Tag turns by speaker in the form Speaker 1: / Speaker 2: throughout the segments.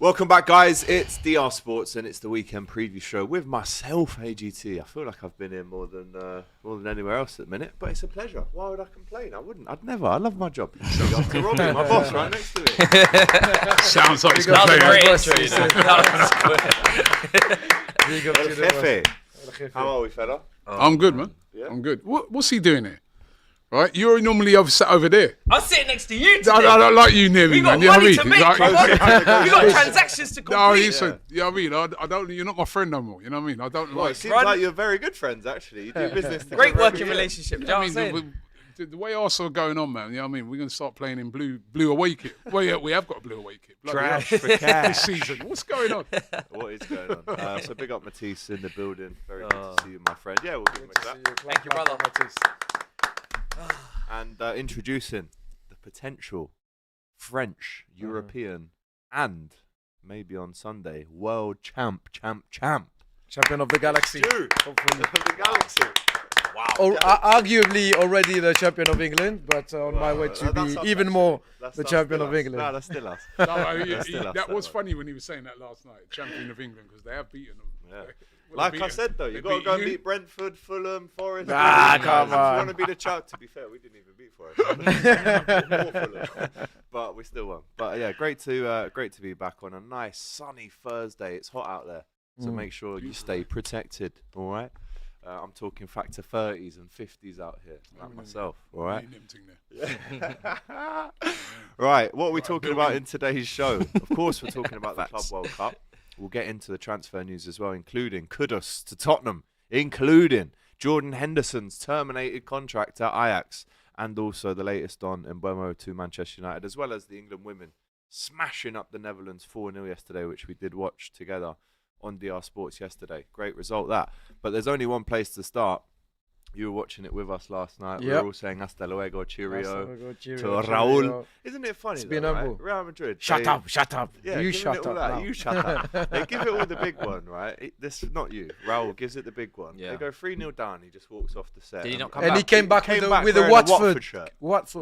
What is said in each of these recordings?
Speaker 1: Welcome back, guys. It's DR Sports and it's the weekend preview show with myself, AGT. I feel like I've been here more than anywhere else at the minute, but it's a pleasure. Why would I complain? I wouldn't. I'd never. I love my job. Up to Robbie, my boss, right next to me.
Speaker 2: Sounds like he's
Speaker 3: That was a great
Speaker 2: complaining.
Speaker 3: intro.
Speaker 1: How are we, fella?
Speaker 2: I'm good, man.
Speaker 1: Yeah?
Speaker 2: I'm good. What's he doing here? Right, you're normally sat over there.
Speaker 3: I'm sitting next to you today.
Speaker 2: I don't like you near me,
Speaker 3: We got
Speaker 2: man. You know
Speaker 3: money
Speaker 2: what I
Speaker 3: to
Speaker 2: mean?
Speaker 3: make.
Speaker 2: Like-
Speaker 3: You got transactions to
Speaker 2: No,
Speaker 3: complete.
Speaker 2: listen. You know what I mean? I don't. You're not my friend no more. You know what I mean? I don't
Speaker 1: Well, it
Speaker 2: like.
Speaker 1: seems
Speaker 3: Run-
Speaker 1: like you're very good friends, actually. You do business together.
Speaker 3: Great
Speaker 1: every
Speaker 3: working
Speaker 1: year.
Speaker 3: relationship. You
Speaker 2: You know
Speaker 3: know
Speaker 2: what
Speaker 3: what
Speaker 2: I
Speaker 3: I'm
Speaker 2: mean?
Speaker 3: saying?
Speaker 2: The way Arsenal are going on, man. You know what I mean? We're going to start playing in blue away kit. Well, yeah, we have got a blue away kit. Bloody hell.
Speaker 1: Trash for cash.
Speaker 2: This season. What's going on?
Speaker 1: What is going on? So big up Matisse in the building. Very good to see you, my friend. Yeah, we'll give him a clap.
Speaker 3: Thank you, brother.
Speaker 1: And introducing the potential French, European, and maybe on Sunday, world champ.
Speaker 4: Champion of the galaxy.
Speaker 1: Dude, of the galaxy. Wow.
Speaker 4: Or, arguably already the champion of England, but on my way to
Speaker 1: That's
Speaker 4: be
Speaker 1: us,
Speaker 4: even
Speaker 1: actually.
Speaker 4: more
Speaker 1: That's
Speaker 4: the
Speaker 1: us,
Speaker 4: champion
Speaker 1: still
Speaker 4: of
Speaker 1: us.
Speaker 4: England.
Speaker 1: No, that's still us.
Speaker 2: No,
Speaker 1: still us,
Speaker 2: that was
Speaker 1: one.
Speaker 2: funny when he was saying that last night. Champion of England, because they have beaten them.
Speaker 1: Yeah.
Speaker 2: Well,
Speaker 1: Like
Speaker 2: they
Speaker 1: I
Speaker 2: beat
Speaker 1: said,
Speaker 2: them.
Speaker 1: though,
Speaker 2: They
Speaker 1: you've got to
Speaker 2: beat
Speaker 1: go and
Speaker 2: you.
Speaker 1: beat Brentford, Fulham, Forest.
Speaker 4: Ah, come
Speaker 1: If you
Speaker 4: on.
Speaker 1: want to be the champ, to be fair, we didn't even beat Forest. More Fulham. But we still won. But yeah, great to be back on a nice sunny Thursday. It's hot out there, so make sure you stay protected. All right. I'm talking factor 30s and 50s out here, like myself. All right. Right. What are we talking about in today's show? Of course, we're talking about the Club World Cup. We'll get into the transfer news as well, including Kudus to Tottenham, including Jordan Henderson's terminated contract at Ajax, and also the latest on Romero to Manchester United, as well as the England women smashing up the Netherlands 4-0 yesterday, which we did watch together on DR Sports yesterday. Great result that. But there's only one place to start. You were watching it with us last night. We were all saying hasta luego, cheerio, to Raul. Isn't it funny though, right? Real Madrid.
Speaker 4: Shut up.
Speaker 1: Yeah,
Speaker 4: You
Speaker 1: giving
Speaker 4: shut
Speaker 1: it all
Speaker 4: up
Speaker 1: that.
Speaker 4: now.
Speaker 1: You shut up. They give it all the big one, right? This not you. Raul gives it the big one.
Speaker 3: Yeah.
Speaker 1: They go 3-0 down. He just walks off the set.
Speaker 3: Did he not come
Speaker 4: And
Speaker 3: back?
Speaker 4: he came back with a
Speaker 1: wearing
Speaker 4: Watford
Speaker 1: shirt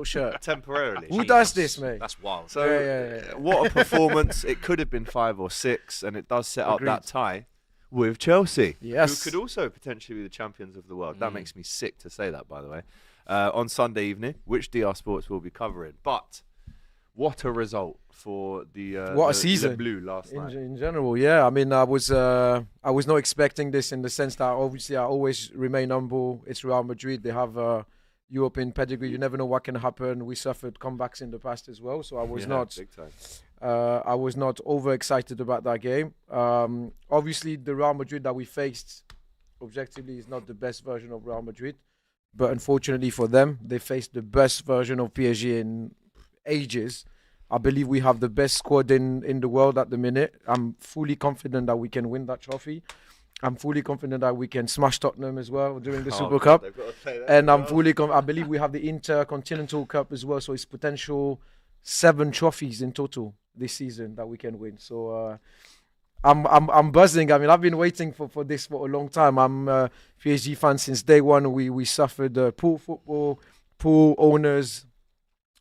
Speaker 4: shirt.
Speaker 1: temporarily.
Speaker 4: Who does this, mate?
Speaker 3: That's wild.
Speaker 1: So
Speaker 4: Yeah.
Speaker 1: what a performance! It could have been 5 or 6, and it does set up
Speaker 4: Agreed.
Speaker 1: that tie with Chelsea,
Speaker 4: Yes.
Speaker 1: who could also potentially be the champions of the world. That makes me sick to say that, by the way. On Sunday evening, which DR Sports will be covering. But what a result for the
Speaker 4: What a
Speaker 1: the
Speaker 4: season.
Speaker 1: Blue last night.
Speaker 4: In general, yeah. I mean, I was not expecting this in the sense that obviously I always remain humble. It's Real Madrid. They have European pedigree. You never know what can happen. We suffered comebacks in the past as well, so I was not.
Speaker 1: big time.
Speaker 4: I was not overexcited about that game. Obviously, the Real Madrid that we faced, objectively, is not the best version of Real Madrid. But unfortunately for them, they faced the best version of PSG in ages. I believe we have the best squad in the world at the minute. I'm fully confident that we can win that trophy. I'm fully confident that we can smash Tottenham as well during the Super Cup.
Speaker 1: They've got to play that
Speaker 4: And
Speaker 1: as
Speaker 4: I'm
Speaker 1: well.
Speaker 4: fully I believe we have the Intercontinental Cup as well. So it's potential 7 trophies in total this season that we can win. So I'm buzzing. I mean, I've been waiting for this for a long time. I'm a PSG fan since day one. We suffered poor football, poor owners.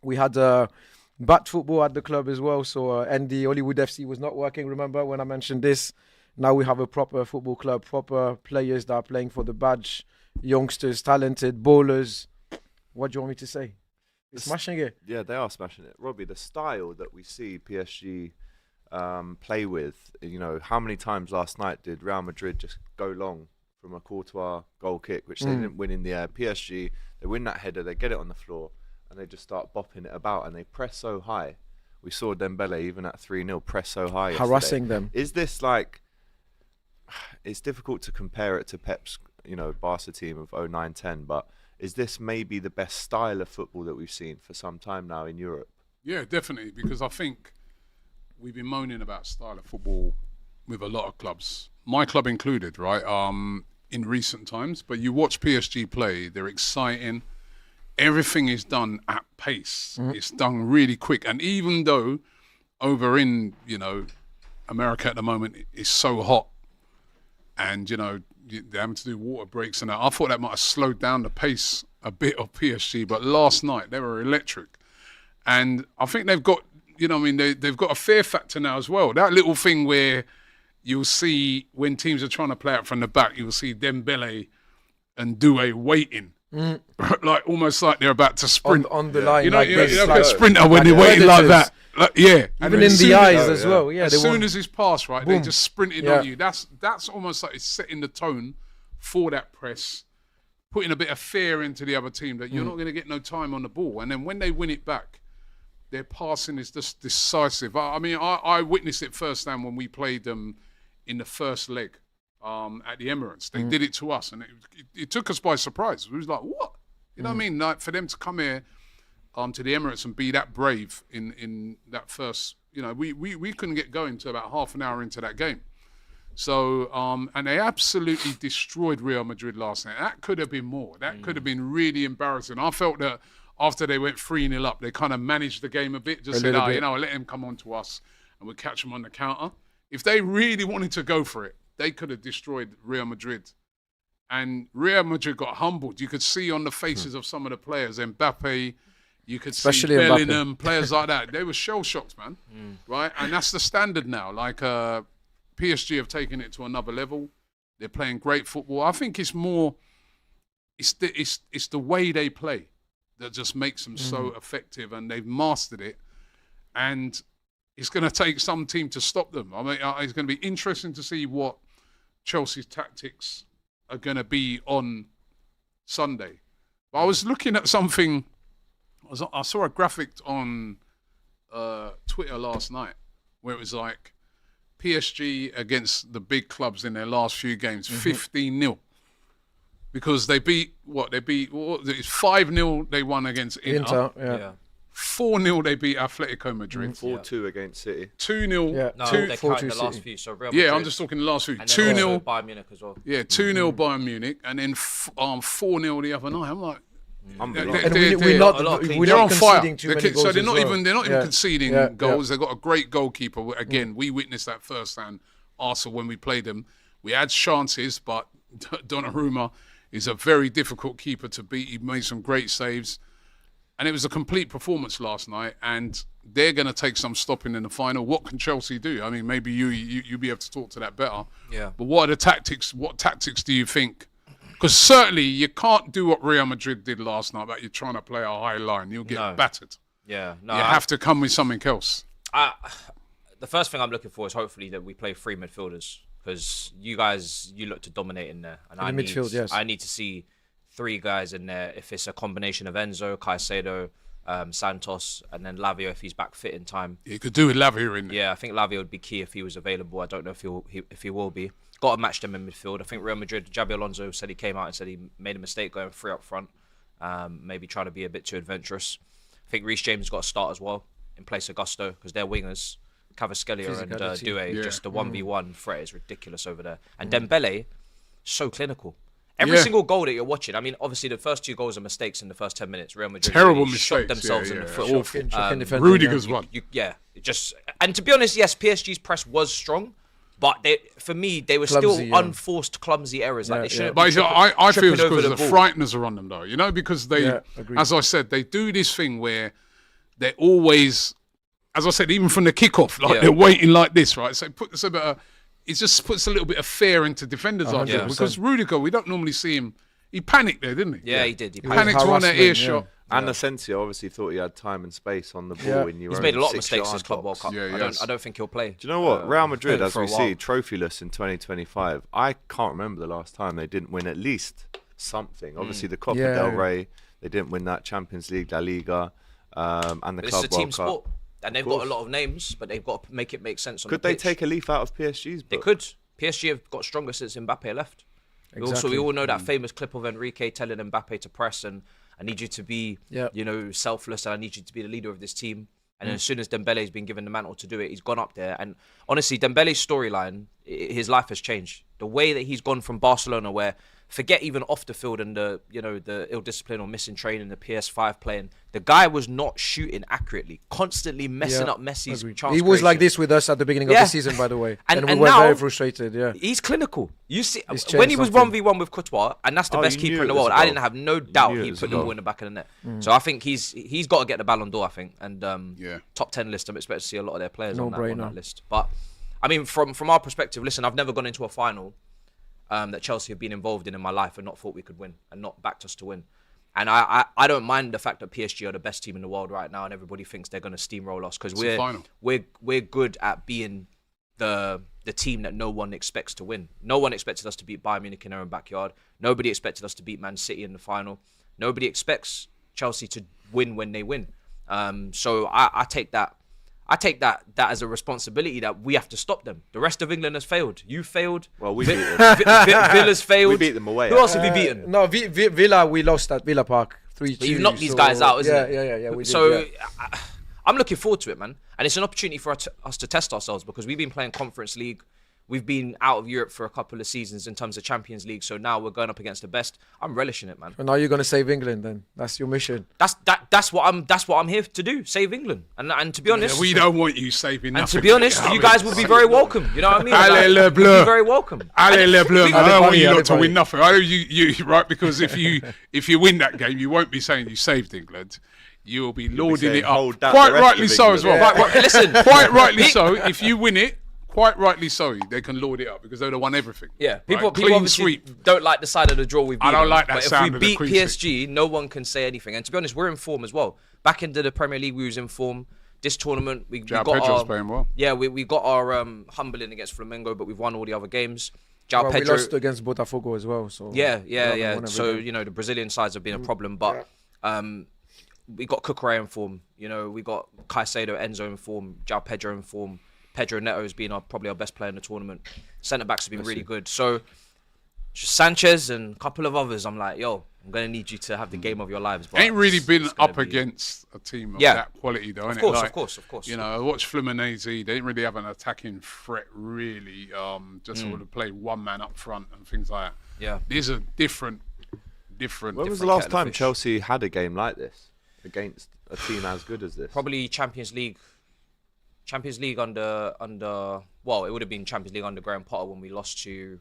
Speaker 4: We had bad football at the club as well. So and the Hollywood FC was not working. Remember when I mentioned this? Now we have a proper football club, proper players that are playing for the badge, youngsters, talented bowlers. What do you want me to say? They're smashing it.
Speaker 1: Yeah, they are smashing it. Robbie, the style that we see PSG play with, you know, how many times last night did Real Madrid just go long from a Courtois goal kick, which they didn't win in the air? PSG, they win that header, they get it on the floor, and they just start bopping it about, and they press so high. We saw Dembele, even at 3-0, press so high yesterday.
Speaker 4: Harassing them.
Speaker 1: Is this like... It's difficult to compare it to Pep's, Barca team of 09-10, but is this maybe the best style of football that we've seen for some time now in Europe?
Speaker 2: Yeah, definitely, because I think we've been moaning about style of football with a lot of clubs, my club included, right, in recent times. But you watch PSG play, they're exciting. Everything is done at pace. It's done really quick. And even though over in, America at the moment it's so hot and, they're having to do water breaks and that, I thought that might have slowed down the pace a bit of PSG. But last night they were electric. And I think they've got you know, what I mean, they've got a fear factor now as well. That little thing where you'll see when teams are trying to play out from the back, you'll see Dembele and Doué waiting. Like almost like they're about to sprint
Speaker 4: on the line.
Speaker 2: You know,
Speaker 4: like
Speaker 2: you
Speaker 4: this,
Speaker 2: know,
Speaker 4: like
Speaker 2: a sprinter when they're waiting like that. Like, yeah,
Speaker 4: Even in the eyes as well. Yeah,
Speaker 2: as soon as it's passed, right, they
Speaker 4: Boom.
Speaker 2: just sprinted on you. That's almost like it's setting the tone for that press, putting a bit of fear into the other team that you're not going to get no time on the ball. And then when they win it back, their passing is just decisive. I mean, I witnessed it firsthand when we played them in the first leg at the Emirates. They did it to us, and it took us by surprise. We was like, what? You know what I mean? Like for them to come here to the Emirates and be that brave in that first, you know, we couldn't get going to about half an hour into that game. So, and they absolutely destroyed Real Madrid last night. That could have been more. That could have been really embarrassing. I felt that after they went 3-0 up, they kind of managed the game a bit. Just said, you know, let him come on to us and we'll catch them on the counter. If they really wanted to go for it, they could have destroyed Real Madrid. And Real Madrid got humbled. You could see on the faces of some of the players, Mbappe, you could
Speaker 4: Especially
Speaker 2: see Bellingham, players like that. They were shell-shocked, man. Right? And that's the standard now. Like, PSG have taken it to another level. They're playing great football. I think it's more, it's the way they play that just makes them so effective, and they've mastered it. And it's going to take some team to stop them. I mean, it's going to be interesting to see what Chelsea's tactics are going to be on Sunday. But I was looking at something. I saw a graphic on Twitter last night where it was like PSG against the big clubs in their last few games, 15-0. Because they beat, it's 5-0 they won against Inter.
Speaker 4: yeah.
Speaker 2: 4-0 they beat Atletico Madrid.
Speaker 1: 4-2 against City.
Speaker 2: 2-0.
Speaker 4: Yeah.
Speaker 5: No, they
Speaker 4: 4-2
Speaker 5: counted the last
Speaker 4: City.
Speaker 5: few. So Real Madrid,
Speaker 2: Yeah, I'm just talking the last few.
Speaker 5: and then
Speaker 2: 2-0.
Speaker 5: also Bayern Munich as well.
Speaker 2: Yeah, 2-0 Bayern Munich, and then 4-0 the other night. I'm like,
Speaker 1: Unbelievable.
Speaker 4: And
Speaker 2: They're-
Speaker 4: we're
Speaker 5: a lot
Speaker 4: not
Speaker 5: of
Speaker 4: we're
Speaker 2: they're
Speaker 4: not
Speaker 2: on fire.
Speaker 4: conceding too many goals
Speaker 2: So they're
Speaker 4: as
Speaker 2: not
Speaker 4: well.
Speaker 2: even conceding
Speaker 4: Yeah,
Speaker 2: goals. They've got a great goalkeeper. Again, we witnessed that firsthand. Arsenal when we played them, we had chances, but Donnarumma is a very difficult keeper to beat. He made some great saves, and it was a complete performance last night. And they're going to take some stopping in the final. What can Chelsea do? I mean, maybe you be able to talk to that better.
Speaker 5: Yeah.
Speaker 2: But what are the tactics? What tactics do you think? Because certainly you can't do what Real Madrid did last night, but you're trying to play a high line. You'll get battered.
Speaker 5: Yeah. No,
Speaker 2: You have to come with something else.
Speaker 5: The first thing I'm looking for is hopefully that we play three midfielders, because you guys, you look to dominate in there. And
Speaker 4: In the midfield, yes.
Speaker 5: I need to see three guys in there. If it's a combination of Enzo, Caicedo, Santos, and then Lavia if he's back fit in time.
Speaker 2: You could do with Lavia in there.
Speaker 5: Yeah, I think Lavia would be key if he was available. I don't know if he will be. Got to match them in midfield. I think Real Madrid, Xabi Alonso said he came out and said he made a mistake going 3 up front. Maybe trying to be a bit too adventurous. I think Reece James has got to start as well in place of Gusto, because they're wingers. Kvaratskhelia and Doué, just the 1v1 threat is ridiculous over there. And Dembele, so clinical. Every single goal that you're watching, I mean, obviously the first 2 goals are mistakes in the first 10 minutes. Real Madrid
Speaker 2: Terrible
Speaker 5: shot
Speaker 2: mistakes.
Speaker 5: themselves in the foot.
Speaker 2: Awful. Rudiger's one.
Speaker 5: And to be honest, yes, PSG's press was strong, but for me, they were
Speaker 4: Clumsy,
Speaker 5: still unforced, clumsy errors. Like they shouldn't.
Speaker 2: But I feel it's
Speaker 5: over
Speaker 2: because
Speaker 5: the
Speaker 2: the
Speaker 5: ball.
Speaker 2: frighteners are on them, though. You know, because they,
Speaker 4: agreed.
Speaker 2: as I said, they do this thing where they're always, as I said, even from the kickoff, like they're waiting like this, right? So it just puts a little bit of fear into defenders like that. Because Rudiger, we don't normally see him. He panicked there, didn't he?
Speaker 5: Yeah, he did. He
Speaker 2: Panicked on that earshot.
Speaker 1: And Asensio obviously thought he had time and space on the ball. In your
Speaker 5: He's
Speaker 1: own
Speaker 5: made a lot of
Speaker 1: 6
Speaker 5: mistakes
Speaker 1: yard
Speaker 5: this Club World
Speaker 1: box.
Speaker 5: Cup. I don't think he'll play.
Speaker 1: Do you know what? Real Madrid, as
Speaker 5: for
Speaker 1: we
Speaker 5: a while.
Speaker 1: see, trophyless in 2025. I can't remember the last time they didn't win at least something. Obviously, the Copa del Rey, they didn't win that. Champions League, La Liga, and the
Speaker 5: But
Speaker 1: Club
Speaker 5: it's a team
Speaker 1: World Cup.
Speaker 5: sport, and they've got a lot of names, but they've got to make it make sense on
Speaker 1: Could
Speaker 5: the
Speaker 1: they
Speaker 5: pitch.
Speaker 1: take a leaf out of PSG's book?
Speaker 5: They could. PSG have got stronger since Mbappe left. We all know that famous clip of Enrique telling Mbappe to press and I need you to be, selfless, and I need you to be the leader of this team. And as soon as Dembele's been given the mantle to do it, he's gone up there. And honestly, Dembele's storyline, his life has changed. The way that he's gone from Barcelona, where forget even off the field and the ill discipline or missing training, the PS5 playing. The guy was not shooting accurately, constantly messing up Messi's chance.
Speaker 4: He was like this with us at the beginning of the season, by the way, and we were
Speaker 5: now,
Speaker 4: very frustrated. Yeah,
Speaker 5: he's clinical. You see, when he was 1v1 with Courtois, and that's the best keeper in the world, I didn't have no doubt he'd put the ball in the back of the net. So I think he's got to get the Ballon d'Or. I think, and top 10 list. I'm expecting to see a lot of their players on that list. But I mean, from our perspective, listen, I've never gone into a final that Chelsea have been involved in my life and not thought we could win and not backed us to win. And I don't mind the fact that PSG are the best team in the world right now and everybody thinks they're going to steamroll us because we're good at being the team that no one expects to win. No one expected us to beat Bayern Munich in their own backyard. Nobody expected us to beat Man City in the final. Nobody expects Chelsea to win when they win. So I take that as a responsibility that we have to stop them. The rest of England has failed. You failed.
Speaker 1: Well, we beat them.
Speaker 5: Villa's failed.
Speaker 1: We beat them away.
Speaker 5: Who else have we beaten?
Speaker 4: No, Villa, we lost at Villa Park 3-2.
Speaker 5: But you've knocked these guys out, isn't it?
Speaker 4: Yeah. We did,
Speaker 5: so I'm looking forward to it, man. And it's an opportunity for us to test ourselves because we've been playing Conference League. We've been out of Europe for a couple of seasons in terms of Champions League. So now we're going up against the best. I'm relishing it, man.
Speaker 4: And now you're going to save England then. That's your mission.
Speaker 5: That's what I'm here to do. Save England. And to be honest,
Speaker 2: we don't want you saving nothing.
Speaker 5: And to be honest, you guys would be very welcome. You know what I mean?
Speaker 2: Allez le bleu.
Speaker 5: You'd be very welcome.
Speaker 2: Allez le bleu. I don't want you not to win nothing. I know you right, because if you win that game, you won't be saying you saved England. You will be lauding it up. Quite rightly so as well.
Speaker 5: Listen,
Speaker 2: quite rightly so. If you win it, quite rightly so, they can laud it up because they'd have won everything.
Speaker 5: Yeah, people
Speaker 2: clean
Speaker 5: obviously
Speaker 2: sweep.
Speaker 5: Don't like the side of the draw we've beaten.
Speaker 2: I don't like that sound
Speaker 5: But
Speaker 2: of the
Speaker 5: if we beat PSG, no one can say anything. And to be honest, we're in form as well. Back into the Premier League, we was in form. This tournament, we got
Speaker 2: Pedro's playing well.
Speaker 5: Yeah, we got our humbling against Flamengo, but we've won all the other games.
Speaker 4: We lost against Botafogo as well. So
Speaker 5: yeah. So the Brazilian sides have been a problem, but we got Cucurella in form. We got Caicedo, Enzo in form, João Pedro in form. Pedro Neto has been probably our best player in the tournament. Centre backs have been really good. So Sanchez and a couple of others, I'm like, I'm going to need you to have the game of your lives. But
Speaker 2: ain't really been up against a team of that quality, though,
Speaker 5: of
Speaker 2: innit?
Speaker 5: Course, of course.
Speaker 2: I watched Fluminense. They didn't really have an attacking threat, really. Just sort of play one man up front and things like that.
Speaker 5: Yeah.
Speaker 2: These are different.
Speaker 1: When was the last time Chelsea had a game like this against a team as good as this?
Speaker 5: Probably Champions League under it would have been Champions League under Graham Potter when we lost to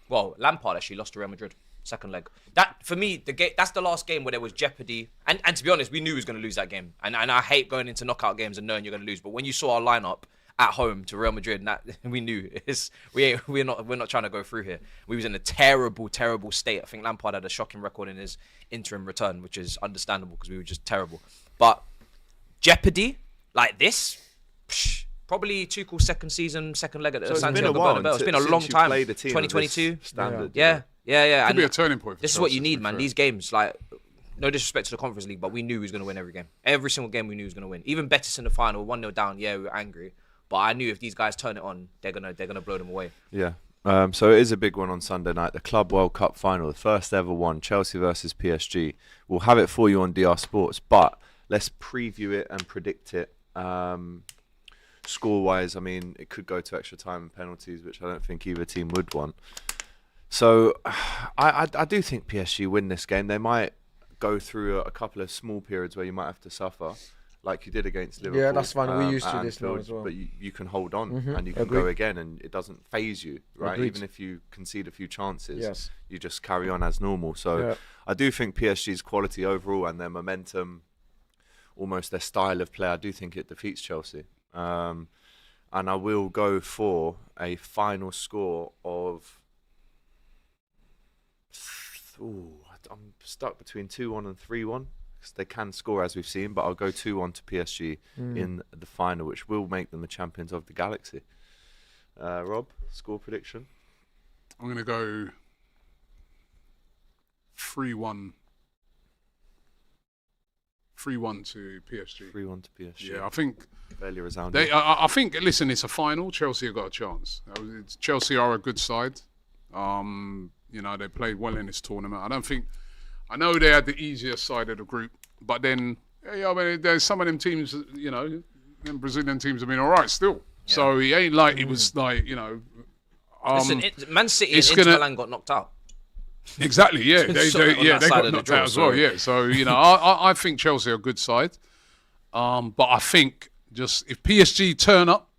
Speaker 5: Lampard actually lost to Real Madrid second leg. That for me that's the last game where there was jeopardy and to be honest we knew we was going to lose that game and I hate going into knockout games and knowing you're going to lose, but when you saw our lineup at home to Real Madrid, we knew we're not trying to go through here. We was in a terrible state. I think Lampard had a shocking record in his interim return, which is understandable because we were just terrible. But jeopardy like this, probably Tuchel's second leg at the Santiago Bernabeu. It's been a long time. 2022.
Speaker 1: Standard.
Speaker 5: Yeah.
Speaker 2: Could be a turning point.
Speaker 5: This is what you need, man. These games, like, no disrespect to the Conference League, but we knew he was going to win every game. Every single game we knew he was going to win. Even Betis in the final, 1-0 down. Yeah, we were angry, but I knew if these guys turn it on, they're gonna blow them away.
Speaker 1: Yeah. So it is a big one on Sunday night, the Club World Cup final, the first ever one, Chelsea versus PSG. We'll have it for you on DR Sports, but let's preview it and predict it. Score-wise, I mean, it could go to extra time and penalties, which I don't think either team would want. So I do think PSG win this game. They might go through a couple of small periods where you might have to suffer, like you did against Liverpool.
Speaker 4: Yeah, that's fine. We're used to this now as well.
Speaker 1: But you can hold on and you can go again, and it doesn't phase you, right?
Speaker 4: Agreed.
Speaker 1: Even if you concede a few chances, you just carry on as normal. So I do think PSG's quality overall and their momentum, almost their style of play, I do think it defeats Chelsea. And I will go for a final score of... I'm stuck between 2-1 and 3-1 because they can score as we've seen, but I'll go 2-1 to PSG in the final, which will make them the champions of the galaxy. Rob, score prediction?
Speaker 2: I'm going to go 3-1. 3-1 to PSG.
Speaker 1: 3-1 to PSG.
Speaker 2: Yeah, I think
Speaker 1: fairly resounding.
Speaker 2: I think. Listen, it's a final. Chelsea have got a chance. Chelsea are a good side. They played well in this tournament. I know they had the easier side of the group, but then there's some of them teams. Them Brazilian teams have been all right still. Yeah. So it ain't like it was like
Speaker 5: listen, Man City and Inter Milan got knocked out.
Speaker 2: Exactly, yeah.
Speaker 5: Sort
Speaker 2: They
Speaker 5: of on that
Speaker 2: they
Speaker 5: side
Speaker 2: got
Speaker 5: of the
Speaker 2: knocked
Speaker 5: draw,
Speaker 2: out as well,
Speaker 5: so-
Speaker 2: yeah. So, I think Chelsea are a good side. But I think just if PSG turn up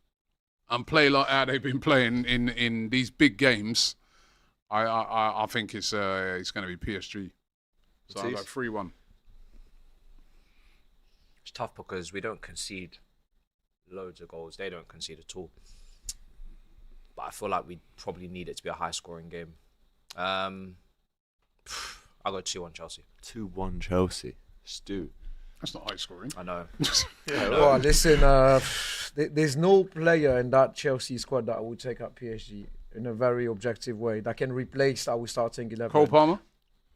Speaker 2: and play like how they've been playing in these big games, I think it's going to be PSG. So I
Speaker 1: Matisse?
Speaker 2: go 3-1.
Speaker 5: It's tough because we don't concede loads of goals. They don't concede at all. But I feel like we probably need it to be a high-scoring game. I'll go 2-1 Chelsea.
Speaker 1: 2-1 Chelsea. Stu.
Speaker 2: That's not high scoring.
Speaker 5: I know.
Speaker 4: Well, listen, there's no player in that Chelsea squad that would take up PSG in a very objective way that can replace our starting 11.
Speaker 2: Cole Palmer?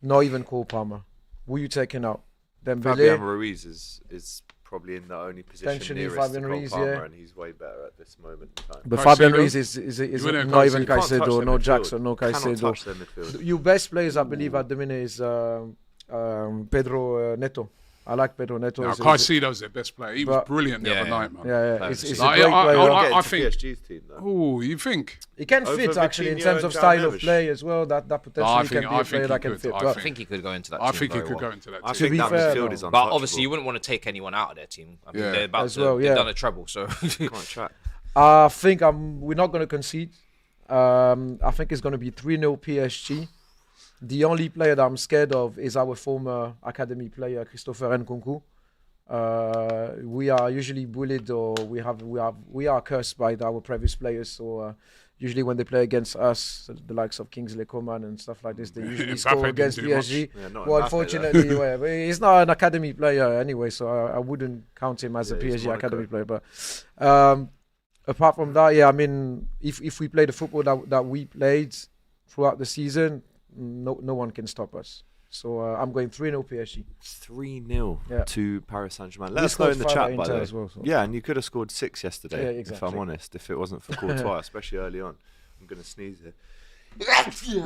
Speaker 4: Not even Cole Palmer. Who you taking out?
Speaker 1: Fabian
Speaker 4: Dembele.
Speaker 1: Ruiz is probably in the only position
Speaker 4: Potentially
Speaker 1: nearest
Speaker 4: Fabian
Speaker 1: to Cole
Speaker 4: Ruiz,
Speaker 1: Palmer,
Speaker 4: yeah.
Speaker 1: and he's way better at this moment in time.
Speaker 4: But
Speaker 2: Caicedo?
Speaker 4: Fabian Ruiz is
Speaker 2: You wouldn't
Speaker 4: not
Speaker 2: have
Speaker 4: even
Speaker 1: You can't touch
Speaker 4: Caicedo,
Speaker 1: their
Speaker 4: no
Speaker 1: midfield.
Speaker 4: Jackson, no
Speaker 1: Cannot
Speaker 4: Caicedo.
Speaker 1: touch their midfield.
Speaker 4: Your best players, I believe, at the minute is Pedro Neto. I like Pedro Neto.
Speaker 2: No,
Speaker 4: He's a-
Speaker 2: Caicedo's their best player. He was
Speaker 4: But-
Speaker 2: brilliant the
Speaker 5: Yeah,
Speaker 2: other night, man.
Speaker 4: Yeah, it's a
Speaker 2: Like,
Speaker 4: great
Speaker 2: I-
Speaker 4: player.
Speaker 1: Not
Speaker 2: I
Speaker 1: getting to
Speaker 2: think-
Speaker 1: PSG's team though.
Speaker 2: Oh, you think?
Speaker 4: He can
Speaker 1: Over
Speaker 4: fit actually in
Speaker 1: Vitinha
Speaker 4: terms
Speaker 1: and
Speaker 4: of style of
Speaker 1: Jovanovic.
Speaker 4: play as well. That potentially
Speaker 2: I
Speaker 4: can
Speaker 2: think-
Speaker 4: be
Speaker 2: I
Speaker 4: a
Speaker 2: think
Speaker 4: player
Speaker 2: he
Speaker 4: that can
Speaker 2: could.
Speaker 4: fit.
Speaker 2: I
Speaker 4: But
Speaker 5: I think he could go into that
Speaker 2: I
Speaker 5: team
Speaker 2: think he
Speaker 5: very
Speaker 2: could
Speaker 5: well.
Speaker 2: go into that
Speaker 1: I
Speaker 2: team.
Speaker 1: think
Speaker 4: be
Speaker 1: that
Speaker 4: fair,
Speaker 1: midfield
Speaker 4: though.
Speaker 1: is untouchable.
Speaker 5: But obviously, you wouldn't want to take anyone out of their team. I mean,
Speaker 2: Yeah.
Speaker 5: they're about
Speaker 4: As
Speaker 5: to,
Speaker 4: well,
Speaker 5: they've
Speaker 4: yeah.
Speaker 5: done a treble, so
Speaker 1: Can't track.
Speaker 4: I think we're not going to concede. I think it's going to be 3-0 PSG. The only player that I'm scared of is our former academy player, Christopher Nkunku. We are usually bullied, or we are cursed by our previous players. So usually when they play against us, the likes of Kingsley Coman and stuff like this, they usually
Speaker 2: Mbappe
Speaker 4: score
Speaker 2: didn't
Speaker 4: against
Speaker 2: do much.
Speaker 4: PSG.
Speaker 1: Yeah, not
Speaker 4: Well,
Speaker 1: Mbappe,
Speaker 4: unfortunately, well, but he's not an academy player anyway, so I wouldn't count him as a
Speaker 1: Yeah, he's
Speaker 4: PSG
Speaker 1: Monaco.
Speaker 4: academy player. But apart from that, yeah, I mean, if we play the football that we played throughout the season, no one can stop us. So I'm going 3-0 PSG.
Speaker 1: 3-0
Speaker 4: Yeah.
Speaker 1: to Paris Saint-Germain.
Speaker 4: We
Speaker 1: Let us know
Speaker 4: scored
Speaker 1: in the
Speaker 4: 5
Speaker 1: chat,
Speaker 4: at
Speaker 1: by
Speaker 4: Inter
Speaker 1: the way.
Speaker 4: as well, so.
Speaker 1: Yeah, and you could have scored 6 yesterday,
Speaker 4: Yeah,
Speaker 1: if
Speaker 4: exactly.
Speaker 1: I'm honest, if it wasn't for Courtois, especially early on. I'm going to sneeze here.
Speaker 4: Bless you.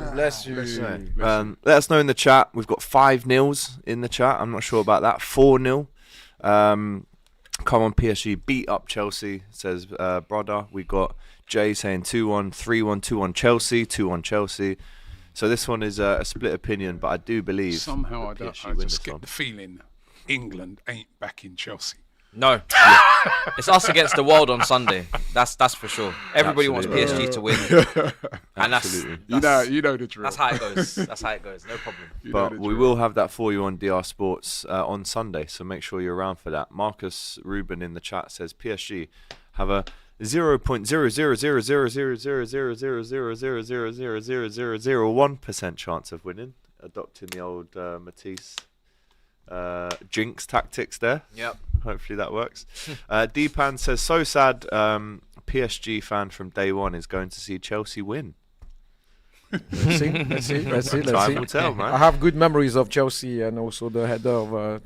Speaker 1: Let us know in the chat. We've got 5-0s in the chat. I'm not sure about that. 4-0. Come on, PSG. Beat up Chelsea, says brother. We got Jay saying 2-1, 3-1, 2-1 Chelsea, 2-1 Chelsea. So this one is a split opinion, but I do believe
Speaker 2: Somehow
Speaker 1: that
Speaker 2: I
Speaker 1: PSG win
Speaker 2: just
Speaker 1: this
Speaker 2: get
Speaker 1: one.
Speaker 2: the feeling England ain't back in Chelsea.
Speaker 5: no. It's us against the world on Sunday. That's for sure. Everybody
Speaker 1: Absolutely.
Speaker 5: wants PSG to win, and
Speaker 1: Absolutely.
Speaker 2: You know the drill.
Speaker 5: that's how it goes. That's how it goes. No problem.
Speaker 2: You know
Speaker 1: But
Speaker 2: the
Speaker 1: we
Speaker 2: drill.
Speaker 1: will have that for you on DR Sports on Sunday, so make sure you're around for that. Marcus Rubin in the chat says PSG have a 0.000000000000001% chance of winning, adopting the old Matisse jinx tactics there.
Speaker 5: Yep.
Speaker 1: Hopefully that works. Deepan says, so sad PSG fan from day one is going to see Chelsea win.
Speaker 4: Let's see.
Speaker 1: Time will tell,
Speaker 4: I
Speaker 1: man.
Speaker 4: have good memories of Chelsea and also the header of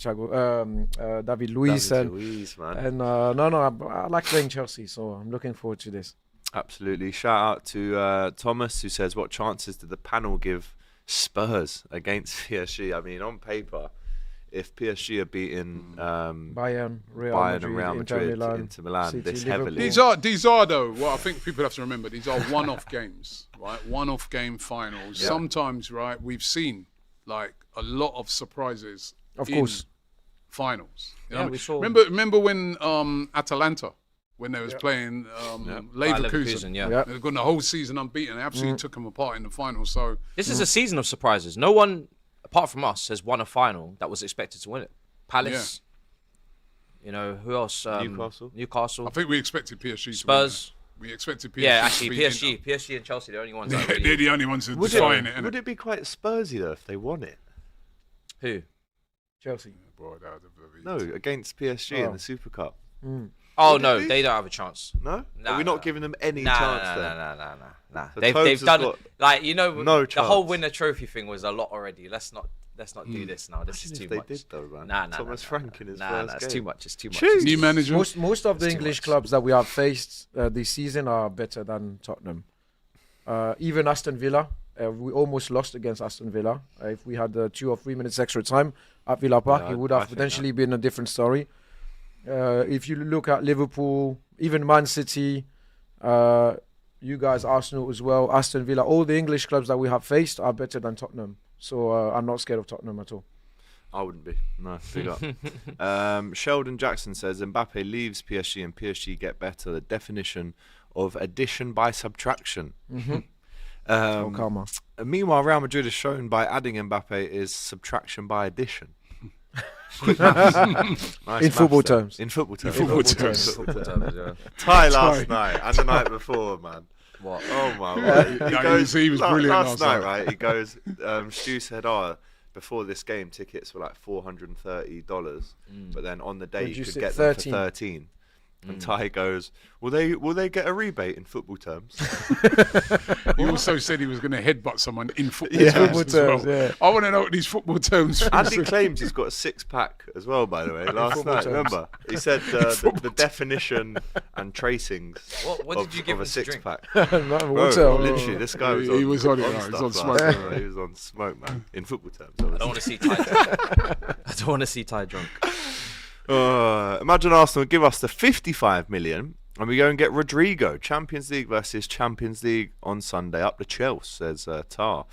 Speaker 4: David Luiz.
Speaker 1: David Luiz, man.
Speaker 4: And I like playing Chelsea, so I'm looking forward to this.
Speaker 1: Absolutely. Shout out to Thomas, who says, what chances did the panel give Spurs against PSG? I mean, on paper, if PSG are beating
Speaker 4: Bayern, Real
Speaker 1: Bayern
Speaker 4: Madrid,
Speaker 1: and Real
Speaker 4: Inter
Speaker 1: Madrid,
Speaker 4: Milan,
Speaker 1: Inter Milan
Speaker 4: City,
Speaker 1: this
Speaker 4: Liverpool.
Speaker 1: heavily.
Speaker 2: These are though. Well, I think people have to remember these are one-off games, right? One-off game finals.
Speaker 1: Yeah.
Speaker 2: Sometimes, right, we've seen like a lot of surprises.
Speaker 4: Of
Speaker 2: in
Speaker 4: course.
Speaker 2: finals. You
Speaker 5: Yeah,
Speaker 2: know what I
Speaker 5: we
Speaker 2: mean?
Speaker 5: saw.
Speaker 2: Remember when Atalanta, when they was playing Leverkusen.
Speaker 5: Leverkusen, yeah.
Speaker 4: Yeah.
Speaker 2: They've gone the whole season unbeaten. They absolutely took them apart in the final. So
Speaker 5: This is a season of surprises. No one, apart from us, has won a final that was expected to win it. Palace. You know, who else? Newcastle.
Speaker 2: I think we expected PSG
Speaker 5: Spurs.
Speaker 2: to win. We expected PSG
Speaker 5: Yeah,
Speaker 2: to
Speaker 5: actually,
Speaker 2: beat
Speaker 5: PSG.
Speaker 2: Inter.
Speaker 5: PSG and Chelsea, they're the only ones that
Speaker 2: They're
Speaker 5: really...
Speaker 2: the only ones who are defying it, innit?
Speaker 1: Would it be quite Spursy though if they won it?
Speaker 5: Who?
Speaker 4: Chelsea.
Speaker 2: Boy, that would be-
Speaker 1: No, against PSG in
Speaker 4: Oh.
Speaker 1: the Super Cup.
Speaker 5: Oh,
Speaker 1: Would it
Speaker 5: no,
Speaker 1: be?
Speaker 5: they don't have a chance.
Speaker 1: No?
Speaker 5: Nah,
Speaker 1: Are we not
Speaker 5: nah.
Speaker 1: giving them any
Speaker 5: Nah,
Speaker 1: chance
Speaker 5: nah,
Speaker 1: then?
Speaker 5: nah.
Speaker 1: So
Speaker 5: They've
Speaker 1: Tobes has
Speaker 5: done
Speaker 1: got
Speaker 5: like, you know,
Speaker 1: no
Speaker 5: the whole
Speaker 1: chance.
Speaker 5: winner trophy thing was a lot already. Let's not do this now. This is
Speaker 1: Imagine
Speaker 5: too
Speaker 1: if they
Speaker 5: much.
Speaker 1: did though, man.
Speaker 5: Nah,
Speaker 1: Thomas Frank in his first
Speaker 5: it's
Speaker 1: game.
Speaker 5: too much. It's too much.
Speaker 1: Jeez.
Speaker 2: New manager.
Speaker 4: Most of the
Speaker 5: It's too
Speaker 4: English
Speaker 5: much.
Speaker 4: clubs that we have faced this season are better than Tottenham. Even Aston Villa, we almost lost against Aston Villa. If we had 2 or 3 minutes extra time at Villa Park,
Speaker 1: Yeah,
Speaker 4: it would
Speaker 1: I
Speaker 4: have
Speaker 1: think
Speaker 4: potentially been a different story. If you look at Liverpool, even Man City, you guys, Arsenal as well, Aston Villa, all the English clubs that we have faced are better than Tottenham. So I'm not scared of Tottenham at all.
Speaker 1: I wouldn't be. No, big up. Sheldon Jackson says Mbappe leaves PSG and PSG get better. The definition of addition by subtraction.
Speaker 4: Karma.
Speaker 1: Meanwhile, Real Madrid is shown by adding Mbappe is subtraction by addition. Nice
Speaker 4: In football
Speaker 1: there.
Speaker 4: terms.
Speaker 1: In football terms.
Speaker 2: Football terms.
Speaker 5: Football terms, yeah.
Speaker 1: Ty last night and the night before, man.
Speaker 5: What?
Speaker 1: Oh my word.
Speaker 2: He was brilliant
Speaker 1: last night,
Speaker 2: night.
Speaker 1: right? He goes, Stu said, before this game, tickets were like $430, but then on the day you
Speaker 4: Reduced
Speaker 1: could
Speaker 4: it
Speaker 1: get them
Speaker 4: 13.
Speaker 1: for 13. And Ty goes, will they get a rebate in football terms?
Speaker 2: He also said he was going to headbutt someone in football
Speaker 1: Yeah.
Speaker 2: terms
Speaker 4: Football
Speaker 2: as well.
Speaker 4: terms, yeah.
Speaker 2: I want to know what these football terms
Speaker 1: Andy claims he's got a 6-pack as well, by the way, last
Speaker 4: football
Speaker 1: night.
Speaker 4: terms.
Speaker 1: Remember? He said the definition and tracings
Speaker 5: What did you give
Speaker 1: of a
Speaker 5: him to drink?
Speaker 1: 6-pack.
Speaker 4: Water.
Speaker 1: Bro, literally, this guy was
Speaker 2: He
Speaker 1: on,
Speaker 2: was on it,
Speaker 1: on
Speaker 2: right? He was
Speaker 1: stuff
Speaker 2: on
Speaker 1: last
Speaker 2: smoke,
Speaker 1: night.
Speaker 2: right?
Speaker 1: He was on smoke, man. In football terms,
Speaker 5: I
Speaker 1: obviously.
Speaker 5: don't want to see Ty drunk. I don't want to see Ty drunk.
Speaker 1: Imagine Arsenal give us the 55 million and we go and get Rodrigo. Champions League versus Champions League on Sunday. Up to Chelsea, says Tar.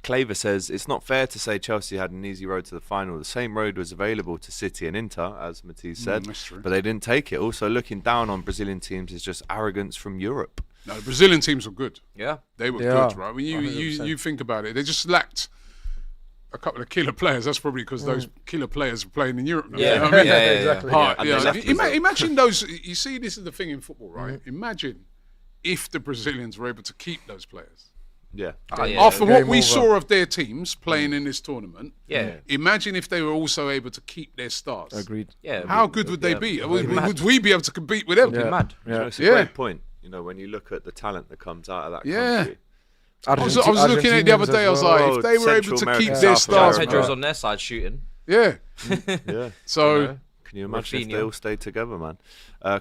Speaker 1: Claver says, it's not fair to say Chelsea had an easy road to the final. The same road was available to City and Inter, as Matisse said,
Speaker 2: that's true.
Speaker 1: but they didn't take it. Also, looking down on Brazilian teams is just arrogance from Europe.
Speaker 2: No, the Brazilian teams were good.
Speaker 5: Yeah.
Speaker 2: They were
Speaker 4: They
Speaker 2: good,
Speaker 4: are.
Speaker 2: right? When you
Speaker 4: 100%.
Speaker 2: think about it, they just lacked a couple of killer players. That's probably because those killer players are playing in Europe now.
Speaker 5: Yeah,
Speaker 2: You know what I mean?
Speaker 4: exactly.
Speaker 2: Hard,
Speaker 5: And
Speaker 2: you
Speaker 5: they
Speaker 2: know,
Speaker 5: left Brazil.
Speaker 2: imagine those. You see, this is the thing in football, right? Imagine if the Brazilians were able to keep those players.
Speaker 1: Yeah.
Speaker 5: Yeah.
Speaker 2: After what
Speaker 4: Game
Speaker 2: we
Speaker 4: over.
Speaker 2: saw of their teams playing in this tournament,
Speaker 5: Yeah.
Speaker 2: imagine if they were also able to keep their stars.
Speaker 4: Agreed.
Speaker 5: Yeah.
Speaker 2: How good would they be? Would
Speaker 5: mad.
Speaker 2: we be able to compete with them?
Speaker 4: Yeah.
Speaker 5: Mad.
Speaker 4: Yeah.
Speaker 1: It's a
Speaker 2: Yeah.
Speaker 1: great point. You know, when you look at the talent that comes out of that
Speaker 2: Yeah.
Speaker 1: country.
Speaker 2: I was looking at it the other day. I was like, if they were able to
Speaker 1: Central
Speaker 2: keep
Speaker 1: America,
Speaker 2: their
Speaker 1: South
Speaker 2: stars,
Speaker 1: America.
Speaker 5: Pedro's on their side shooting.
Speaker 2: yeah.
Speaker 1: Yeah.
Speaker 2: So
Speaker 1: Can you imagine if they
Speaker 5: Rafinha.
Speaker 1: all stayed together, man?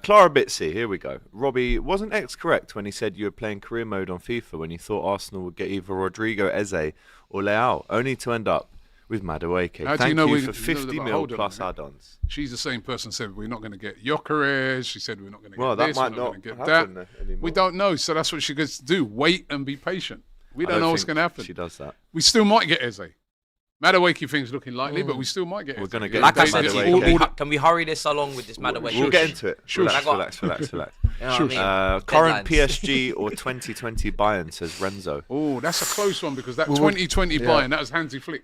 Speaker 1: Clara Bitsy, here we go. Robbie, wasn't X correct when he said you were playing career mode on FIFA when you thought Arsenal would get either Rodrigo Eze or Leao, only to end up with Madueke?
Speaker 2: How do
Speaker 1: Thank
Speaker 2: you know
Speaker 1: you
Speaker 2: we-
Speaker 1: for
Speaker 2: no,
Speaker 1: 50
Speaker 2: but
Speaker 1: mil
Speaker 2: hold on a
Speaker 1: plus
Speaker 2: minute.
Speaker 1: add-ons.
Speaker 2: she's the same person said we're not going to get Gyökeres. She said we're not going to get
Speaker 1: Well, that
Speaker 2: this.
Speaker 1: might
Speaker 2: we're
Speaker 1: not
Speaker 2: going to get
Speaker 1: happen
Speaker 2: that.
Speaker 1: anymore.
Speaker 2: We don't know, so that's what she gets to do. Wait and be patient. We
Speaker 1: I
Speaker 2: don't know what's
Speaker 1: think
Speaker 2: going to happen.
Speaker 1: She does that.
Speaker 2: We still might get Eze. Madueke thing's looking likely, but we still might get.
Speaker 1: We're
Speaker 2: Eze.
Speaker 1: gonna get
Speaker 5: Like I
Speaker 1: Madueke.
Speaker 5: said, to you, can we hurry this along with this Madueke?
Speaker 1: We'll get into it.
Speaker 2: Sure.
Speaker 1: Relax,
Speaker 5: I got-
Speaker 1: relax, relax, relax.
Speaker 5: You know what I mean?
Speaker 1: Current
Speaker 5: Deadlines.
Speaker 1: PSG or 2020 Bayern, says Renzo.
Speaker 2: Oh, that's a close one because that
Speaker 4: would-
Speaker 2: 2020 Bayern, that was Hansi Flick.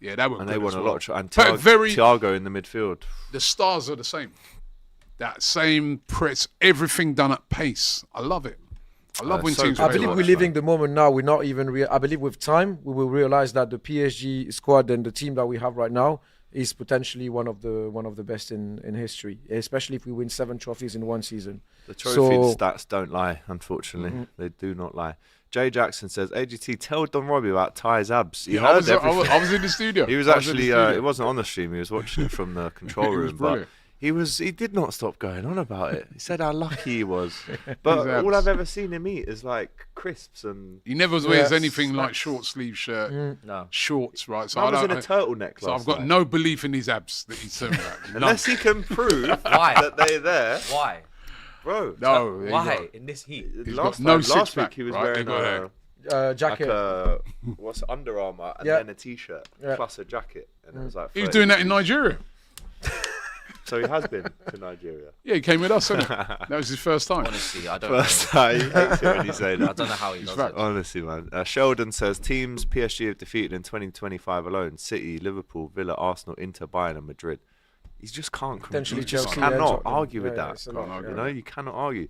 Speaker 2: Yeah, that was
Speaker 1: And
Speaker 2: good
Speaker 1: they won
Speaker 2: as
Speaker 1: a
Speaker 2: well.
Speaker 1: lot. And
Speaker 2: But very,
Speaker 1: Thiago in the midfield.
Speaker 2: the stars are the same. That same press, everything done at pace. I love it. I love when
Speaker 1: so
Speaker 2: teams.
Speaker 1: good.
Speaker 4: I
Speaker 2: play
Speaker 4: believe
Speaker 2: like
Speaker 4: we're
Speaker 2: that.
Speaker 4: living the moment now. We're not even. I believe with time we will realize that the PSG squad and the team that we have right now is potentially one of the best in history. Especially if we win 7 trophies in one season.
Speaker 1: The trophy
Speaker 4: So-
Speaker 1: stats don't lie, unfortunately. They do not lie. Jay Jackson says, AGT, tell Don Robbie about Ty's abs. He
Speaker 2: Yeah, I
Speaker 1: heard
Speaker 2: was,
Speaker 1: everything.
Speaker 2: I was in the studio.
Speaker 1: He was
Speaker 2: I in
Speaker 1: actually,
Speaker 2: the studio.
Speaker 1: it wasn't on the stream, he was watching it from the control
Speaker 2: It was
Speaker 1: room. But
Speaker 2: brilliant.
Speaker 1: he did not stop going on about it. He said how lucky he was. But
Speaker 2: His
Speaker 1: all
Speaker 2: abs.
Speaker 1: I've ever seen him eat is like crisps and...
Speaker 2: He never wears
Speaker 4: Yeah.
Speaker 2: anything like
Speaker 1: Snacks.
Speaker 2: short sleeve shirt,
Speaker 5: No.
Speaker 2: shorts, right? So
Speaker 1: I was in
Speaker 2: don't-
Speaker 1: a turtleneck
Speaker 2: So
Speaker 1: last
Speaker 2: I've got
Speaker 1: night.
Speaker 2: no belief in his abs that he's saying that. None.
Speaker 1: Unless he can prove
Speaker 5: Why?
Speaker 1: that they're there.
Speaker 5: Why?
Speaker 1: Bro,
Speaker 2: No, there you
Speaker 5: Why?
Speaker 2: go.
Speaker 5: In this heat?
Speaker 2: He's
Speaker 1: last
Speaker 2: got no
Speaker 1: time- last
Speaker 2: six-pack,
Speaker 1: week he was
Speaker 2: right? They
Speaker 1: wearing
Speaker 2: got
Speaker 1: like
Speaker 4: Jacket.
Speaker 1: a what's it, Under Armour and
Speaker 4: Yeah.
Speaker 1: then a t-shirt
Speaker 4: Yeah.
Speaker 1: plus a jacket, and it was like
Speaker 2: He was
Speaker 1: 30
Speaker 2: doing that in
Speaker 1: degrees.
Speaker 2: Nigeria.
Speaker 1: So he has been to Nigeria.
Speaker 2: Yeah, he came with us, didn't That was his first time.
Speaker 5: Honestly, I don't
Speaker 1: First
Speaker 5: know.
Speaker 1: time he hates it when you say
Speaker 5: I
Speaker 1: that.
Speaker 5: don't know how he does
Speaker 2: right.
Speaker 5: it.
Speaker 1: Honestly, man. Sheldon says teams PSG have defeated in 2025 alone: City, Liverpool, Villa, Arsenal, Inter, Bayern, and Madrid. You just can't.
Speaker 4: Potentially
Speaker 1: You just
Speaker 4: Chelsea and
Speaker 1: cannot
Speaker 4: Tottenham.
Speaker 1: argue with
Speaker 4: Yeah,
Speaker 1: that.
Speaker 4: it's a lot,
Speaker 2: Can't
Speaker 1: You
Speaker 2: argue.
Speaker 1: know, you cannot argue.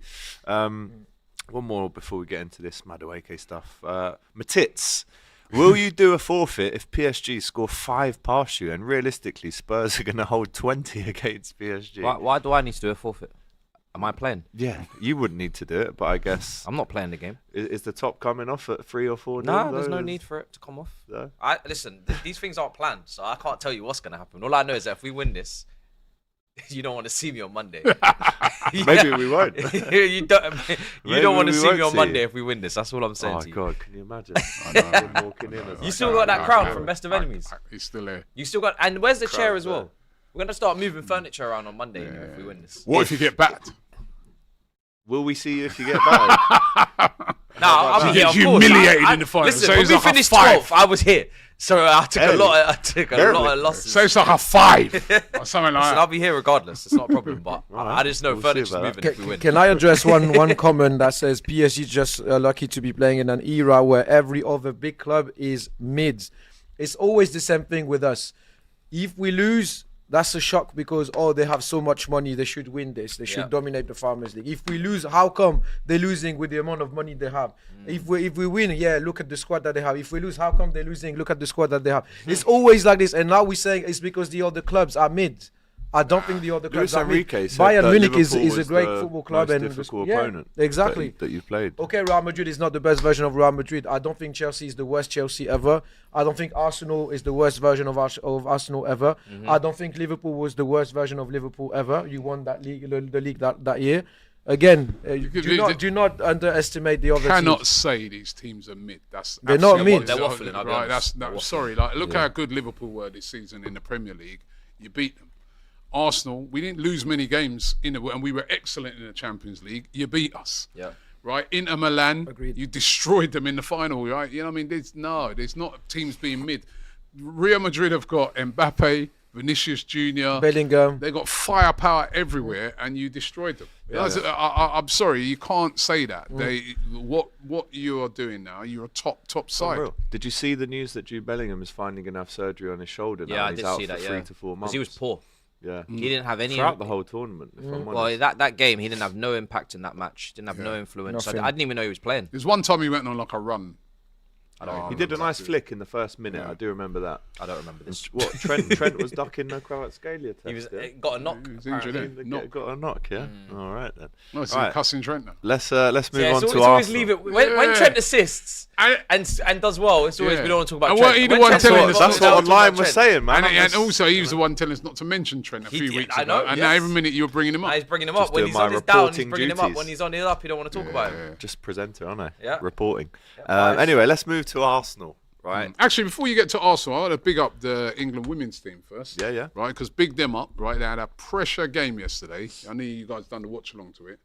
Speaker 1: One more before we get into this Madueke stuff. Matits, will you do a forfeit if PSG score 5 past you? And realistically, Spurs are going to hold 20 against PSG.
Speaker 5: Why do I need to do a forfeit? Am I playing?
Speaker 1: Yeah, you wouldn't need to do it, but I guess
Speaker 5: I'm not playing the game.
Speaker 1: is the top coming off at 3 or 4?
Speaker 5: No, there's no need for it to come off.
Speaker 1: No?
Speaker 5: Listen, these things aren't planned, so I can't tell you what's gonna happen. All I know is that if we win this, you don't want to see me on Monday.
Speaker 1: Maybe we won't.
Speaker 5: you don't. You
Speaker 1: Maybe
Speaker 5: don't want to
Speaker 1: we
Speaker 5: see
Speaker 1: won't
Speaker 5: me on
Speaker 1: see
Speaker 5: Monday
Speaker 1: you.
Speaker 5: if we win this. That's all I'm saying
Speaker 1: Oh
Speaker 5: to you.
Speaker 1: God, can you imagine? Him walking in as
Speaker 5: You
Speaker 1: like,
Speaker 5: still got that crown from Best of Enemies.
Speaker 2: He's still there.
Speaker 5: You still got, and where's the chair
Speaker 1: Crown's
Speaker 5: as well?
Speaker 1: there.
Speaker 5: We're gonna start moving furniture around on Monday if we win this.
Speaker 2: What if you get backed?
Speaker 1: will we see you if you get battered?
Speaker 3: No, I'll be here. Of course.
Speaker 2: Humiliated in the final.
Speaker 3: Listen,
Speaker 2: So
Speaker 3: when
Speaker 2: it's
Speaker 3: we
Speaker 2: like a
Speaker 3: finished
Speaker 2: 5.
Speaker 3: 12th, I was here. So I took a lot of losses.
Speaker 2: So it's like a 5 or something like
Speaker 3: Listen, I'll
Speaker 2: that.
Speaker 3: be here regardless. It's not a problem. But
Speaker 1: Alright,
Speaker 3: I just know
Speaker 1: we'll see
Speaker 3: furniture's
Speaker 1: about
Speaker 3: moving
Speaker 1: that.
Speaker 3: if we win.
Speaker 4: Can I address one comment that says PSG just lucky to be playing in an era where every other big club is mids? It's always the same thing with us. If we lose, that's a shock because they have so much money, they should win this. They should dominate the Farmers League. If we lose, how come they're losing with the amount of money they have? If we win, look at the squad that they have. If we lose, how come they're losing? Look at the squad that they have. It's always like this. And now we're saying it's because the other clubs are mid. I don't think the other clubs
Speaker 1: Luis
Speaker 4: are mid.
Speaker 1: Enrique said
Speaker 4: Bayern
Speaker 1: that
Speaker 4: Munich is
Speaker 1: Liverpool
Speaker 4: a
Speaker 1: was
Speaker 4: great
Speaker 1: the
Speaker 4: football club
Speaker 1: most
Speaker 4: and
Speaker 1: difficult
Speaker 4: yeah,
Speaker 1: opponent
Speaker 4: exactly.
Speaker 1: that you've played.
Speaker 4: Okay, Real Madrid is not the best version of Real Madrid. I don't think Chelsea is the worst Chelsea ever. I don't think Arsenal is the worst version of Arsenal ever. I don't think Liverpool was the worst version of Liverpool ever. You won that league, the league that year. Again, do not underestimate the other
Speaker 2: Cannot
Speaker 4: teams.
Speaker 2: say these teams are mid.
Speaker 4: They're not
Speaker 2: absolutely-
Speaker 4: mid.
Speaker 3: They're waffling, I'll be
Speaker 2: Right,
Speaker 3: honest.
Speaker 2: that's sorry. Like, look how good Liverpool were this season in the Premier League. You beat them. Arsenal, we didn't lose many games and we were excellent in the Champions League. You beat us.
Speaker 3: Yeah.
Speaker 2: Right, Inter Milan,
Speaker 4: Agreed.
Speaker 2: you destroyed them in the final, right? You know what I mean? There's not teams being mid. Real Madrid have got Mbappe, Vinicius Junior,
Speaker 4: Bellingham.
Speaker 2: They got firepower everywhere, and you destroyed them. I'm sorry, you can't say that. What you are doing now, you're a top side.
Speaker 1: Unreal. Did you see the news that Jude Bellingham is finding enough surgery on his shoulder now?
Speaker 5: Yeah, I
Speaker 1: He's
Speaker 5: did
Speaker 1: out
Speaker 5: see
Speaker 1: for
Speaker 5: that.
Speaker 1: 3
Speaker 5: Yeah,
Speaker 1: to 4 months.
Speaker 5: because he was poor.
Speaker 1: Yeah.
Speaker 5: He didn't have any.
Speaker 1: Throughout the whole tournament. If I'm
Speaker 5: Well,
Speaker 1: honest.
Speaker 5: that game, he didn't have no impact in that match. Didn't have no influence.
Speaker 4: Nothing.
Speaker 5: I didn't even know he was playing.
Speaker 2: There's one time he went on like a run.
Speaker 1: He did a nice flick in the first minute. I do remember that.
Speaker 5: I don't remember this.
Speaker 1: What Trent was ducking the Kvaratskhelia test.
Speaker 5: He was
Speaker 1: yeah?
Speaker 5: got a knock.
Speaker 2: He was injured.
Speaker 5: apparently.
Speaker 2: Knock.
Speaker 1: Got a knock, yeah. All right then.
Speaker 2: No, it's
Speaker 1: Right.
Speaker 2: cussing Trent now.
Speaker 1: Let's move
Speaker 3: Yeah,
Speaker 1: on
Speaker 3: it's
Speaker 1: to
Speaker 3: always
Speaker 1: Arsenal.
Speaker 3: leave it when Trent assists
Speaker 2: And-
Speaker 3: and does well. It's always
Speaker 2: Yeah.
Speaker 3: we don't want to talk about
Speaker 2: And
Speaker 3: Trent.
Speaker 2: weren't he the
Speaker 3: When
Speaker 2: one
Speaker 3: Trent
Speaker 2: telling
Speaker 3: scores,
Speaker 2: us-
Speaker 3: we
Speaker 1: That's
Speaker 3: don't
Speaker 1: what
Speaker 3: talk about
Speaker 1: online was
Speaker 3: Trent.
Speaker 1: saying, man.
Speaker 2: And also, he was the one telling us not to mention Trent a few weeks
Speaker 3: I
Speaker 2: ago.
Speaker 3: know,
Speaker 2: And now
Speaker 3: yes.
Speaker 2: every minute you're bringing him up.
Speaker 3: He's bringing him
Speaker 1: Just
Speaker 3: up when
Speaker 1: doing
Speaker 3: he's
Speaker 1: my
Speaker 3: on his down. He's
Speaker 1: reporting
Speaker 3: bringing him up
Speaker 1: duties.
Speaker 3: when he's on his up. You don't want to talk about him.
Speaker 1: Just presenter, aren't I?
Speaker 3: Yeah.
Speaker 1: Reporting.
Speaker 3: nice.
Speaker 1: Anyway, let's move to Arsenal. Right.
Speaker 2: Actually, before you get to Arsenal, I want to big up the England women's team first.
Speaker 1: Yeah.
Speaker 2: Right, because big them up, right? They had a pressure game yesterday. I know you guys done the watch along to it.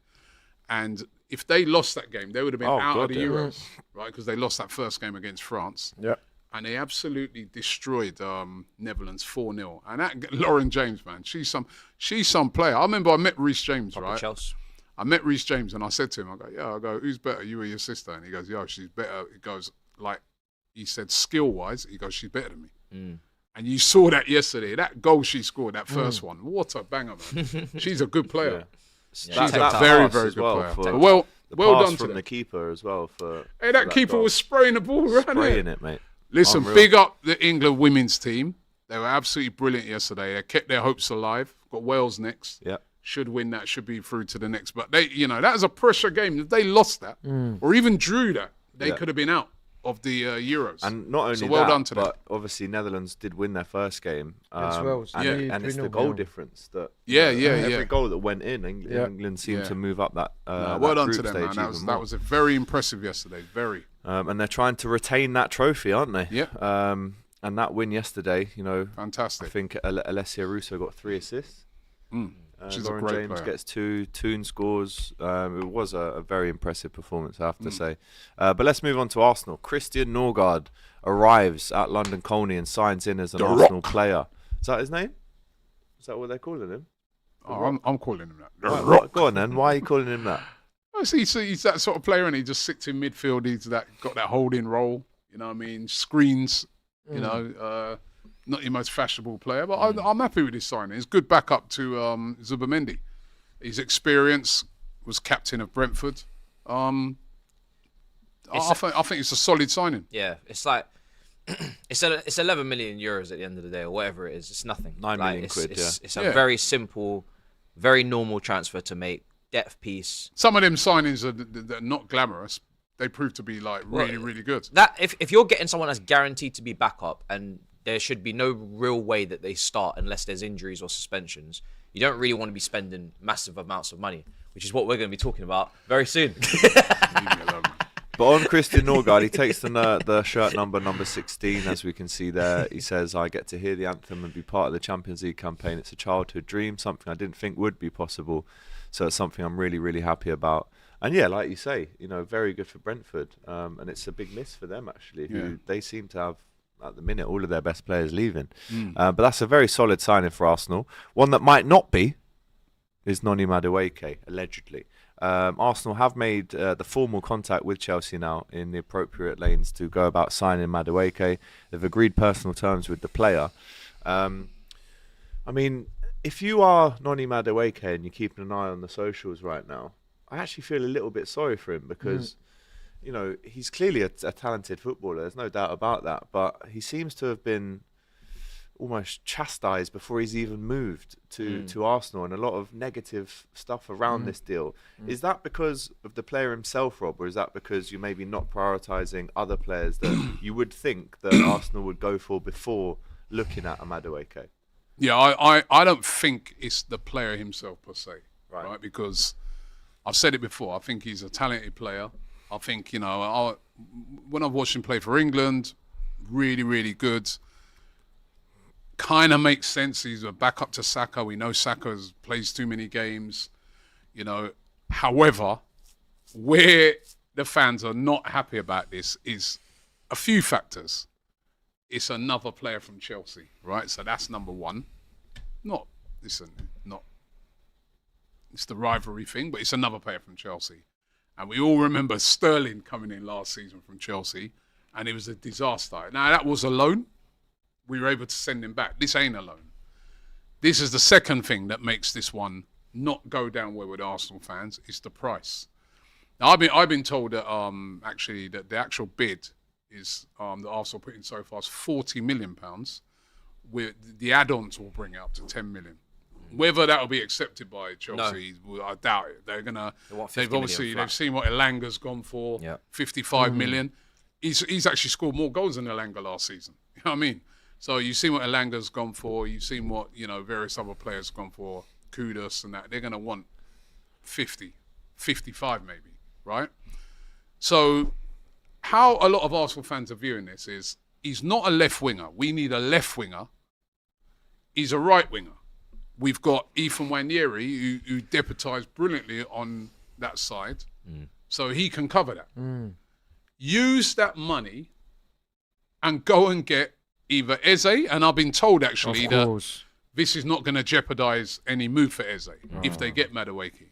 Speaker 2: And if they lost that game, they would have been out of the Euros, right? Because they lost that first game against France.
Speaker 4: Yeah.
Speaker 2: And they absolutely destroyed Netherlands 4-0. And that Lauren James, man, she's some player. I remember I met Reece James, right?
Speaker 5: Chelsea.
Speaker 2: I met Reece James and I said to him, I go, who's better, you or your sister? And he goes, she's better. He goes, like, he said, skill-wise, he goes, she's better than me. And you saw that yesterday. That goal she scored, that first one. What a banger, man. She's a good player.
Speaker 1: Yeah.
Speaker 2: She's
Speaker 1: That
Speaker 2: a
Speaker 1: pass
Speaker 2: very,
Speaker 1: as
Speaker 2: very good
Speaker 1: well
Speaker 2: player.
Speaker 1: for-
Speaker 2: Well
Speaker 1: The
Speaker 2: well
Speaker 1: pass
Speaker 2: done to
Speaker 1: from
Speaker 2: them.
Speaker 1: the keeper as well.
Speaker 2: Hey, that keeper was spraying the ball right
Speaker 1: spraying
Speaker 2: there.
Speaker 1: it, mate.
Speaker 2: Listen,
Speaker 1: Unreal.
Speaker 2: big up the England women's team. They were absolutely brilliant yesterday. They kept their hopes alive. Got Wales next.
Speaker 1: Yeah.
Speaker 2: Should win that. Should be through to the next. But they, that was a pressure game. If they lost that or even drew that, they could have been out of the Euros.
Speaker 1: And not only
Speaker 2: So well
Speaker 1: that,
Speaker 2: done to them.
Speaker 1: but obviously Netherlands did win their first game.
Speaker 4: Wales.
Speaker 1: And it's the
Speaker 4: 3-0
Speaker 1: goal
Speaker 4: down.
Speaker 1: difference that
Speaker 2: Yeah.
Speaker 1: goal that went in, England seemed to move up that.
Speaker 2: Well
Speaker 1: that
Speaker 2: done
Speaker 1: group
Speaker 2: to them,
Speaker 1: stage
Speaker 2: man.
Speaker 1: even
Speaker 2: That
Speaker 1: more.
Speaker 2: was very impressive yesterday. Very.
Speaker 1: And they're trying to retain that trophy, aren't they?
Speaker 2: Yeah.
Speaker 1: And that win yesterday, I
Speaker 2: Fantastic.
Speaker 1: think Alessia Russo got 3 assists.
Speaker 2: She's a
Speaker 1: Lauren
Speaker 2: great
Speaker 1: James
Speaker 2: player.
Speaker 1: gets 2, Toon scores. It was a very impressive performance, I have to say. But let's move on to Arsenal. Christian Norgaard arrives at London Colney and signs in as an Arsenal player. Is that his name? Is that what they're calling him?
Speaker 2: Oh, I'm calling him that.
Speaker 1: Go on then. Why are you calling him that?
Speaker 2: Oh, see, he's that sort of player, and he just sits in midfield. He's got that holding role. You know what I mean? Screens. Not your most fashionable player, but I'm happy with his signing. It's good backup to Zubamendi. His experience, was captain of Brentford. I think it's a solid signing.
Speaker 5: Yeah, it's like it's 11 million euros at the end of the day, or whatever it is. It's nothing.
Speaker 1: 9 million quid,
Speaker 5: It's a very simple, very normal transfer to make. Depth piece.
Speaker 2: Some of them signings are not glamorous. They prove to be like really, really good.
Speaker 5: That if you're getting someone that's guaranteed to be backup, and there should be no real way that they start unless there's injuries or suspensions, you don't really want to be spending massive amounts of money, which is what we're going to be talking about very soon.
Speaker 2: Leave me alone, man.
Speaker 1: But on Christian Norgaard, he takes the shirt number 16, as we can see there. He says, I get to hear the anthem and be part of the Champions League campaign. It's a childhood dream, something I didn't think would be possible. So it's something I'm really, really happy about. And yeah, like you say, very good for Brentford. And it's a big miss for them, actually, who they seem to have, at the minute, all of their best players leaving. But that's a very solid signing for Arsenal. One that might not be is Noni Madueke, allegedly. Arsenal have made the formal contact with Chelsea now in the appropriate lanes to go about signing Madueke. They've agreed personal terms with the player. I mean, if you are Noni Madueke and you're keeping an eye on the socials right now, I actually feel a little bit sorry for him because, he's clearly a talented footballer. There's no doubt about that. But he seems to have been almost chastised before he's even moved to Arsenal, and a lot of negative stuff around this deal. Is that because of the player himself, Rob, or is that because you're maybe not prioritising other players that you would think that Arsenal would go for before looking at Madueke?
Speaker 2: Yeah, I don't think it's the player himself per se, right? Because I've said it before. I think he's a talented player. I think, when I've watched him play for England, really, really good. Kind of makes sense. He's a backup to Saka. We know Saka plays too many games, However, where the fans are not happy about this is a few factors. It's another player from Chelsea, right? So that's number one. It's the rivalry thing, but it's another player from Chelsea. And we all remember Sterling coming in last season from Chelsea, and it was a disaster. Now, that was a loan. We were able to send him back. This ain't a loan. This is the second thing that makes this one not go down well with Arsenal fans, is the price. Now, I've been told that actually that the actual bid is that Arsenal put in so far is £40 million. With the add-ons will bring it up to 10 million. Whether that will be accepted by Chelsea, I doubt it. They've seen what Elanga's gone for, 55 million. He's actually scored more goals than Elanga last season. You know what I mean? So you've seen what Elanga's gone for. You've seen what various other players have gone for, Kudus and that. They're going to want 50, 55 maybe, right? So how a lot of Arsenal fans are viewing this is he's not a left winger. We need a left winger. He's a right winger. We've got Ethan Nwaneri, who deputised brilliantly on that side, so he can cover that. Use that money and go and get either Eze, and I've been told actually that this is not going to jeopardise any move for Eze if they get Madueke.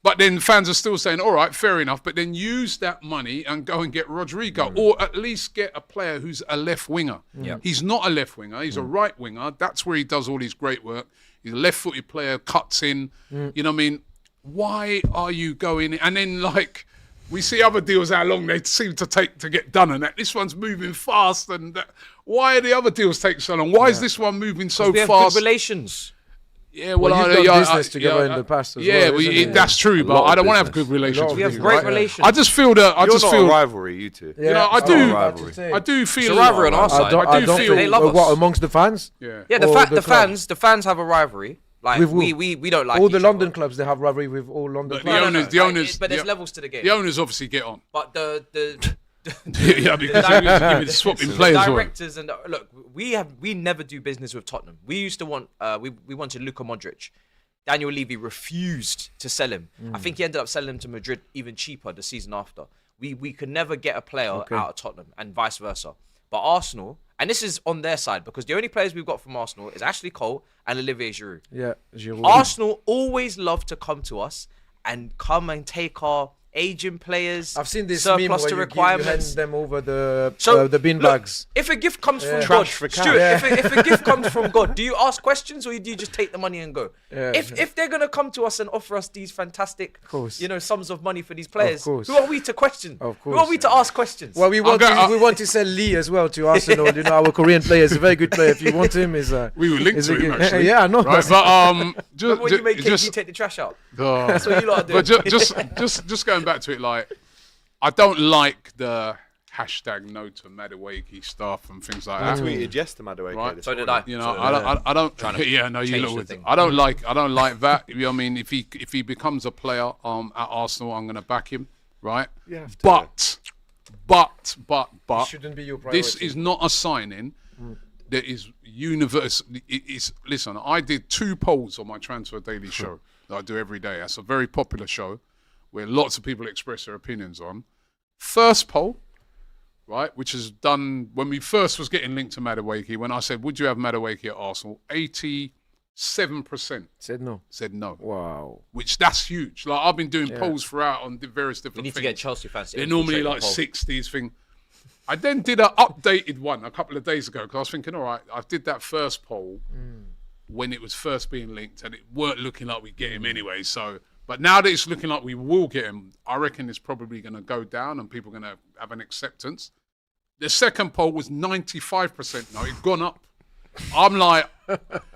Speaker 2: But then fans are still saying, all right, fair enough, but then use that money and go and get Rodrigo, or at least get a player who's a left winger. He's not a left winger, he's a right winger. That's where he does all his great work. He's a left-footed player, cuts in. You know what I mean? Why are you going... And then, we see other deals, how long they seem to take to get done, and that this one's moving fast, and that. Why are the other deals take so long? Why is this one moving so
Speaker 5: we have
Speaker 2: fast?
Speaker 5: Good relations.
Speaker 4: Yeah, well, you've done business together in the past as well.
Speaker 2: That's true, but I don't want to have good relations.
Speaker 5: We have great relations.
Speaker 2: I just feel that
Speaker 1: You're not a rivalry, you two.
Speaker 4: Yeah,
Speaker 2: I do feel
Speaker 5: it's a rivalry on our side.
Speaker 2: I do feel
Speaker 5: they love us.
Speaker 4: What, amongst the fans?
Speaker 2: Yeah,
Speaker 5: the fans have a rivalry. Like we don't like
Speaker 4: all the
Speaker 5: each
Speaker 4: London
Speaker 5: other.
Speaker 4: clubs. They have rivalry with all London
Speaker 2: The
Speaker 4: clubs.
Speaker 2: owners,
Speaker 5: but there's levels to the game.
Speaker 2: The owners obviously get on.
Speaker 5: But the
Speaker 2: yeah, because they're give me swapping players.
Speaker 5: Directors and look, we never do business with Tottenham. We used to want we wanted Luka Modric. Daniel Levy refused to sell him. I think he ended up selling him to Madrid even cheaper the season after. We could never get a player out of Tottenham and vice versa. But Arsenal, and this is on their side, because the only players we've got from Arsenal is Ashley Cole and Olivier Giroud.
Speaker 4: Yeah, Giroud.
Speaker 5: Arsenal always love to come to us and take our aging players.
Speaker 4: I've seen this
Speaker 5: surplus
Speaker 4: meme
Speaker 5: to
Speaker 4: where
Speaker 5: requirements.
Speaker 4: you hand them over the bin bags.
Speaker 5: If a gift comes from God, Stuart, if a gift comes from God, do you ask questions or do you just take the money and go? If they're gonna come to us and offer us these fantastic, sums of money for these players, who are we to question?
Speaker 4: Of course.
Speaker 5: Who are we to ask questions?
Speaker 4: Well, we want to sell Lee as well to Arsenal. Our Korean player is a very good player. If you want him,
Speaker 2: we will link to him actually.
Speaker 4: Yeah, I know.
Speaker 2: Right, but
Speaker 5: just when you make cake, you take the trash out. That's what you lot are doing.
Speaker 2: But just going back to it, I don't like the hashtag no to Madueke stuff and things like that.
Speaker 1: I tweeted yes to Madueke.
Speaker 2: Right.
Speaker 5: So did I.
Speaker 2: I don't. Yeah, no, you look. I don't like that. You know what I mean, if he becomes a player at Arsenal, I'm going to back him. Right.
Speaker 1: You have to.
Speaker 2: But
Speaker 4: It shouldn't be your priority.
Speaker 2: This is not a signing that is universal. Listen, I did 2 polls on my Transfer Daily show that I do every day. That's a very popular show, where lots of people express their opinions on. First poll, right, which is done when we first was getting linked to Madueke, when I said, would you have Madueke at Arsenal? 87%
Speaker 4: Said no.
Speaker 2: said no.
Speaker 4: Wow.
Speaker 2: Which that's huge. Like I've been doing polls throughout on various different
Speaker 5: You need
Speaker 2: things.
Speaker 5: to get Chelsea fans. to
Speaker 2: They're normally
Speaker 5: infiltrate
Speaker 2: like
Speaker 5: the poll.
Speaker 2: 60s thing. I then did an updated one a couple of days ago because I was thinking, all right, I did that first poll when it was first being linked and it weren't looking like we'd get him anyway. So, but now that it's looking like we will get him, I reckon it's probably going to go down and people are going to have an acceptance. The second poll was 95% no. It's gone up. I'm like,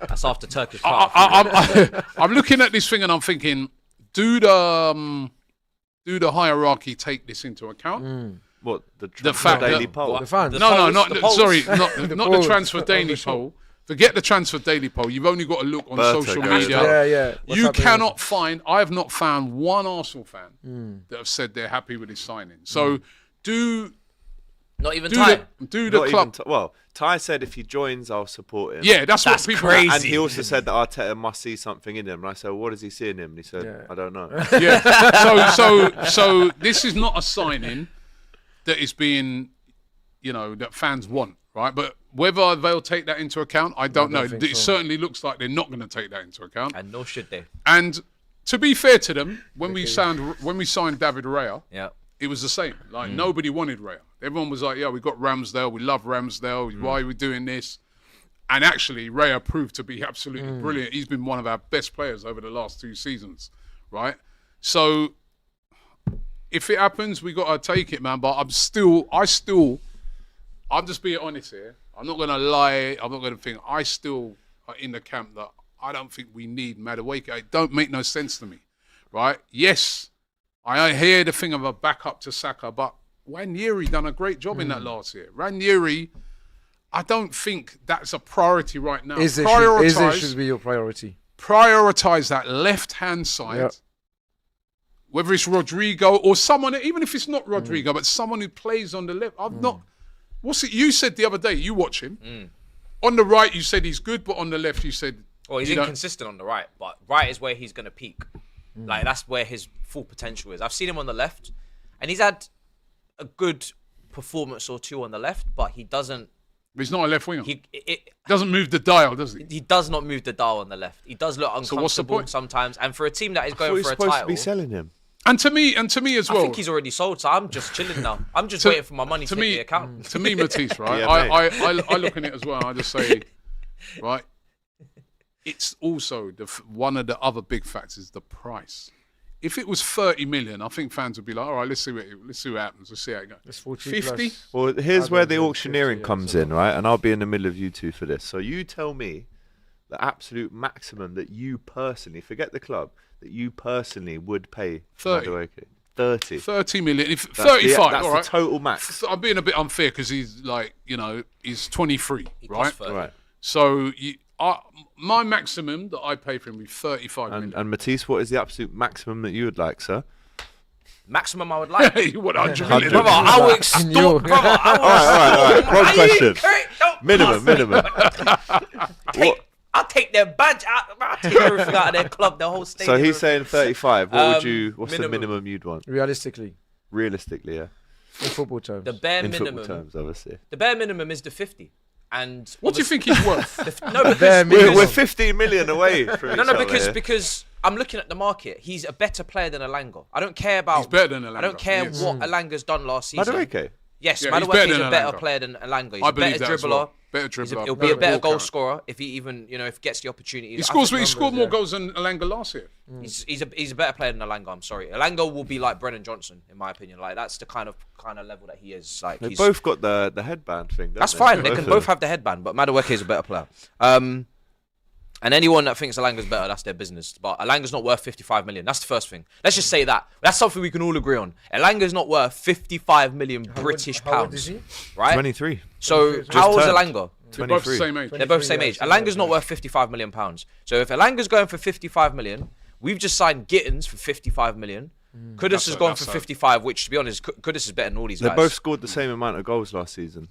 Speaker 5: That's after Turkish.
Speaker 2: I'm looking at this thing and I'm thinking, do the hierarchy take this into account?
Speaker 1: What the
Speaker 2: fact
Speaker 1: daily
Speaker 2: that-
Speaker 1: poll?
Speaker 4: The fans.
Speaker 2: No, not
Speaker 5: the
Speaker 2: the,
Speaker 5: polls.
Speaker 2: sorry, not the
Speaker 4: polls.
Speaker 2: transfer daily poll. Forget the transfer daily poll. You've only got to look on
Speaker 1: Berto
Speaker 2: social
Speaker 1: goes
Speaker 2: media.
Speaker 1: up.
Speaker 4: Yeah. What's
Speaker 2: You
Speaker 4: happening?
Speaker 2: cannot find. I have not found one Arsenal fan that have said they're happy with his signing. So do
Speaker 5: Not even
Speaker 2: do
Speaker 5: time.
Speaker 2: the
Speaker 1: Not
Speaker 2: club.
Speaker 1: even well, Ty said if he joins, I'll support him.
Speaker 2: Yeah, that's
Speaker 5: That's
Speaker 2: what people.
Speaker 5: crazy.
Speaker 1: And he also said that Arteta must see something in him. And I said, well, what does he see in him? And he said,
Speaker 4: Yeah.
Speaker 1: I don't know.
Speaker 2: Yeah. So this is not a signing that is being, that fans want, right? But whether they'll take that into account, I don't know.
Speaker 4: think
Speaker 2: It
Speaker 4: so.
Speaker 2: certainly looks like they're not going to take that into account.
Speaker 5: And nor should they.
Speaker 2: And to be fair to them, when we signed David Raya,
Speaker 5: Yeah.
Speaker 2: it was the same. Like nobody wanted Raya. Everyone was like, "Yeah, we got Ramsdale. We love Ramsdale. Why are we doing this?" And actually, Raya proved to be absolutely brilliant. He's been one of our best players over the last 2 seasons, right? So if it happens, we got to take it, man. But I'm just being honest here. I'm not going to lie. I'm not going to think. I still are in the camp that I don't think we need Madueke. It don't make no sense to me, right? Yes, I hear the thing of a backup to Saka, but Ranieri done a great job in that last year. Ranieri, I don't think that's a priority right now.
Speaker 4: Is it should be your priority?
Speaker 2: Prioritize that left-hand side.
Speaker 4: Yep.
Speaker 2: Whether it's Rodrigo or someone, even if it's not Rodrigo, but someone who plays on the left. What's it? You said the other day, you watch him. On the right, you said he's good, but on the left, you said...
Speaker 5: Well, he's inconsistent on the right, but right is where he's going to peak. Like, that's where his full potential is. I've seen him on the left, and he's had a good performance or two on the left, but he doesn't...
Speaker 2: He's not a left winger.
Speaker 5: He
Speaker 2: Doesn't move the dial, does he?
Speaker 5: he does not move the dial on the left. He does look
Speaker 2: what's the
Speaker 5: uncomfortable
Speaker 2: point?
Speaker 5: sometimes, and for a team that is
Speaker 1: I thought
Speaker 5: going
Speaker 1: you're
Speaker 5: for a
Speaker 1: supposed to
Speaker 5: title...
Speaker 1: be selling him.
Speaker 2: And to me as well.
Speaker 5: I think he's already sold, so I'm just chilling now. I'm just waiting for my money to hit the account.
Speaker 2: To me, Matisse, right?
Speaker 1: Yeah,
Speaker 2: I look at it as well. I just say, right. It's also one of the other big factors is the price. If it was 30 million, I think fans would be like, all right, let's see what happens. Let's see how it goes.
Speaker 4: It's 40
Speaker 2: 50?
Speaker 4: plus.
Speaker 1: Well, here's
Speaker 4: I'd
Speaker 1: where the
Speaker 4: rather
Speaker 1: auctioneering
Speaker 4: 50, yeah,
Speaker 1: comes
Speaker 4: so
Speaker 1: in, right? And I'll be in the middle of you two for this. So you tell me the absolute maximum that you personally, forget the club, that you personally would pay
Speaker 2: 30.
Speaker 1: Madueke. 30.
Speaker 2: 30 million. If
Speaker 1: That's
Speaker 2: 35,
Speaker 1: that's
Speaker 2: all
Speaker 1: the
Speaker 2: right.
Speaker 1: total max.
Speaker 2: I'm being a bit unfair because he's like, he's 23,
Speaker 5: He
Speaker 2: right?
Speaker 5: costs 30.
Speaker 1: Right.
Speaker 2: So my maximum that I pay for him would be 35 million.
Speaker 1: And Matisse, what is the absolute maximum that you would like, sir?
Speaker 5: Maximum I would like.
Speaker 2: You want 100 million?
Speaker 5: Brother, I will
Speaker 4: You.
Speaker 5: extort. Brother, I will
Speaker 1: All right. Wrong
Speaker 5: Are you
Speaker 1: question.
Speaker 5: correct? Don't
Speaker 1: Minimum.
Speaker 5: I'll take their badge out. I'll take everything out of their club, the whole stadium.
Speaker 1: So he's saying 35. What would you? What's
Speaker 5: minimum.
Speaker 1: the minimum you'd want?
Speaker 4: Realistically,
Speaker 1: Realistically, yeah.
Speaker 4: in football terms.
Speaker 5: the bare
Speaker 1: In
Speaker 5: minimum.
Speaker 1: football terms, obviously.
Speaker 5: The bare minimum is the 50. And
Speaker 2: What do you think he's worth?
Speaker 5: No,
Speaker 4: bare
Speaker 5: because
Speaker 4: minimum.
Speaker 1: We're 15 million away from
Speaker 5: no,
Speaker 1: each other
Speaker 5: because I'm looking at the market. He's a better player than Alanga. I don't care about.
Speaker 2: He's better than
Speaker 5: I don't
Speaker 2: Alanga,
Speaker 5: care
Speaker 2: yes.
Speaker 5: what Alanga's done last season.
Speaker 1: Madueke.
Speaker 5: Yes,
Speaker 2: Yeah, he's
Speaker 5: Madueke
Speaker 2: better
Speaker 5: is
Speaker 2: than
Speaker 5: a better
Speaker 2: Alanga.
Speaker 5: player than Alanga. He's
Speaker 2: I
Speaker 5: a
Speaker 2: believe
Speaker 5: better
Speaker 2: that as
Speaker 5: dribbler.
Speaker 2: well. Better dribbler.
Speaker 5: He'll be a better
Speaker 2: ball
Speaker 5: goal
Speaker 2: carrier.
Speaker 5: scorer if he even, if he gets the opportunity.
Speaker 2: He scored more goals than Alanga last year.
Speaker 5: He's a better player than Alanga. I'm sorry. Alanga will be like Brennan Johnson, in my opinion. Like that's the kind of level that he is. Like
Speaker 1: They
Speaker 5: he's,
Speaker 1: both got the headband thing. Don't
Speaker 5: that's
Speaker 1: they?
Speaker 5: fine. They
Speaker 1: Both
Speaker 5: can
Speaker 1: of
Speaker 5: both
Speaker 1: them.
Speaker 5: have the headband, but Madueke is a better player. And anyone that thinks Alanga's better, that's their business. But Alanga's not worth 55 million. That's the first thing. Let's just say that. That's something we can all agree on. Alanga's not worth 55 million British
Speaker 4: How old
Speaker 5: pounds.
Speaker 4: is he?
Speaker 5: Right?
Speaker 1: 23.
Speaker 5: So
Speaker 1: Just
Speaker 5: how old is
Speaker 1: turned.
Speaker 5: Alanga?
Speaker 2: They're both the
Speaker 1: 23.
Speaker 2: same age.
Speaker 5: They're both the same
Speaker 4: 23,
Speaker 5: age.
Speaker 4: yeah,
Speaker 5: Alanga's not
Speaker 4: yeah.
Speaker 5: worth 55 million pounds. So if Alanga's going for 55 million, we've just signed Gittins for 55 million. Kudus has gone for 55, which to be honest, Kudus is better than all these
Speaker 1: They
Speaker 5: guys.
Speaker 1: both scored the same amount of goals last season.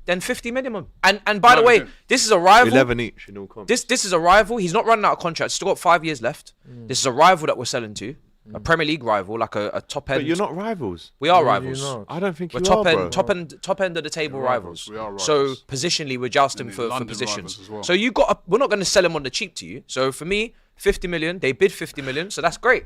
Speaker 5: Then 50 minimum. And by the
Speaker 2: No,
Speaker 5: way,
Speaker 2: they didn't.
Speaker 5: this is a rival.
Speaker 1: 11 each in all comps.
Speaker 5: This is a rival. He's not running out of contract. Still got 5 years left. This is a rival that we're selling to. a Premier League rival, like a top end.
Speaker 1: But you're not rivals.
Speaker 5: We are
Speaker 4: No,
Speaker 5: rivals.
Speaker 4: you're not.
Speaker 1: I don't think
Speaker 5: We're
Speaker 1: you
Speaker 5: top
Speaker 1: are,
Speaker 5: end,
Speaker 1: bro.
Speaker 5: top end of the table
Speaker 2: We're
Speaker 5: rivals.
Speaker 2: rivals. We are
Speaker 5: So
Speaker 2: rivals.
Speaker 5: positionally, we're jousting
Speaker 2: And
Speaker 5: for
Speaker 2: London
Speaker 5: positions.
Speaker 2: rivals as well.
Speaker 5: So we're not going to sell them on the cheap to you. So for me, 50 million. They bid 50 million. So that's great.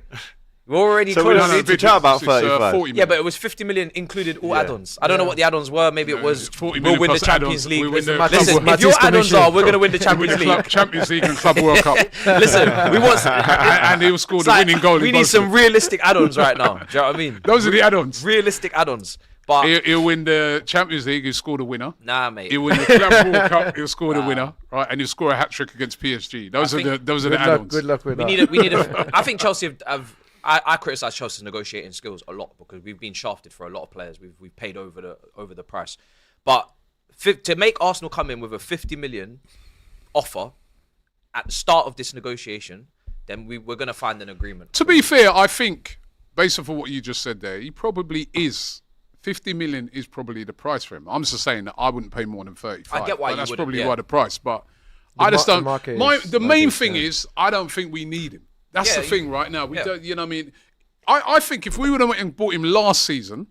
Speaker 5: We're already
Speaker 1: So
Speaker 5: close.
Speaker 1: we don't need to chat about 35.
Speaker 2: 40
Speaker 5: Yeah,
Speaker 2: million.
Speaker 5: but it was 50 million included all
Speaker 1: Yeah.
Speaker 5: add-ons. I don't know what the add-ons were. Maybe it was
Speaker 2: 40
Speaker 5: we'll
Speaker 2: million
Speaker 5: win the
Speaker 2: plus
Speaker 5: Champions
Speaker 2: add-ons.
Speaker 5: League.
Speaker 2: We win the
Speaker 5: Listen,
Speaker 2: Club
Speaker 5: if your
Speaker 4: World-
Speaker 5: add-ons are, we're going to win the
Speaker 2: We win
Speaker 5: Champions
Speaker 2: the
Speaker 5: League.
Speaker 2: Champions League and Club World Cup.
Speaker 5: Listen, we want.
Speaker 2: and he'll score
Speaker 5: It's
Speaker 2: the
Speaker 5: like,
Speaker 2: winning goal.
Speaker 5: we
Speaker 2: in
Speaker 5: need
Speaker 2: both
Speaker 5: some
Speaker 2: of them.
Speaker 5: realistic add-ons right now. Do you know what I mean?
Speaker 2: Those are the add-ons.
Speaker 5: Realistic add-ons. But
Speaker 2: He'll win the Champions League. He'll score the winner.
Speaker 5: nah, mate.
Speaker 2: He'll win the Club World Cup. He'll score the winner, right? And he'll score a hat trick against PSG. Those are the
Speaker 4: Good luck,
Speaker 2: add-ons.
Speaker 4: good luck with
Speaker 5: We
Speaker 4: that.
Speaker 5: need a. I think Chelsea have. I criticise Chelsea's negotiating skills a lot because we've been shafted for a lot of players. We've paid over the price, but to make Arsenal come in with a 50 million offer at the start of this negotiation, then we're going to find an agreement.
Speaker 2: To be fair, I think, based off of what you just said there, he probably is. 50 million is probably the price for him. I'm just saying that I wouldn't pay more than 35.
Speaker 5: I get why
Speaker 2: but
Speaker 5: you
Speaker 2: that's
Speaker 5: wouldn't,
Speaker 2: probably
Speaker 5: yeah.
Speaker 2: why the price. But I just
Speaker 4: the
Speaker 2: don't.
Speaker 4: market is
Speaker 2: The
Speaker 4: like
Speaker 2: main
Speaker 4: this,
Speaker 2: thing
Speaker 4: yeah.
Speaker 2: is, I don't think we need him. That's
Speaker 5: Yeah,
Speaker 2: the thing right now. We
Speaker 5: yeah.
Speaker 2: don't. You know what I mean? I think if we would have went and bought him last season,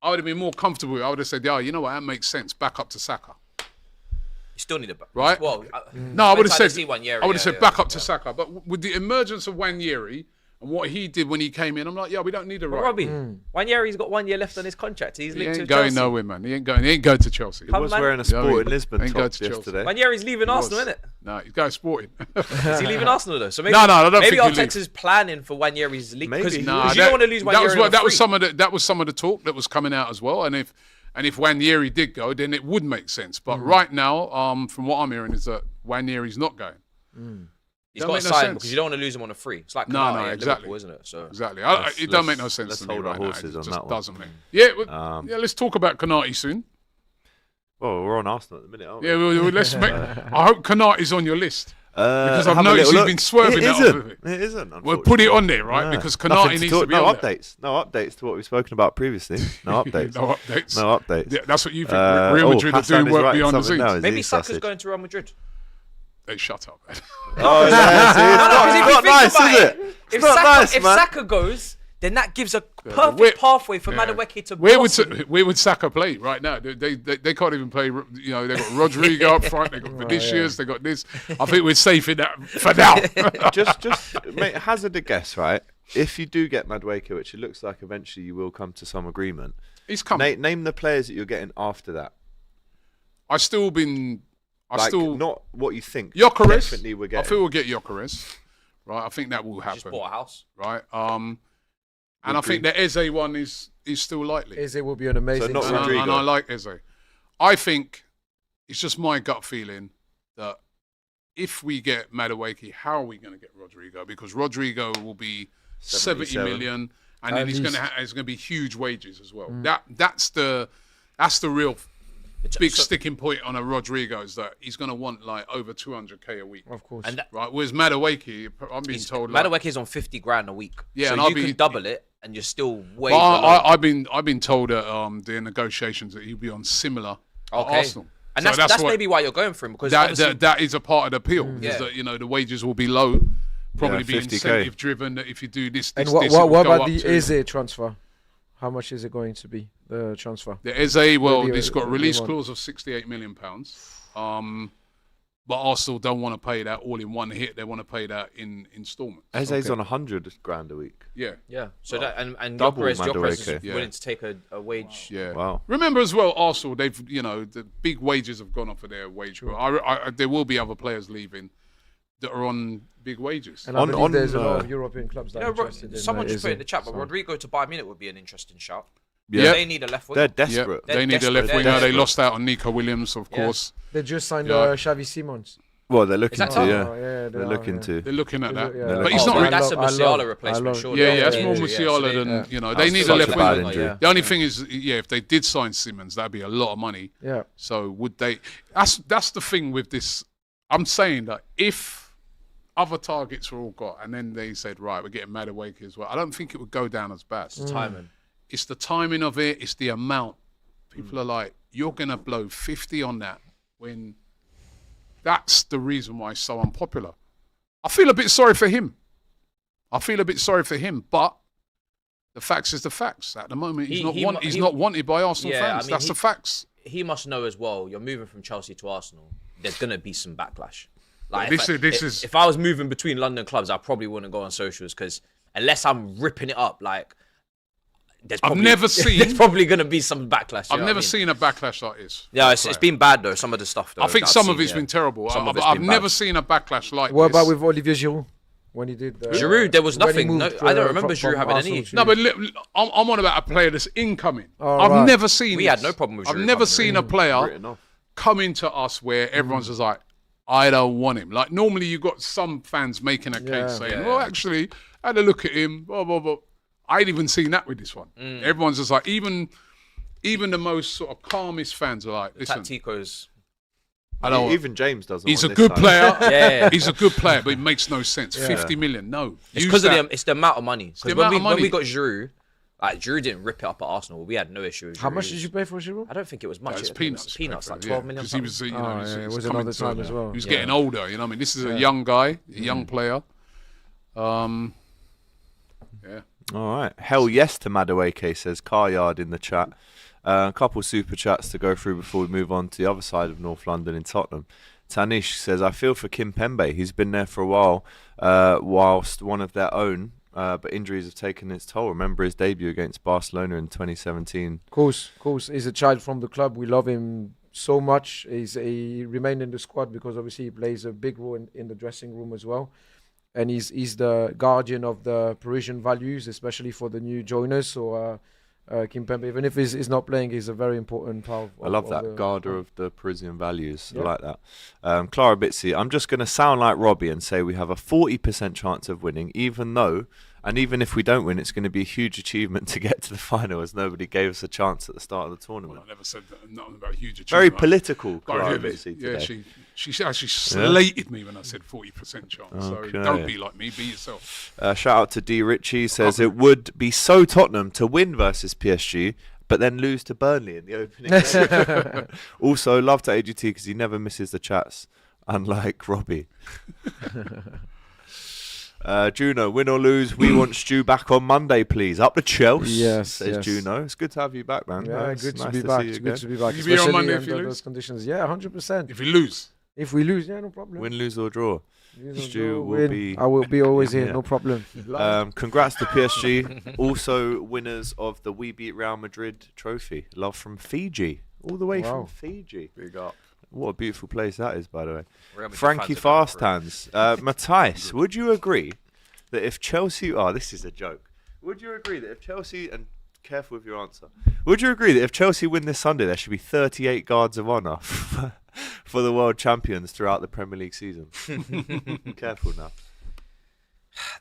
Speaker 2: I would have been more comfortable. I would have said, "Yeah, you know what? That makes sense. Back up to Saka."
Speaker 5: You still need a
Speaker 2: Right?
Speaker 5: Well,
Speaker 2: No, I would have said.
Speaker 5: Wanyeri,
Speaker 2: I would have said back up to Saka. But with the emergence of Wanyeri and what he did when he came in, I'm like, yeah, we don't need a right.
Speaker 5: Robbie, Wanyeri's got 1 year left on his contract. He's
Speaker 2: He
Speaker 5: linked to
Speaker 2: ain't going
Speaker 5: Chelsea.
Speaker 2: nowhere, man. He ain't going to Chelsea.
Speaker 1: He was
Speaker 5: man.
Speaker 1: wearing a
Speaker 2: Yeah, I mean,
Speaker 1: Sporting Lisbon
Speaker 2: ain't
Speaker 1: top
Speaker 2: going to Chelsea.
Speaker 1: yesterday.
Speaker 5: Wanyeri's leaving Arsenal, innit?
Speaker 2: No, he's going Sporting.
Speaker 5: Is he leaving Arsenal though? So maybe,
Speaker 2: No, I don't
Speaker 5: maybe
Speaker 2: think he'll
Speaker 5: Arteta's planning for Wanyeri's league because
Speaker 1: Maybe.
Speaker 5: you don't want to lose Wanyeri.
Speaker 2: that was some of the talk that was coming out as well. And if Wanyeri did go, then it would make sense. But right now, from what I'm hearing, is that Wanyeri's not going.
Speaker 5: He's
Speaker 2: Don't
Speaker 5: got
Speaker 2: make
Speaker 5: to
Speaker 2: no
Speaker 5: sign
Speaker 2: sense.
Speaker 5: because you don't want to lose him on a free. It's like
Speaker 2: No,
Speaker 5: Konate at
Speaker 2: exactly.
Speaker 5: Liverpool, isn't it? So
Speaker 2: Exactly.
Speaker 1: Let's-
Speaker 2: It don't make no
Speaker 1: let's-
Speaker 2: sense
Speaker 1: let's
Speaker 2: to me
Speaker 1: hold our
Speaker 2: right now.
Speaker 1: horses
Speaker 2: It
Speaker 1: on
Speaker 2: just
Speaker 1: that one.
Speaker 2: doesn't make. Yeah, let's talk about Konate soon.
Speaker 1: Well, we're on Arsenal at the minute, aren't we?
Speaker 2: Yeah, let's make. I hope Konate's on your list. Because I've
Speaker 1: have a
Speaker 2: noticed
Speaker 1: little
Speaker 2: you've
Speaker 1: look.
Speaker 2: been swerving
Speaker 1: It
Speaker 2: that
Speaker 1: isn't.
Speaker 2: off of it.
Speaker 1: It isn't.
Speaker 2: We'll put it on there, right?
Speaker 1: No.
Speaker 2: Because
Speaker 1: Nothing
Speaker 2: Konate needs to be
Speaker 1: no
Speaker 2: on there.
Speaker 1: updates. No updates to what we've spoken about previously. No updates.
Speaker 2: No updates.
Speaker 1: No updates.
Speaker 2: Yeah, that's what you think. Real Madrid are
Speaker 1: Hassan
Speaker 2: doing
Speaker 1: is
Speaker 2: work
Speaker 1: writing
Speaker 2: beyond the
Speaker 1: something
Speaker 2: scenes.
Speaker 1: now, is
Speaker 5: maybe
Speaker 1: he,
Speaker 5: Saka's
Speaker 1: sausage?
Speaker 5: going to Real Madrid.
Speaker 2: Hey, shut up, man.
Speaker 1: Oh, yeah, see, it's not nice, is it? It's not nice,
Speaker 5: If
Speaker 1: man.
Speaker 5: Saka goes, then that gives a
Speaker 2: where-
Speaker 5: perfect pathway for
Speaker 2: yeah.
Speaker 5: Madueke to
Speaker 2: Where
Speaker 5: blossom.
Speaker 2: would Saka play right now? They can't even play. You know, they got Rodrigo up front. They got Vinicius. They got this. I think we're safe in that for now.
Speaker 1: just mate, hazard a guess, right? If you do get Madueke, which it looks like eventually you will come to some agreement,
Speaker 2: He's coming.
Speaker 1: name the players that you're getting after that.
Speaker 2: I still
Speaker 1: Not what you think.
Speaker 2: Gyökeres.
Speaker 1: Definitely we're
Speaker 2: I
Speaker 1: getting.
Speaker 2: feel we'll get Gyökeres. Right. I think that will
Speaker 5: Just
Speaker 2: happen.
Speaker 5: bought a house.
Speaker 2: Right. And I think the Eze one is still likely.
Speaker 4: Eze will be an amazing.
Speaker 1: not
Speaker 4: signing.
Speaker 1: Rodrigo.
Speaker 2: And I like Eze. I think it's just my gut feeling that if we get Madueke, how are we going to get Rodrigo? Because Rodrigo will be 70
Speaker 1: 77.
Speaker 2: million, and
Speaker 4: At
Speaker 2: then it's
Speaker 4: least.
Speaker 2: going to be huge wages as well. That's the real big sticking point on a Rodrigo, is that he's going to want like over 200k a week.
Speaker 4: Of course.
Speaker 5: And that,
Speaker 2: Right, whereas Madueke, I'm being told like,
Speaker 5: Madueke is on 50 grand a week.
Speaker 2: Yeah,
Speaker 5: so
Speaker 2: and I'll
Speaker 5: you
Speaker 2: be-
Speaker 5: can double it, and you're still way
Speaker 2: But
Speaker 5: below.
Speaker 2: I've been told at the negotiations that he'll be on similar at
Speaker 5: Okay.
Speaker 2: Arsenal.
Speaker 5: And
Speaker 2: So
Speaker 5: that's
Speaker 2: what-
Speaker 5: maybe why you're going for him, because obviously
Speaker 2: that is a part of the appeal.
Speaker 5: Yeah.
Speaker 2: Is that, you know, the wages will be low, probably
Speaker 1: Yeah,
Speaker 2: be
Speaker 1: 50K.
Speaker 2: incentive driven. That if you do this,
Speaker 4: and
Speaker 2: this,
Speaker 4: what
Speaker 2: this, it will
Speaker 4: what
Speaker 2: go
Speaker 4: about
Speaker 2: up
Speaker 4: the
Speaker 2: to-
Speaker 4: Eze transfer? How much is it going to be, the transfer?
Speaker 2: The Eze, well,
Speaker 4: Maybe
Speaker 2: it's got a
Speaker 4: a
Speaker 2: release
Speaker 4: one.
Speaker 2: clause of £68 million. But Arsenal don't want to pay that all in one hit. They want to pay that in instalments.
Speaker 1: Eze's on 100 grand a week.
Speaker 2: Yeah.
Speaker 5: yeah. So that and
Speaker 1: Double
Speaker 5: Gyökeres is
Speaker 1: Madueke.
Speaker 2: Yeah.
Speaker 5: willing to take a wage.
Speaker 2: Yeah.
Speaker 1: Wow.
Speaker 2: Remember as well, Arsenal, they've, you know, the big wages have gone off of their wage. But there will be other players leaving that are on big wages.
Speaker 4: And I
Speaker 1: On-
Speaker 4: believe
Speaker 1: on,
Speaker 4: there's a lot
Speaker 1: uh,
Speaker 4: of European clubs that
Speaker 5: You
Speaker 4: are
Speaker 5: know,
Speaker 4: interested in
Speaker 5: someone just
Speaker 4: Eze,
Speaker 5: put in the chat, but
Speaker 4: so-
Speaker 5: Rodrigo to Bayern Munich would be an interesting shout.
Speaker 1: Yeah.
Speaker 5: They need a left
Speaker 1: They're
Speaker 5: winger.
Speaker 1: desperate.
Speaker 2: They need a
Speaker 5: desperate.
Speaker 2: left
Speaker 5: They're
Speaker 2: winger. They
Speaker 1: desperate.
Speaker 2: lost out on Nico Williams, of
Speaker 5: Yeah.
Speaker 2: course.
Speaker 4: They just signed
Speaker 2: Yeah.
Speaker 4: Xavi Simons.
Speaker 1: Well, they're looking
Speaker 5: that
Speaker 1: to,
Speaker 5: tough?
Speaker 1: yeah.
Speaker 4: Oh, yeah,
Speaker 1: They're
Speaker 4: are,
Speaker 1: looking
Speaker 4: yeah.
Speaker 1: to.
Speaker 2: They're looking at that.
Speaker 4: Yeah.
Speaker 2: But he's
Speaker 5: Oh,
Speaker 2: not
Speaker 5: man,
Speaker 2: really.
Speaker 5: that's a
Speaker 4: I
Speaker 5: Musiala
Speaker 4: love-
Speaker 5: replacement,
Speaker 4: I love-
Speaker 5: surely.
Speaker 2: Yeah, that's
Speaker 4: Yeah,
Speaker 2: more
Speaker 4: yeah,
Speaker 2: Musiala than,
Speaker 4: yeah.
Speaker 2: you know,
Speaker 1: That
Speaker 2: they
Speaker 1: was
Speaker 2: need a
Speaker 1: such
Speaker 2: left
Speaker 1: a bad
Speaker 2: winger.
Speaker 1: injury.
Speaker 2: The only thing is, yeah, if they did sign Simmons, that'd be a lot of money.
Speaker 4: Yeah.
Speaker 2: So would they? That's the thing with this. I'm saying that if other targets were all got, and then they said, right, we're getting Madueke as well, I don't think it would go down as bad.
Speaker 5: Timing.
Speaker 2: It's the timing of it. It's the amount. People are like, you're gonna blow 50 on that when that's the reason why it's so unpopular. I feel a bit sorry for him. I feel a bit sorry for him, but the facts is the facts. At the moment, he's not wanted by Arsenal fans. That's the facts.
Speaker 5: He must know as well. You're moving from Chelsea to Arsenal. There's gonna be some backlash. Like if I was moving between London clubs, I probably wouldn't go on socials because unless I'm ripping it up, like there's probably gonna be some backlash.
Speaker 2: I've never seen a backlash like this.
Speaker 5: Yeah, it's been bad though. Some of the stuff. Though,
Speaker 2: I think some of it's been terrible. I've never seen a backlash like this.
Speaker 4: What about with Olivier Giroud when he did?
Speaker 5: Giroud, there was nothing. I don't remember Giroud having any.
Speaker 2: No, but I'm on about a player that's incoming. I've never seen.
Speaker 5: We had no problem with Giroud.
Speaker 2: I've never seen a player come into us where everyone's just like, I don't want him. Like normally you got some fans making a case saying, well, actually, I had a look at him, blah, blah, blah. I ain't even seen that with this one. Everyone's just like, even the most sort of calmest fans are like, listen.
Speaker 5: Tactico's.
Speaker 1: Even James doesn't.
Speaker 2: He's a good player. He's a good player, but it makes no sense. 50 million, no.
Speaker 5: It's because it's the amount of money. When we got Giroud, like Giroud didn't rip it up at Arsenal. We had no issue with Giroud.
Speaker 4: How much did you pay for Giroud?
Speaker 5: I don't think it was much.
Speaker 2: It was peanuts.
Speaker 5: Peanuts, like 12 million.
Speaker 2: Because he was,
Speaker 4: it was another time as well.
Speaker 2: He was getting older, you know what I mean? This is a young guy, a young player.
Speaker 1: All right. Hell yes to Madueke, says Car Yard in the chat. A couple super chats to go through before we move on to the other side of North London in Tottenham. Tanish says, I feel for Kimpembe. He's been there for a while, whilst one of their own, but injuries have taken its toll. Remember his debut against Barcelona in 2017.
Speaker 4: Of course. He's a child from the club. We love him so much. He remained in the squad because obviously he plays a big role in the dressing room as well. And he's the guardian of the Parisian values, especially for the new joiners. So Kimpembe, even if he's not playing, he's a very important part.
Speaker 1: I love that, guarder of the Parisian values. I like that. Clara Bitsy, I'm just going to sound like Robbie and say we have a 40% chance of winning, even if we don't win, it's going to be a huge achievement to get to the final, as nobody gave us a chance at the start of the tournament.
Speaker 2: Well, I never said nothing about a huge achievement.
Speaker 1: Very political, Clara Bitsy today.
Speaker 2: Yeah, she actually slated me when I said 40% chance.
Speaker 1: Okay.
Speaker 2: So don't be like me, be yourself.
Speaker 1: Shout out to D. Ritchie, says it would be so Tottenham to win versus PSG, but then lose to Burnley in the opening game. Also, love to AGT because he never misses the chats, unlike Robbie. Juno, win or lose, we want Stu back on Monday, please. Up the Chelsea, says Juno. It's good to have you back, man.
Speaker 4: Yeah, good to be back. It's good to be back.
Speaker 2: You be on Monday if you lose?
Speaker 4: Those conditions. Yeah, 100%.
Speaker 2: If you lose?
Speaker 4: If we lose, no problem.
Speaker 1: Win, lose or draw. Stu will be...
Speaker 4: I will be always here, no problem.
Speaker 1: Congrats to PSG. Also winners of the We Beat Real Madrid trophy. Love from Fiji. All the way from Fiji.
Speaker 2: Big up.
Speaker 1: What a beautiful place that is, by the way. Frankie Fast Hands. Matthias, would you agree that if Chelsea... Oh, this is a joke. Would you agree that if Chelsea... And careful with your answer. Would you agree that if Chelsea win this Sunday, there should be 38 guards of honour for the world champions throughout the Premier League season? Careful now.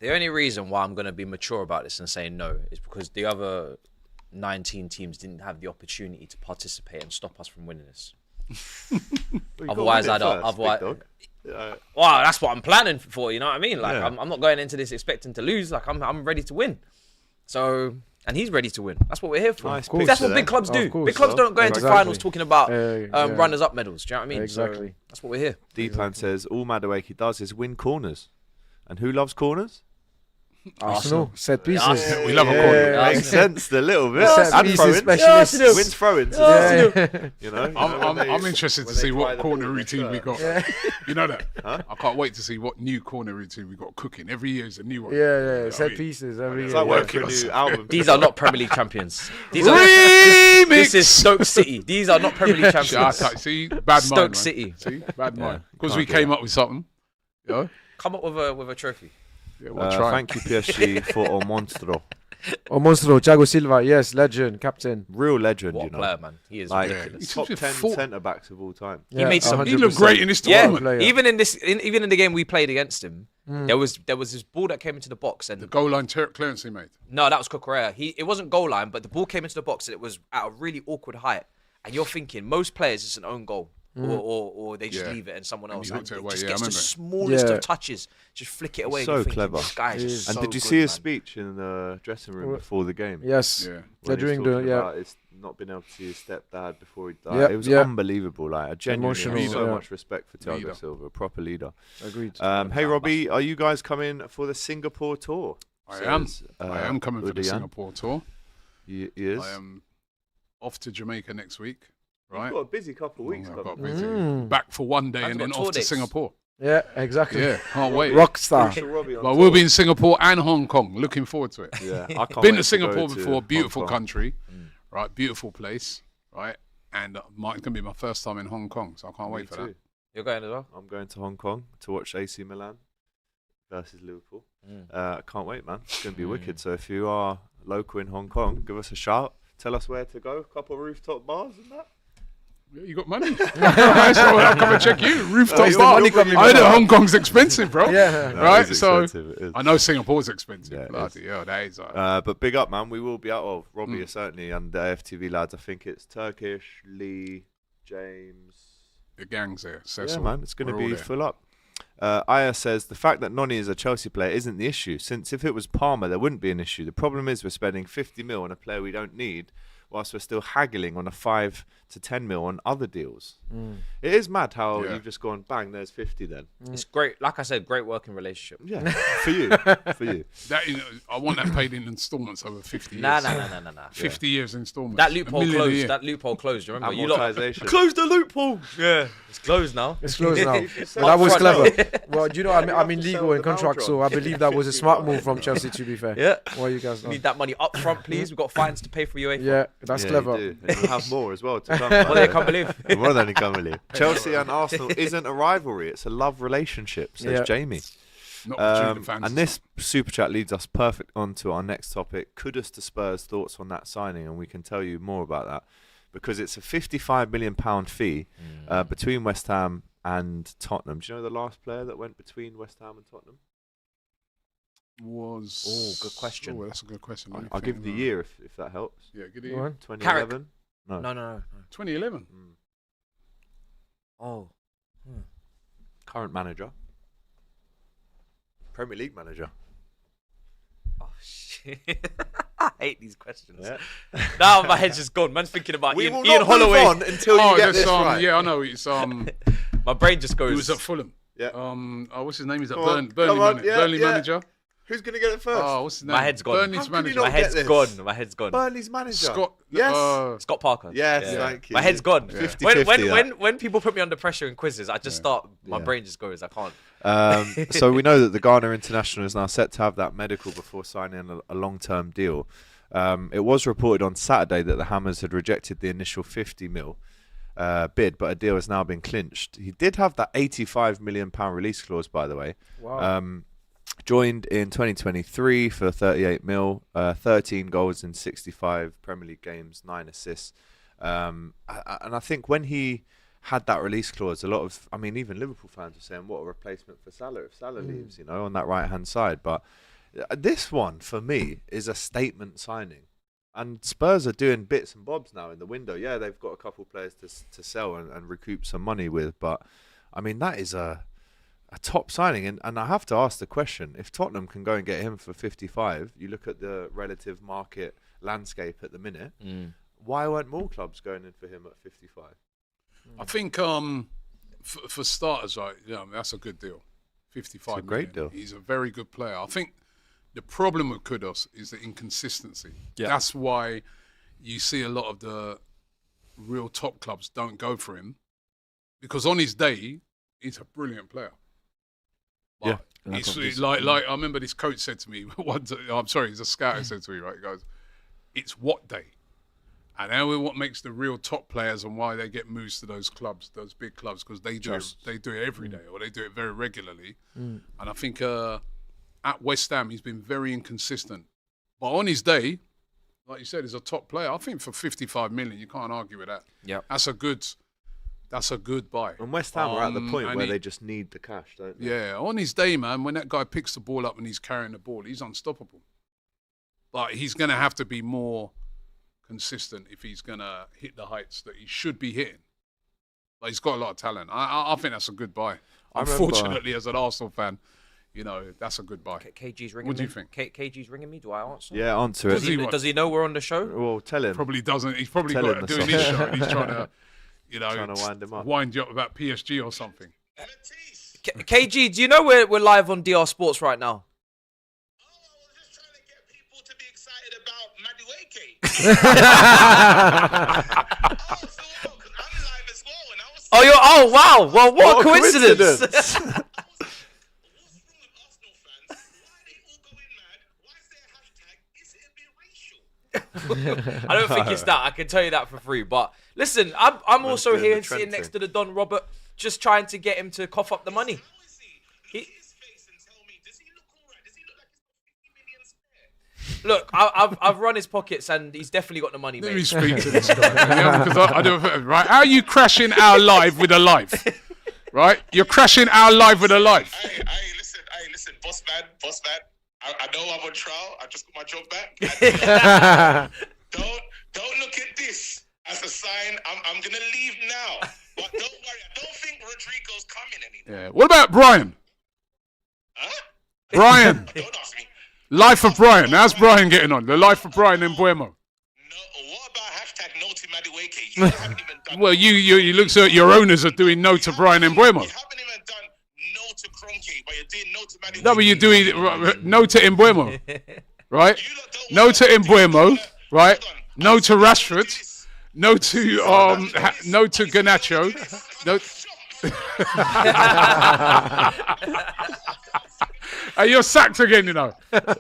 Speaker 5: The only reason why I'm going to be mature about this and say no is because the other 19 teams didn't have the opportunity to participate and stop us from winning this. Otherwise, I don't. Otherwise, well, that's what I'm planning for. You know what I mean? Like, I'm not going into this expecting to lose. Like, I'm ready to win. So, and he's ready to win. That's what we're here for.
Speaker 1: Nice
Speaker 5: that's what big clubs do. Big clubs don't go into finals talking about runners-up medals. Do you know what I mean?
Speaker 4: Exactly.
Speaker 5: So that's what we're here.
Speaker 1: Deepan says all Madueke does is win corners. And who loves corners?
Speaker 4: Arsenal. Set pieces.
Speaker 2: We love a corner.
Speaker 1: Makes sense a little bit.
Speaker 4: Set pieces specialists.
Speaker 1: Wins throw-ins. You know.
Speaker 2: I'm interested to see what corner routine we got. You know that? Huh? I can't wait to see what new corner routine we got cooking. Every year is a new one.
Speaker 4: Yeah. Set pieces every year.
Speaker 1: It's like working a new album.
Speaker 5: These are not Premier League champions. This is Stoke City. These are not Premier League champions.
Speaker 2: See, bad mind.
Speaker 5: Stoke City.
Speaker 2: See, bad mind. Because we came up with something. Yeah.
Speaker 5: Come up with a trophy.
Speaker 2: Yeah, we'll try.
Speaker 1: Thank you, PSG, for El Monstro.
Speaker 4: El Monstro, Thiago Silva, yes, legend, captain.
Speaker 1: Real legend,
Speaker 5: what
Speaker 1: you know.
Speaker 5: Player, man. He is
Speaker 1: like,
Speaker 5: ridiculous.
Speaker 1: Top 10 centre-backs of all time.
Speaker 5: He made some.
Speaker 2: He looked great in this tournament.
Speaker 5: Even in the game we played against him, there was this ball that came into the box and
Speaker 2: the goal line clearance he made.
Speaker 5: No, that was Cucurella. It wasn't goal line, but the ball came into the box and it was at a really awkward height. And you're thinking most players it's an own goal. or they just
Speaker 2: Yeah.
Speaker 5: leave it and someone
Speaker 2: And
Speaker 5: else
Speaker 2: he hooked it away,
Speaker 5: just
Speaker 2: yeah, I
Speaker 5: gets the
Speaker 2: remember.
Speaker 5: smallest
Speaker 4: Yeah.
Speaker 5: of touches, just flick it away.
Speaker 1: So
Speaker 5: You're thinking,
Speaker 1: clever.
Speaker 5: This guy is just
Speaker 1: And
Speaker 5: so
Speaker 1: did you
Speaker 5: good,
Speaker 1: see his
Speaker 5: man.
Speaker 1: speech in the dressing room
Speaker 4: Well,
Speaker 1: before the game?
Speaker 4: Yes.
Speaker 2: Yeah.
Speaker 4: They're
Speaker 1: When he's
Speaker 4: doing the
Speaker 1: talking
Speaker 4: yeah.
Speaker 1: about it's not being able to see his stepdad before he died.
Speaker 4: Yeah,
Speaker 1: It was
Speaker 4: yeah.
Speaker 1: unbelievable. Like, I genuinely
Speaker 4: Emotional,
Speaker 1: have so
Speaker 4: yeah.
Speaker 1: much respect for Thiago
Speaker 2: Leader.
Speaker 1: Silva, a proper leader.
Speaker 4: Agreed.
Speaker 1: Hey, Robbie, are you guys coming for the Singapore tour?
Speaker 2: I am.
Speaker 1: Says,
Speaker 2: I am coming for the
Speaker 1: Udian.
Speaker 2: Singapore tour.
Speaker 1: He is.
Speaker 2: I am off to Jamaica next week.
Speaker 1: You've
Speaker 2: Right.
Speaker 1: got a busy couple of weeks.
Speaker 2: I've
Speaker 1: coming.
Speaker 2: got busy.
Speaker 4: Mm.
Speaker 2: Back for one day
Speaker 5: Man's
Speaker 2: and
Speaker 5: got
Speaker 2: then
Speaker 5: tour
Speaker 2: off to
Speaker 5: dates.
Speaker 2: Singapore.
Speaker 4: Yeah, exactly.
Speaker 2: Yeah, can't wait.
Speaker 4: Rockstar.
Speaker 1: Crucial Robbie on
Speaker 2: But
Speaker 1: tour.
Speaker 2: we'll be in Singapore and Hong Kong. Looking forward to it.
Speaker 1: Yeah, I can't
Speaker 2: Been
Speaker 1: wait
Speaker 2: to Singapore
Speaker 1: go
Speaker 2: before.
Speaker 1: Hong
Speaker 2: Beautiful
Speaker 1: Kong.
Speaker 2: country. Right. Beautiful place. Right. And it's going to be my first time in Hong Kong, so I can't
Speaker 1: Me
Speaker 2: wait for
Speaker 1: too.
Speaker 2: that.
Speaker 5: You're going as well.
Speaker 1: I'm going to Hong Kong to watch AC Milan versus Liverpool. I can't wait, man. It's going to be wicked. So if you are local in Hong Kong, give us a shout. Tell us where to go. A couple of rooftop bars and that.
Speaker 2: Yeah, you got money. So I'll come and check you. Rooftop
Speaker 1: Is the
Speaker 2: bar.
Speaker 1: money coming
Speaker 2: I know
Speaker 1: back?
Speaker 2: Hong Kong's expensive, bro.
Speaker 4: Yeah.
Speaker 1: No,
Speaker 2: Right,
Speaker 1: it is
Speaker 2: so
Speaker 1: expensive, it is.
Speaker 2: I know Singapore's expensive.
Speaker 1: Yeah, it
Speaker 2: Bloody hell, that is.
Speaker 1: But big up, man. We will be out of Robbie, certainly, and the AFTV lads. I think it's Turkish, Lee, James.
Speaker 2: The gang's there.
Speaker 1: Yeah,
Speaker 2: Cecil.
Speaker 1: man. It's going to
Speaker 2: We're all
Speaker 1: be
Speaker 2: there.
Speaker 1: full up. Aya says the fact that Noni is a Chelsea player isn't the issue, since if it was Palmer, there wouldn't be an issue. The problem is we're spending 50 mil on a player we don't need, whilst we're still haggling on a 5 to 10 mil on other deals. It is mad how
Speaker 2: Yeah.
Speaker 1: you've just gone, bang, there's 50 then.
Speaker 5: It's great. Like I said, great working relationship.
Speaker 1: Yeah, for you. For you.
Speaker 2: That is, I want that paid in installments over 50 years.
Speaker 5: Nah.
Speaker 2: 50 years installments.
Speaker 5: That
Speaker 2: $1
Speaker 5: loophole
Speaker 2: million a
Speaker 5: closed.
Speaker 2: year.
Speaker 5: That loophole closed. You remember? You lot
Speaker 1: Amortization.
Speaker 5: closed the loophole. Yeah, it's closed now.
Speaker 4: It's closed now.
Speaker 1: said
Speaker 4: That was
Speaker 5: upfront.
Speaker 4: clever. Well, do you know, I'm in
Speaker 1: to sell
Speaker 4: legal and
Speaker 1: the
Speaker 4: contract,
Speaker 1: Maldron.
Speaker 4: so I believe that was a smart move from Chelsea, to be fair.
Speaker 5: Yeah.
Speaker 4: What you guys
Speaker 5: We
Speaker 4: know?
Speaker 5: need that money up front, please. We've got fines to pay for UEFA.
Speaker 4: Yeah, that's
Speaker 1: Yeah,
Speaker 4: clever.
Speaker 1: You do. And you'll have more as well to come.
Speaker 5: Well, I can't believe.
Speaker 1: More than you can believe. Chelsea and Arsenal isn't a rivalry; it's a love relationship, says
Speaker 4: Yeah.
Speaker 1: Jamie.
Speaker 2: Not between the fans.
Speaker 1: And this super chat leads us perfect on to our next topic. Kudus to Spurs, thoughts on that signing, and we can tell you more about that because it's a £55 million fee between West Ham and Tottenham. Do you know the last player that went between West Ham and Tottenham?
Speaker 2: was.
Speaker 5: Oh, good question.
Speaker 2: Oh, that's a good question. Let me
Speaker 1: I'll
Speaker 2: think
Speaker 1: give the
Speaker 2: about
Speaker 1: year if that helps.
Speaker 2: it. Yeah, give the
Speaker 4: Go
Speaker 2: year.
Speaker 4: on.
Speaker 1: 2011. No.
Speaker 5: No.
Speaker 2: 2011.
Speaker 5: Oh.
Speaker 1: Current manager. Premier League manager.
Speaker 5: Oh shit. I hate these questions. Now my head's just gone. Man's thinking about
Speaker 1: We
Speaker 5: Ian,
Speaker 1: will
Speaker 5: Ian
Speaker 1: not
Speaker 5: Holloway.
Speaker 1: move on until you get this right.
Speaker 2: Yeah, I know. It's
Speaker 5: My brain just goes.
Speaker 2: He was at Fulham.
Speaker 1: Yeah.
Speaker 2: What's his name? Is that
Speaker 1: Come on,
Speaker 2: Burnley,
Speaker 1: come on,
Speaker 2: Burnley
Speaker 1: yeah.
Speaker 2: manager?
Speaker 1: Who's going to get it first?
Speaker 2: Oh, what's his name?
Speaker 5: My head's gone.
Speaker 2: Burnley's
Speaker 1: How could you
Speaker 2: manager.
Speaker 1: not
Speaker 5: My
Speaker 1: get
Speaker 5: head's
Speaker 1: this?
Speaker 5: gone. My head's gone.
Speaker 1: Burnley's manager.
Speaker 2: Scott.
Speaker 1: Yes.
Speaker 5: Scott Parker.
Speaker 1: Yes,
Speaker 5: Yeah.
Speaker 1: thank you.
Speaker 5: My head's gone.
Speaker 1: 50-50
Speaker 5: When people put me under pressure in quizzes, I just start. My
Speaker 1: Yeah.
Speaker 5: brain just goes. I can't.
Speaker 1: So we know that the Ghana international is now set to have that medical before signing a long-term deal. It was reported on Saturday that the Hammers had rejected the initial 50 mil bid, but a deal has now been clinched. He did have that £85 million release clause, by the way.
Speaker 4: Wow.
Speaker 1: Joined in 2023 for 38 mil, 13 goals in 65 Premier League games, 9 assists. And I think when he had that release clause, a lot of, I mean, even Liverpool fans were saying, what a replacement for Salah if Salah leaves, you know, on that right-hand side. But this one, for me, is a statement signing. And Spurs are doing bits and bobs now in the window. Yeah, they've got a couple players to sell and recoup some money with. But, I mean, that is a top signing. And I have to ask the question, if Tottenham can go and get him for 55, you look at the relative market landscape at the minute, why weren't more clubs going in for him at 55?
Speaker 2: I think for starters, right, yeah, that's a good deal. 55
Speaker 1: It's a great
Speaker 2: million.
Speaker 1: deal.
Speaker 2: He's a very good player. I think the problem with Kudus is the inconsistency.
Speaker 1: Yeah.
Speaker 2: That's why you see a lot of the real top clubs don't go for him, because on his day, he's a brilliant player.
Speaker 1: Yeah.
Speaker 2: It's like I remember this coach said to me once. I'm sorry, he's a scout. He said to me, right, he goes, "It's what day." And now what makes the real top players and why they get moves to those clubs, those big clubs, because they do it every day or they do it very regularly. And I think at West Ham he's been very inconsistent. But on his day, like you said, he's a top player. I think for 55 million, you can't argue with that.
Speaker 5: Yeah.
Speaker 2: That's a good buy.
Speaker 1: And West Ham are at the point
Speaker 2: and
Speaker 1: where
Speaker 2: he-
Speaker 1: they just need the cash, don't they?
Speaker 2: Yeah, on his day, man, when that guy picks the ball up and he's carrying the ball, he's unstoppable. But he's going to have to be more consistent if he's going to hit the heights that he should be hitting. Like, he's got a lot of talent. I think that's a good buy.
Speaker 1: remember-
Speaker 2: Unfortunately, as an Arsenal fan, that's a good buy.
Speaker 5: KG's ringing
Speaker 2: What do
Speaker 5: me.
Speaker 2: you think?
Speaker 5: KG's ringing me. Do I answer?
Speaker 1: Yeah, answer it.
Speaker 5: Does he know we're on the show?
Speaker 1: Well, tell him.
Speaker 2: Probably doesn't. He's probably
Speaker 1: Tell him
Speaker 2: got
Speaker 1: the
Speaker 2: doing his show and he's trying to,
Speaker 1: Trying to wind him up.
Speaker 2: wind you up about PSG or something.
Speaker 5: KG, do you know we're live on DR Sports right now?
Speaker 6: I was just trying to get people to be excited about Madueke. Oh, so well, 'cause I'm live as well, and I was.
Speaker 5: Oh wow! Well, what a coincidence!
Speaker 6: What's wrong with Arsenal fans? Why are they all going mad? Why is there a hashtag? Is it a bit racial?
Speaker 5: I don't think it's that. I can tell you that for free. But listen, I'm also
Speaker 1: doing
Speaker 5: here
Speaker 1: the
Speaker 5: sitting
Speaker 1: trend
Speaker 5: next
Speaker 1: thing.
Speaker 5: to the Don Robert, just trying to get him to cough up the money.
Speaker 6: How is he? Look at his face and tell me, does he look alright? Does he look like he's got 50 million spare?
Speaker 5: Look, I've run his pockets and he's definitely got the money,
Speaker 2: Let me
Speaker 5: mate.
Speaker 2: speak to this guy. Because I don't, right? How are you crashing our live with a live? Right? You're crashing our live with a live.
Speaker 6: Hey, listen, boss man. I know I'm on trial. I just got my job back. Don't look at this as a sign. I'm gonna leave now. But don't worry. I don't think Rodrigo's coming anymore.
Speaker 2: Yeah. What about Brian?
Speaker 6: Huh?
Speaker 2: Brian.
Speaker 6: Don't ask me.
Speaker 2: Life of Brian. How's Brian getting on? The life of Brian in Buemo.
Speaker 6: No. What about hashtag no to Madueke? You haven't even done.
Speaker 2: Well, you look so your owners are doing no to Brian in Buemo.
Speaker 6: You haven't even done no to Kroenke, but you're doing no to Madueke.
Speaker 2: No, but you're doing no to Mbuemo, right?
Speaker 6: You lot don't
Speaker 2: No
Speaker 6: want
Speaker 2: to Mbuemo, right?
Speaker 6: Hold on.
Speaker 2: No to
Speaker 6: I'll
Speaker 2: Rashford.
Speaker 6: do this.
Speaker 2: No to no to Garnacho. No. Hey, you're sacked again, you know.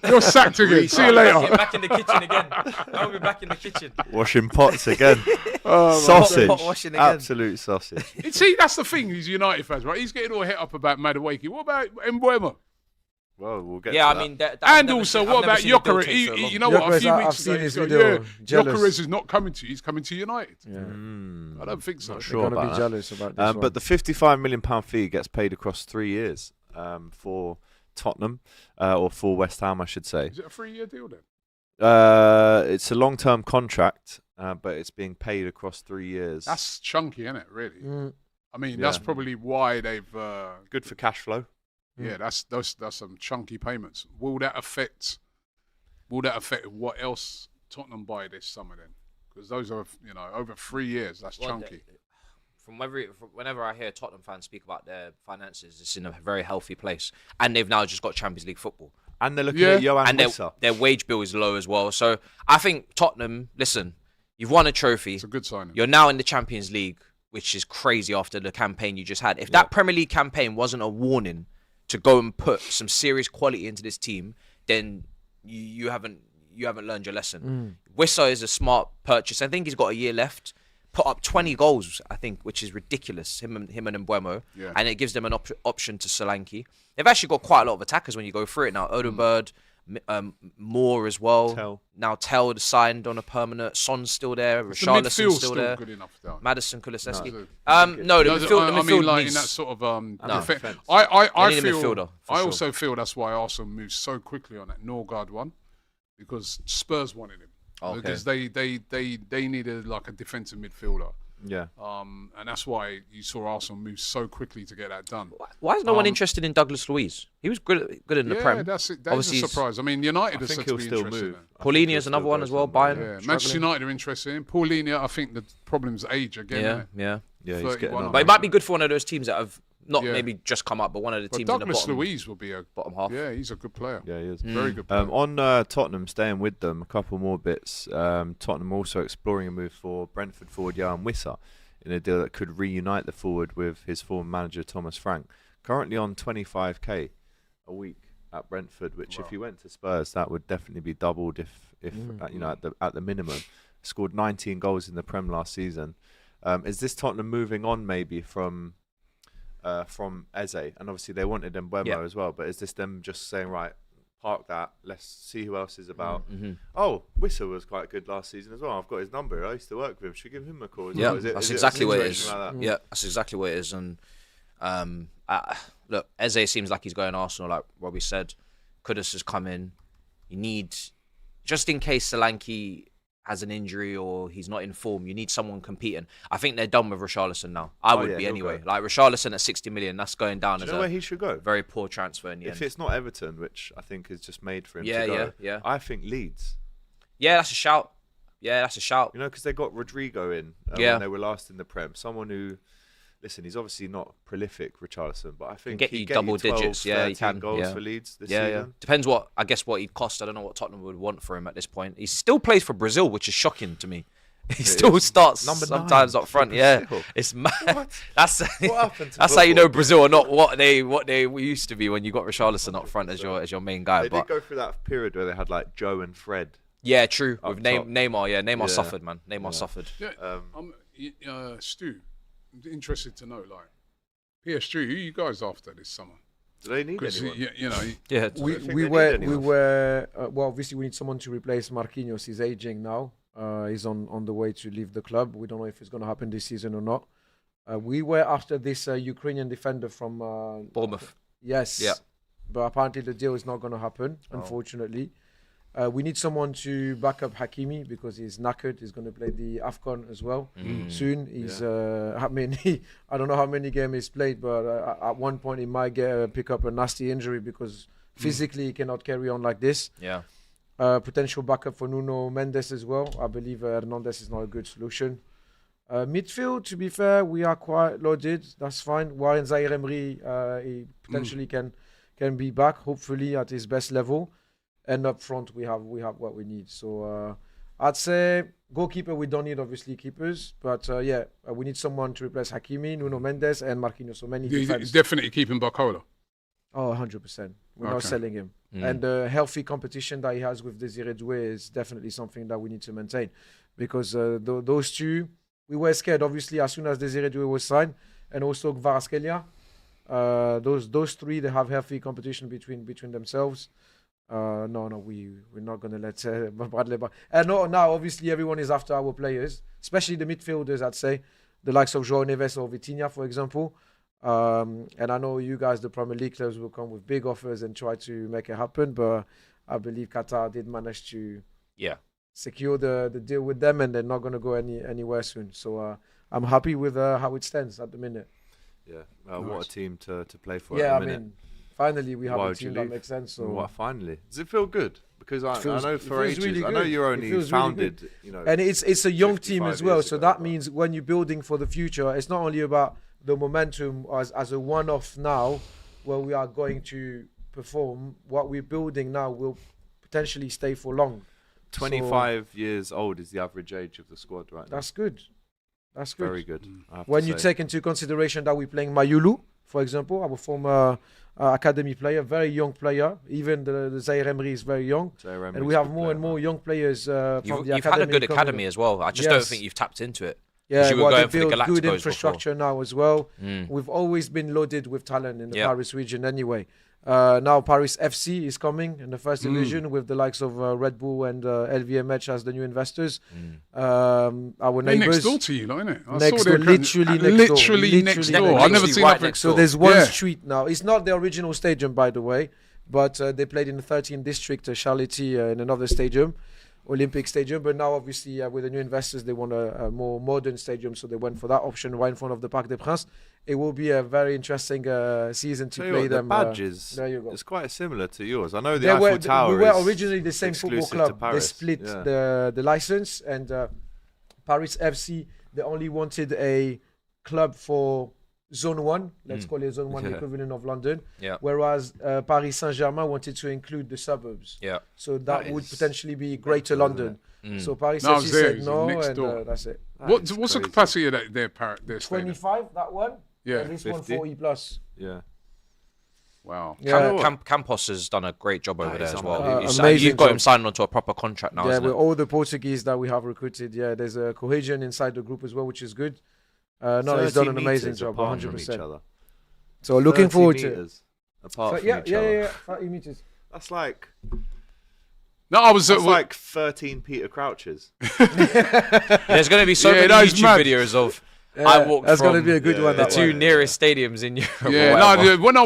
Speaker 2: You're sacked again. See you later.
Speaker 5: Back in the kitchen again. I'll be back in the kitchen.
Speaker 1: Washing pots again.
Speaker 2: Oh,
Speaker 1: Sausage.
Speaker 5: Pot washing again.
Speaker 1: Absolute sausage.
Speaker 2: see, that's the thing. These United fans, right? He's getting all hit up about Madueke. What about Mbuemo?
Speaker 1: Well, we'll get
Speaker 5: Yeah,
Speaker 1: to
Speaker 5: I
Speaker 1: that.
Speaker 5: mean, that,
Speaker 2: And also, what about Gyökeres? You know what? A few
Speaker 4: Gyökeres,
Speaker 2: weeks
Speaker 4: I've seen
Speaker 2: ago,
Speaker 4: his
Speaker 2: he said,
Speaker 4: video, jealous.
Speaker 2: Gyökeres is not coming to you. He's coming to United.
Speaker 4: Yeah.
Speaker 2: I don't think so.
Speaker 1: Not
Speaker 4: They're
Speaker 1: sure
Speaker 4: gonna
Speaker 1: about
Speaker 4: be
Speaker 1: that.
Speaker 4: jealous about this one.
Speaker 1: But the £55 million fee gets paid across 3 years for Tottenham, or for West Ham, I should say.
Speaker 2: Is it a 3-year deal then?
Speaker 1: It's a long-term contract, but it's being paid across 3 years.
Speaker 2: That's chunky, isn't it? Really?
Speaker 4: Mm.
Speaker 2: I mean,
Speaker 1: Yeah.
Speaker 2: that's probably why they've.
Speaker 1: good for cash flow.
Speaker 2: Yeah, that's some chunky payments. Will that affect what else Tottenham buy this summer then? Because those are over 3 years. That's
Speaker 5: Well,
Speaker 2: chunky.
Speaker 5: From whenever I hear Tottenham fans speak about their finances, it's in a very healthy place. And they've now just got Champions League football.
Speaker 1: And they're looking
Speaker 2: Yeah.
Speaker 1: at Johan
Speaker 5: And
Speaker 1: Wissa.
Speaker 5: their wage bill is low as well. So I think Tottenham, listen, you've won a trophy.
Speaker 2: It's a good signing.
Speaker 5: You're now in the Champions League, which is crazy after the campaign you just had. If that Premier League campaign wasn't a warning to go and put some serious quality into this team, then you haven't learned your lesson. Wissa is a smart purchase. I think he's got a year left. Put up 20 goals, I think, which is ridiculous. Him and Mbuemo,
Speaker 2: Yeah.
Speaker 5: and it gives them an option to Solanke. They've actually got quite a lot of attackers when you go through it now. Odegaard, Moore as well.
Speaker 1: Tell.
Speaker 5: Now Tell signed on a permanent. Son's still there.
Speaker 2: the
Speaker 5: Richarlison's
Speaker 2: midfield's
Speaker 5: still there.
Speaker 2: good enough, though.
Speaker 5: Madison, Kulusevski.
Speaker 2: No.
Speaker 5: No, the
Speaker 2: No,
Speaker 5: midfield.
Speaker 2: I
Speaker 5: The
Speaker 2: mean,
Speaker 5: midfield
Speaker 2: like
Speaker 5: needs.
Speaker 2: in that sort of
Speaker 5: No.
Speaker 1: defence.
Speaker 2: I
Speaker 5: They need a
Speaker 2: feel.
Speaker 5: midfielder, for
Speaker 2: I
Speaker 5: sure.
Speaker 2: also feel that's why Arsenal moved so quickly on that Norgaard one, because Spurs wanted him.
Speaker 5: Okay.
Speaker 2: Because they needed like a defensive midfielder.
Speaker 1: Yeah.
Speaker 2: And that's why you saw Arsenal move so quickly to get that done.
Speaker 5: Why is no one interested in Douglas Luiz? He was good in the
Speaker 2: Yeah,
Speaker 5: Prem.
Speaker 2: that's it. That
Speaker 5: Obviously,
Speaker 2: is a surprise. I mean, United
Speaker 1: I
Speaker 2: are
Speaker 1: think
Speaker 2: said to
Speaker 1: he'll
Speaker 2: be
Speaker 1: still
Speaker 2: interested
Speaker 1: move.
Speaker 2: in him.
Speaker 1: I think
Speaker 5: Paulinho
Speaker 1: he'll
Speaker 5: is another
Speaker 1: still
Speaker 5: one
Speaker 1: go
Speaker 5: as well.
Speaker 1: somewhere.
Speaker 5: Bayern.
Speaker 2: Yeah, Manchester
Speaker 5: struggling.
Speaker 2: United are interested in Paulinho. I think the problem's age again.
Speaker 5: Yeah,
Speaker 2: innit?
Speaker 5: yeah.
Speaker 1: Yeah, he's getting
Speaker 2: 31.
Speaker 1: on.
Speaker 5: But it might be good for one of those teams that have not
Speaker 2: Yeah.
Speaker 5: maybe just come up, but one of the
Speaker 2: But
Speaker 5: teams in the
Speaker 2: Douglas
Speaker 5: bottom,
Speaker 2: Luiz will be a
Speaker 5: bottom half.
Speaker 2: Yeah, he's a good player.
Speaker 1: Yeah, he is.
Speaker 2: Very good player.
Speaker 1: On Tottenham, staying with them, a couple more bits. Tottenham also exploring a move for Brentford forward Johan Wissa in a deal that could reunite the forward with his former manager Thomas Frank. Currently on 25k a week at Brentford, which if he went to Spurs, that would definitely be doubled if at the minimum. Scored 19 goals in the Prem last season. Is this Tottenham moving on maybe from Eze? And obviously they wanted Mbuemo as well, but is this them just saying, right, park that, let's see who else is about? Oh, Wissa was quite good last season as well. I've got his number. I used to work with him. Should we give him a call as
Speaker 5: Yeah,
Speaker 1: well?
Speaker 5: that's
Speaker 1: Is it a
Speaker 5: exactly what it is.
Speaker 1: situation like that?
Speaker 5: Yeah, that's exactly what it is. And look, Eze seems like he's going Arsenal, like Robbie said. Kudus has come in. You need, just in case Solanke has an injury or he's not in form. You need someone competing. I think they're done with Richarlison now. I would be anyway.
Speaker 1: Go.
Speaker 5: Like Richarlison at 60 million, that's going down.
Speaker 1: Do you know where he should go?
Speaker 5: Very poor transfer in the end.
Speaker 1: If it's not Everton, which I think is just made for him to go,
Speaker 5: yeah.
Speaker 1: I think Leeds.
Speaker 5: Yeah, that's a shout.
Speaker 1: You know, because they got Rodrigo in when they were last in the Prem. Someone who, listen, he's obviously not prolific, Richarlison, but I think
Speaker 5: get you double digits. Yeah, he can.
Speaker 1: Goals for Leeds this season.
Speaker 5: Yeah. Depends what he'd cost. I don't know what Tottenham would want for him at this point. He still plays for Brazil, which is shocking to me. He still starts sometimes up front. Yeah, it's mad.
Speaker 1: What?
Speaker 5: That's
Speaker 1: what happened to
Speaker 5: that's how you know Brazil are not what they used to be when you got Richarlison up front as your main guy.
Speaker 1: They did go through that period where they had like Joe and Fred.
Speaker 5: Yeah, true. With Neymar, Neymar
Speaker 1: Yeah.
Speaker 5: suffered, man. Neymar suffered.
Speaker 2: Yeah, Stu, I'm interested to know, like, PSG, who are you guys after this summer?
Speaker 1: Do they need anyone?
Speaker 2: You know,
Speaker 5: Yeah,
Speaker 4: We were well, obviously we need someone to replace Marquinhos. He's aging now. He's on the way to leave the club. We don't know if it's going to happen this season or not. We were after this Ukrainian defender from
Speaker 5: Bournemouth.
Speaker 4: Yes.
Speaker 5: Yeah.
Speaker 4: But apparently the deal is not going to happen, unfortunately. We need someone to back up Hakimi because he's knackered. He's going to play the AFCON as well soon. He's I don't know how many games he's played, but at one point he might pick up a nasty injury because physically he cannot carry on like this.
Speaker 5: Yeah.
Speaker 4: Potential backup for Nuno Mendes as well. I believe Hernandez is not a good solution. Midfield, to be fair, we are quite loaded. That's fine. Warren Zaire-Emery, he potentially can be back, hopefully at his best level. And up front, we have what we need. So I'd say goalkeeper, we don't need obviously keepers, but we need someone to replace Hakimi, Nuno Mendes, and Marquinhos. So many defense.
Speaker 2: Definitely keeping Barcola.
Speaker 4: Oh, 100%. We're not selling him. And the healthy competition that he has with Desiré Doué is definitely something that we need to maintain, because those two, we were scared obviously as soon as Desiré Doué was signed, and also Kvaratskhelia. Those three, they have healthy competition between themselves. We're not going to let Bradley. Now, obviously, everyone is after our players, especially the midfielders, I'd say, the likes of João Neves or Vitinha, for example. And I know you guys, the Premier League clubs, will come with big offers and try to make it happen, but I believe Qatar did manage to secure the deal with them, and they're not going to go anywhere soon. So I'm happy with how it stands at the minute.
Speaker 1: Yeah, what a team to play for.
Speaker 4: Yeah,
Speaker 1: at the minute.
Speaker 4: Finally, we have a team that makes sense. So
Speaker 1: what? Finally, does it feel good? Because I know for ages,
Speaker 4: really
Speaker 1: I know you're only founded,
Speaker 4: really and it's a young team as well. So that means when you're building for the future, it's not only about the momentum as a one-off now, where we are going to perform. What we're building now will potentially stay for long.
Speaker 1: 25 years old is the average age of the squad right now.
Speaker 4: That's good. That's good.
Speaker 1: Very good.
Speaker 4: When you take into consideration that we're playing Mayulu, for example, our former academy player, very young player. Even the Zaire-Emery is very young. And we have more and more young players from the academy.
Speaker 5: You've had a good academy as well. I just don't think you've tapped into it.
Speaker 4: Yeah,
Speaker 5: you were going
Speaker 4: they
Speaker 5: for the
Speaker 4: build good
Speaker 5: Galacticos
Speaker 4: infrastructure
Speaker 5: before.
Speaker 4: now as well. We've always been loaded with talent in the Paris region anyway. Now Paris FC is coming in the first division with the likes of Red Bull and LVMH as the new investors. Our
Speaker 2: They're
Speaker 4: neighbours.
Speaker 2: next door to you, isn't it?
Speaker 4: Literally next door.
Speaker 2: I've never seen nothing.
Speaker 4: So there's one street now. It's not the original stadium, by the way, but they played in the 13th district, Charletti, in another stadium, Olympic Stadium. But now, obviously, with the new investors, they want a more modern stadium, so they went for that option right in front of the Parc des Princes. It will be a very interesting season to play them.
Speaker 1: The badges,
Speaker 4: there you go.
Speaker 1: It's quite similar to yours. I know the Eiffel Tower.
Speaker 4: We were originally the same football club. They
Speaker 1: Paris.
Speaker 4: split the license, and Paris FC, they only wanted a club for Zone 1, let's call it Zone 1, the equivalent of London. Whereas Paris Saint-Germain wanted to include the suburbs. So that would potentially be Greater London. So Paris FC said no, and that's it.
Speaker 2: What's the capacity of their stadium?
Speaker 4: 25, that one?
Speaker 2: Yeah.
Speaker 4: And this 1 40 plus.
Speaker 1: Yeah.
Speaker 2: Wow.
Speaker 5: Campos has done a great job over there as well.
Speaker 4: Amazing
Speaker 5: You've got him
Speaker 4: job.
Speaker 5: signed onto a proper contract now,
Speaker 4: Yeah,
Speaker 5: isn't
Speaker 4: with
Speaker 5: it?
Speaker 4: all the Portuguese that we have recruited, there's a cohesion inside the group as well, which is good. No, he's done an amazing job, 100%. So looking forward to it.
Speaker 1: Apart from each other.
Speaker 4: 30 meters.
Speaker 1: That's like...
Speaker 2: No, I was
Speaker 1: That's like 13 Peter Crouches.
Speaker 5: There's going to be so many YouTube videos of I walked
Speaker 4: that's
Speaker 5: from
Speaker 4: going to be a good one.
Speaker 5: the
Speaker 4: that
Speaker 5: two
Speaker 4: one.
Speaker 5: nearest stadiums in Europe.
Speaker 2: Yeah, no. When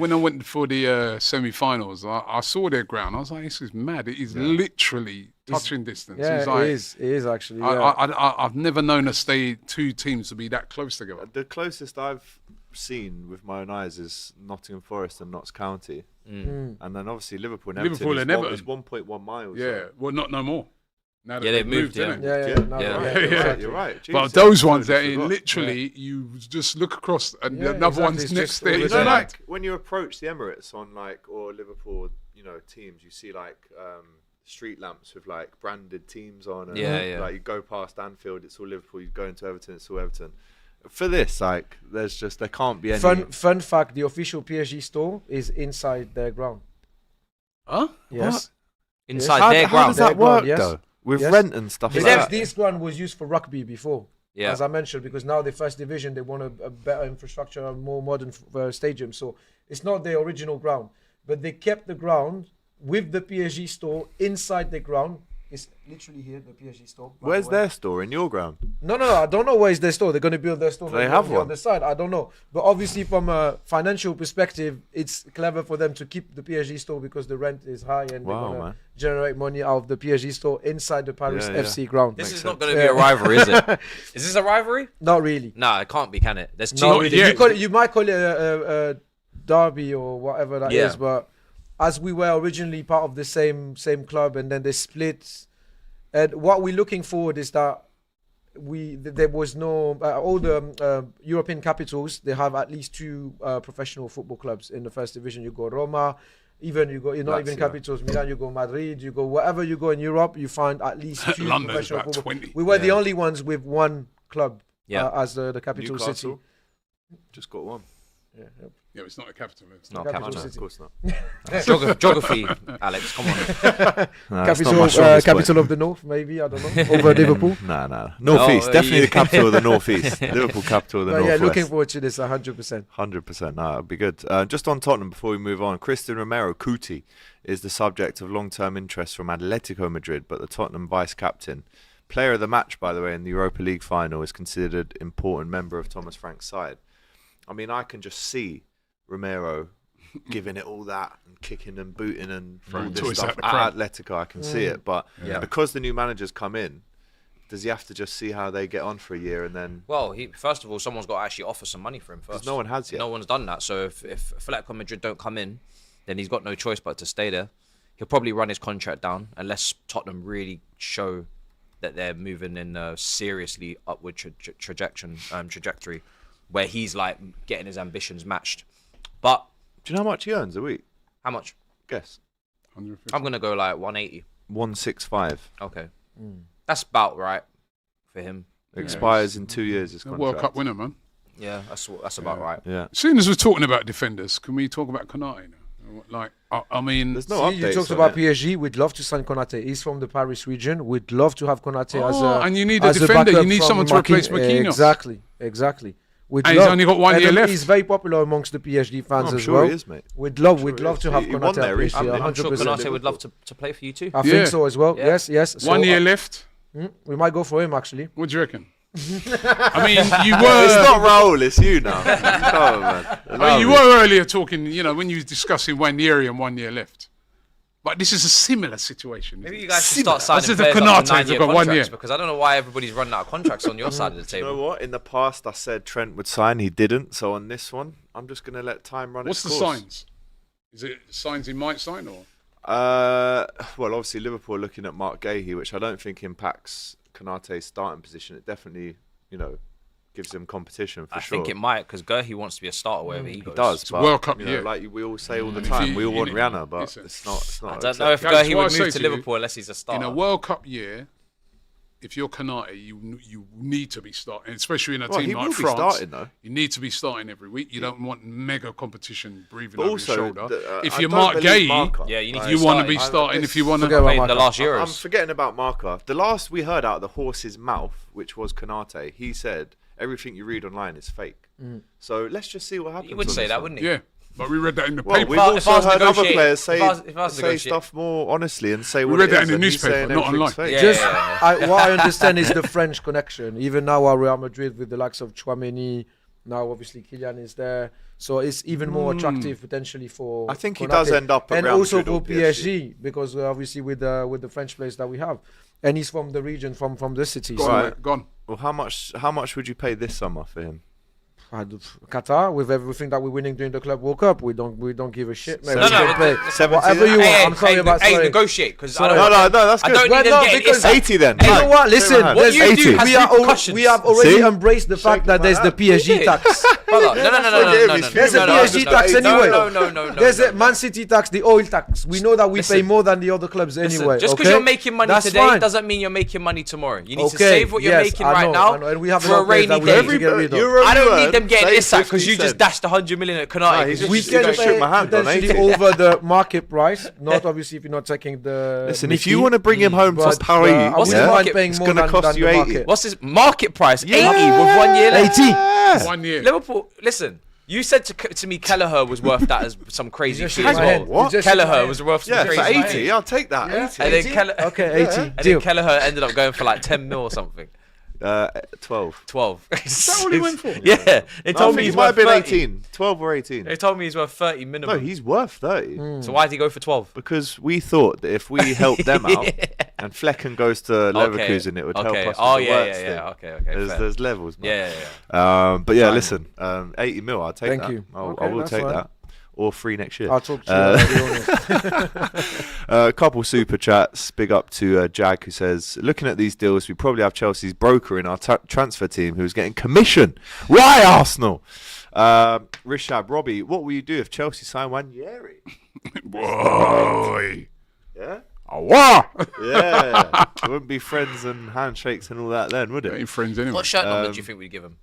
Speaker 2: I went for the semi-finals, I saw their ground. I was like, this is mad. It is literally touching distance.
Speaker 4: Yeah,
Speaker 2: It's like,
Speaker 4: it is actually. Yeah.
Speaker 2: I've never known two teams to be that close together.
Speaker 1: The closest I've seen with my own eyes is Nottingham Forest and Notts County. And then obviously Liverpool and Everton. It's 1.1 miles.
Speaker 2: Yeah, well, not no more. Now that
Speaker 5: Yeah, they've moved,
Speaker 2: innit?
Speaker 1: You're right.
Speaker 2: But
Speaker 1: Jesus,
Speaker 2: those
Speaker 1: I
Speaker 2: ones that
Speaker 1: totally forgot.
Speaker 2: literally you just look across and
Speaker 4: Yeah,
Speaker 2: another
Speaker 4: exactly.
Speaker 2: one's
Speaker 4: It's
Speaker 2: next
Speaker 4: just
Speaker 2: there.
Speaker 4: over
Speaker 1: You
Speaker 2: It's
Speaker 1: know,
Speaker 4: there.
Speaker 2: like,
Speaker 1: like when you approach the Emirates on or Liverpool, teams, you see like street lamps with like branded teams on. And like you go past Anfield, it's all Liverpool. You go into Everton, it's all Everton. For this, like, there can't be any.
Speaker 4: Fun fact: the official PSG store is inside their ground.
Speaker 2: huh?
Speaker 4: Yes.
Speaker 5: Inside their
Speaker 1: How
Speaker 5: ground.
Speaker 1: does that
Speaker 4: Their ground,
Speaker 1: work
Speaker 4: yes.
Speaker 1: though? With
Speaker 4: Yes.
Speaker 1: rent and stuff like
Speaker 4: This,
Speaker 1: that.
Speaker 4: this ground was used for rugby before,
Speaker 5: Yeah.
Speaker 4: as I mentioned, because now the first division they want a better infrastructure, a more modern stadium. So it's not the original ground, but they kept the ground with the PSG store inside the ground. It's literally here, the PSG store. by
Speaker 1: Where's
Speaker 4: the way.
Speaker 1: their store in your ground?
Speaker 4: No, I don't know where is their store. They're going to build their store.
Speaker 1: Do they
Speaker 4: on
Speaker 1: have
Speaker 4: the
Speaker 1: one?
Speaker 4: other side. I don't know, but obviously from a financial perspective, it's clever for them to keep the PSG store because the rent is high and
Speaker 1: Wow,
Speaker 4: they're going to
Speaker 1: man.
Speaker 4: generate money out of the PSG store inside the Paris
Speaker 1: Yeah, yeah.
Speaker 4: FC ground.
Speaker 5: This
Speaker 1: Makes
Speaker 5: is not
Speaker 1: sense.
Speaker 5: going to be a rivalry, is it? Is this a rivalry?
Speaker 4: Not really.
Speaker 5: No, it can't be, can it? There's two.
Speaker 4: Not really.
Speaker 2: yet.
Speaker 4: You might call it a derby or whatever that is, but as we were originally part of the same club and then they split, and what we're looking forward is that there was no all the European capitals, they have at least two professional football clubs in the first division. You go Roma, even you go not even
Speaker 1: Lazio.
Speaker 4: capitals, Milan, you go Madrid, you go wherever you go in Europe, you find at least two
Speaker 2: London's
Speaker 4: professional
Speaker 2: about
Speaker 4: football.
Speaker 2: 20.
Speaker 4: We were the only ones with one club as the capital
Speaker 1: Newcastle
Speaker 4: city.
Speaker 1: just got one.
Speaker 4: Yeah, yep.
Speaker 2: Yeah, it's not a capital.
Speaker 5: It's not
Speaker 4: Capital
Speaker 5: capital.
Speaker 1: No, of
Speaker 4: City.
Speaker 1: course not.
Speaker 5: Geography, Alex, come on.
Speaker 1: No, it's not my
Speaker 4: Capital,
Speaker 1: strongest
Speaker 4: capital
Speaker 1: point.
Speaker 4: of the north, maybe, I don't know, over Liverpool.
Speaker 1: Nah. Northeast, definitely
Speaker 5: yeah.
Speaker 1: the capital of the northeast. Liverpool capital of the
Speaker 4: But yeah,
Speaker 1: northwest.
Speaker 4: looking forward to this 100%.
Speaker 1: 100%. No, it'd be good. Just on Tottenham before we move on, Christian Romero, Kuti, is the subject of long-term interest from Atletico Madrid, but the Tottenham vice-captain, player of the match, by the way, in the Europa League final, is considered important member of Thomas Frank's side. I mean, I can just see Romero giving it all that and kicking and booting and
Speaker 2: Throwing
Speaker 1: all this
Speaker 2: toys
Speaker 1: stuff
Speaker 2: at the
Speaker 1: at
Speaker 2: crowd.
Speaker 1: Atletico. I can see it, but because the new managers come in, does he have to just see how they get on for a year and then?
Speaker 5: Well, first of all, someone's got to actually offer some money for him first.
Speaker 1: 'Cause no one has yet.
Speaker 5: No one's done that. So if Atletico Madrid don't come in, then he's got no choice but to stay there. He'll probably run his contract down unless Tottenham really show that they're moving in a seriously upward trajectory where he's like getting his ambitions matched. But
Speaker 1: Do you know how much he earns a week?
Speaker 5: how much?
Speaker 1: Guess.
Speaker 2: 150.
Speaker 5: I'm going to go like 180.
Speaker 1: 165.
Speaker 5: Okay. That's about right for him.
Speaker 1: Expires in 2 years. His
Speaker 2: A
Speaker 1: contract.
Speaker 2: World Cup winner, man.
Speaker 5: Yeah, that's about right.
Speaker 1: Yeah.
Speaker 2: Soon as we're talking about defenders, can we talk about Konate now? Like, I mean,
Speaker 1: There's no
Speaker 4: See, you
Speaker 1: updates
Speaker 4: talked
Speaker 1: on
Speaker 4: about
Speaker 1: it.
Speaker 4: PSG. We'd love to sign Konate. He's from the Paris region. We'd love to have Konate as
Speaker 2: Oh,
Speaker 4: a
Speaker 2: and you need a
Speaker 4: as
Speaker 2: defender. You
Speaker 4: backup
Speaker 2: need
Speaker 4: from
Speaker 2: someone to replace Marquinhos.
Speaker 4: Exactly. We'd
Speaker 2: And he's only got 1
Speaker 4: and
Speaker 2: year left.
Speaker 4: He's very popular amongst the PSG fans
Speaker 1: I'm
Speaker 4: as
Speaker 1: sure
Speaker 4: well.
Speaker 1: he is, mate.
Speaker 4: We'd love
Speaker 1: he
Speaker 4: to
Speaker 1: is.
Speaker 4: have
Speaker 1: He won
Speaker 4: Konate
Speaker 1: there
Speaker 4: at PSG.
Speaker 1: recently.
Speaker 5: I'm sure
Speaker 4: 100%.
Speaker 5: Konate would love to play for you too.
Speaker 4: I
Speaker 2: Yeah.
Speaker 4: think so as well.
Speaker 5: Yeah.
Speaker 4: Yes. So,
Speaker 2: 1 year left.
Speaker 4: we might go for him actually.
Speaker 2: What do you reckon? I mean, you
Speaker 1: It's
Speaker 2: were.
Speaker 1: not Raul, it's you now. Come on, man.
Speaker 2: I mean, you were earlier talking. You know, when you were discussing 1 year and 1 year left. But this is a similar situation.
Speaker 5: Maybe
Speaker 2: isn't
Speaker 5: you
Speaker 2: it?
Speaker 5: guys should start
Speaker 2: I
Speaker 5: signing
Speaker 2: said the
Speaker 5: players up
Speaker 2: Konate
Speaker 5: to 9-year
Speaker 2: got 1
Speaker 5: contracts
Speaker 2: year.
Speaker 5: because I don't know why everybody's running out of contracts on your side of the
Speaker 1: You know
Speaker 5: table.
Speaker 1: what? In the past, I said Trent would sign. He didn't. So on this one, I'm just going to let time run
Speaker 2: What's
Speaker 1: its
Speaker 2: the
Speaker 1: course.
Speaker 2: signs? Is it signs he might sign or?
Speaker 1: Well, obviously, Liverpool are looking at Mark Gahey, which I don't think impacts Konate's starting position. It definitely, gives him competition for
Speaker 5: I
Speaker 1: sure.
Speaker 5: think it might because Gerhi wants to be a starter wherever he goes.
Speaker 1: He does,
Speaker 2: It's
Speaker 1: but
Speaker 2: World Cup
Speaker 1: you know,
Speaker 2: year.
Speaker 1: like we all say all the
Speaker 2: If
Speaker 1: time,
Speaker 2: you-
Speaker 1: we all want
Speaker 2: you-
Speaker 1: Rihanna, but
Speaker 2: listen.
Speaker 1: it's not.
Speaker 5: I don't know if
Speaker 2: Guys,
Speaker 5: Gerhi
Speaker 2: what I
Speaker 5: would
Speaker 2: say
Speaker 5: move to
Speaker 2: to you,
Speaker 5: Liverpool unless he's a starter.
Speaker 2: In a World Cup year, if you're Konate, you need to be starting, especially in a
Speaker 1: Well,
Speaker 2: team
Speaker 1: he
Speaker 2: like
Speaker 1: will be
Speaker 2: France.
Speaker 1: starting, though.
Speaker 2: You need to be starting every week. You don't want mega competition breathing
Speaker 1: But
Speaker 2: over
Speaker 1: also,
Speaker 2: your shoulder.
Speaker 1: I
Speaker 2: if you're
Speaker 1: don't
Speaker 2: Mark
Speaker 1: believe
Speaker 2: Gahey,
Speaker 1: Marker.
Speaker 5: Yeah, you need to
Speaker 2: you
Speaker 5: be
Speaker 2: want to be
Speaker 5: starting.
Speaker 2: starting if you want
Speaker 4: Forget
Speaker 2: to.
Speaker 4: about
Speaker 5: Played the
Speaker 4: Marker.
Speaker 5: last
Speaker 1: I'm
Speaker 5: Euros.
Speaker 1: forgetting about Marker. The last we heard out of the horse's mouth, which was Konate, he said everything you read online is fake. So let's just see what happens.
Speaker 5: He would
Speaker 1: on
Speaker 5: say
Speaker 1: this
Speaker 5: that,
Speaker 1: one.
Speaker 5: wouldn't he?
Speaker 2: Yeah, but we read that in the
Speaker 1: Well,
Speaker 2: paper.
Speaker 1: we've
Speaker 5: If I was
Speaker 1: also heard other
Speaker 5: negotiating-
Speaker 1: players say,
Speaker 5: if I was negotiating-
Speaker 1: say stuff more honestly and say
Speaker 2: We
Speaker 1: what
Speaker 2: read
Speaker 1: it
Speaker 2: that
Speaker 1: is,
Speaker 2: in the
Speaker 1: and he's
Speaker 2: newspaper,
Speaker 1: saying
Speaker 2: not
Speaker 1: everything's
Speaker 2: online.
Speaker 1: fake.
Speaker 5: Yeah,
Speaker 4: Just
Speaker 5: yeah.
Speaker 4: what I understand is the French connection. Even now, at Real Madrid with the likes of Chouameni, Now, obviously, Kylian is there. So it's even more attractive potentially for.
Speaker 1: I think he
Speaker 4: Konate.
Speaker 1: does end up at
Speaker 4: and
Speaker 1: Real
Speaker 4: also
Speaker 1: Madrid or
Speaker 4: for PSG because obviously with the French players that we have, and he's from the region, from the city.
Speaker 2: Gone,
Speaker 4: So
Speaker 2: mate, gone.
Speaker 1: Well, how much would you pay this summer for him?
Speaker 4: Qatar, with everything that we're winning during the Club World Cup, we don't give a shit, man.
Speaker 1: No,
Speaker 4: We
Speaker 1: no,
Speaker 4: can pay
Speaker 1: 17.
Speaker 4: whatever you want. I'm sorry about
Speaker 5: hey,
Speaker 4: sorry.
Speaker 5: negotiate because I
Speaker 4: Sorry.
Speaker 5: don't.
Speaker 1: No, that's good.
Speaker 5: I don't
Speaker 4: Well,
Speaker 5: need
Speaker 4: no,
Speaker 5: them getting
Speaker 4: because-
Speaker 5: inside.
Speaker 1: 80 then.
Speaker 4: You know
Speaker 1: Right.
Speaker 4: what? Listen,
Speaker 1: What
Speaker 4: there's-
Speaker 5: you do
Speaker 1: 80.
Speaker 5: has
Speaker 4: we
Speaker 5: repercussions.
Speaker 4: have already
Speaker 1: See?
Speaker 4: embraced the fact that there's the PSG tax.
Speaker 5: Brother, no.
Speaker 4: There's a PSG tax anyway.
Speaker 5: No.
Speaker 4: There's a Man City tax, the oil tax. We know that we pay
Speaker 5: Listen.
Speaker 4: more than the other clubs anyway.
Speaker 5: Just because
Speaker 4: okay?
Speaker 5: you're making money
Speaker 4: That's
Speaker 5: today
Speaker 4: fine.
Speaker 5: doesn't mean you're making money tomorrow. You need to
Speaker 4: Okay,
Speaker 5: save what you're
Speaker 4: yes,
Speaker 5: making
Speaker 4: I
Speaker 5: right
Speaker 4: know,
Speaker 5: now
Speaker 4: I know, and we have
Speaker 5: for a
Speaker 4: enough players
Speaker 5: rainy
Speaker 4: that we
Speaker 5: day.
Speaker 4: need to get rid of.
Speaker 1: Euro
Speaker 5: I don't
Speaker 1: you
Speaker 5: need them
Speaker 1: earn,
Speaker 5: getting
Speaker 1: save
Speaker 5: this sack because
Speaker 1: 50
Speaker 5: you just
Speaker 1: cents.
Speaker 5: dashed 100 million at
Speaker 1: Nah,
Speaker 5: Konate.
Speaker 1: he's just-
Speaker 4: We
Speaker 1: Just
Speaker 4: can
Speaker 1: gonna shoot my
Speaker 4: pay
Speaker 1: hand on
Speaker 4: potentially
Speaker 1: 80.
Speaker 4: over the market price. Not obviously if you're not taking the.
Speaker 1: Listen, if
Speaker 4: Mickey,
Speaker 1: you want to bring him home to
Speaker 4: but,
Speaker 1: Paris,
Speaker 4: I
Speaker 5: What's
Speaker 4: wouldn't
Speaker 5: his
Speaker 4: mind
Speaker 5: market?
Speaker 4: paying
Speaker 1: It's
Speaker 4: more
Speaker 1: gonna
Speaker 4: than,
Speaker 1: cost
Speaker 4: than
Speaker 1: you
Speaker 4: the
Speaker 1: 80.
Speaker 4: market.
Speaker 5: What's his market price?
Speaker 1: Yeah.
Speaker 5: 80 with 1 year left.
Speaker 4: 80.
Speaker 2: 1 year.
Speaker 5: Liverpool, listen. You said to me Kelleher was worth that as some crazy
Speaker 4: just
Speaker 5: fee
Speaker 4: shook
Speaker 5: as
Speaker 4: my
Speaker 5: well.
Speaker 4: head.
Speaker 1: What?
Speaker 4: You just shook my
Speaker 5: Kelleher
Speaker 4: head.
Speaker 5: was worth some
Speaker 1: Yeah, for
Speaker 5: crazy
Speaker 1: 80,
Speaker 5: fee.
Speaker 1: I'll take that.
Speaker 4: Yeah.
Speaker 1: 80.
Speaker 5: And then Kelleher,
Speaker 4: Okay, 80.
Speaker 5: and then
Speaker 4: Deal.
Speaker 5: Kelleher ended up going for like 10 mil or something.
Speaker 1: 12.
Speaker 5: 12.
Speaker 2: Is that what he went for?
Speaker 5: Yeah. They
Speaker 1: I
Speaker 5: told me
Speaker 1: think
Speaker 5: he's
Speaker 1: it might have
Speaker 5: worth
Speaker 1: been
Speaker 5: 30.
Speaker 1: 18. 12 or 18.
Speaker 5: They told me he's worth 30 minimum.
Speaker 1: No, he's worth 30.
Speaker 5: So why did he go for 12?
Speaker 1: Because we thought that if we help them out and Flecken goes to Leverkusen, it would help us with
Speaker 5: Oh,
Speaker 1: the
Speaker 5: yeah.
Speaker 1: works thing.
Speaker 5: Okay.
Speaker 1: There's levels, man.
Speaker 5: Yeah.
Speaker 1: But yeah, listen, 80 mil, I'll take
Speaker 4: Thank
Speaker 1: that.
Speaker 4: you.
Speaker 1: I
Speaker 4: Okay,
Speaker 1: will
Speaker 4: that's
Speaker 1: take
Speaker 4: fine.
Speaker 1: that. Or free next year.
Speaker 4: I'll talk to you. I'll be honest.
Speaker 1: A couple super chats. Big up to Jag, who says, looking at these deals, we probably have Chelsea's broker in our transfer team who's getting commission. Why Arsenal? Rishab, Robbie, what will you do if Chelsea sign Wanyeri?
Speaker 2: Boy.
Speaker 1: Yeah?
Speaker 2: Oh, wow.
Speaker 1: Yeah. It wouldn't be friends and handshakes and all that then, would it?
Speaker 2: Ain't friends anyway.
Speaker 5: What shirt number do you think we'd give him?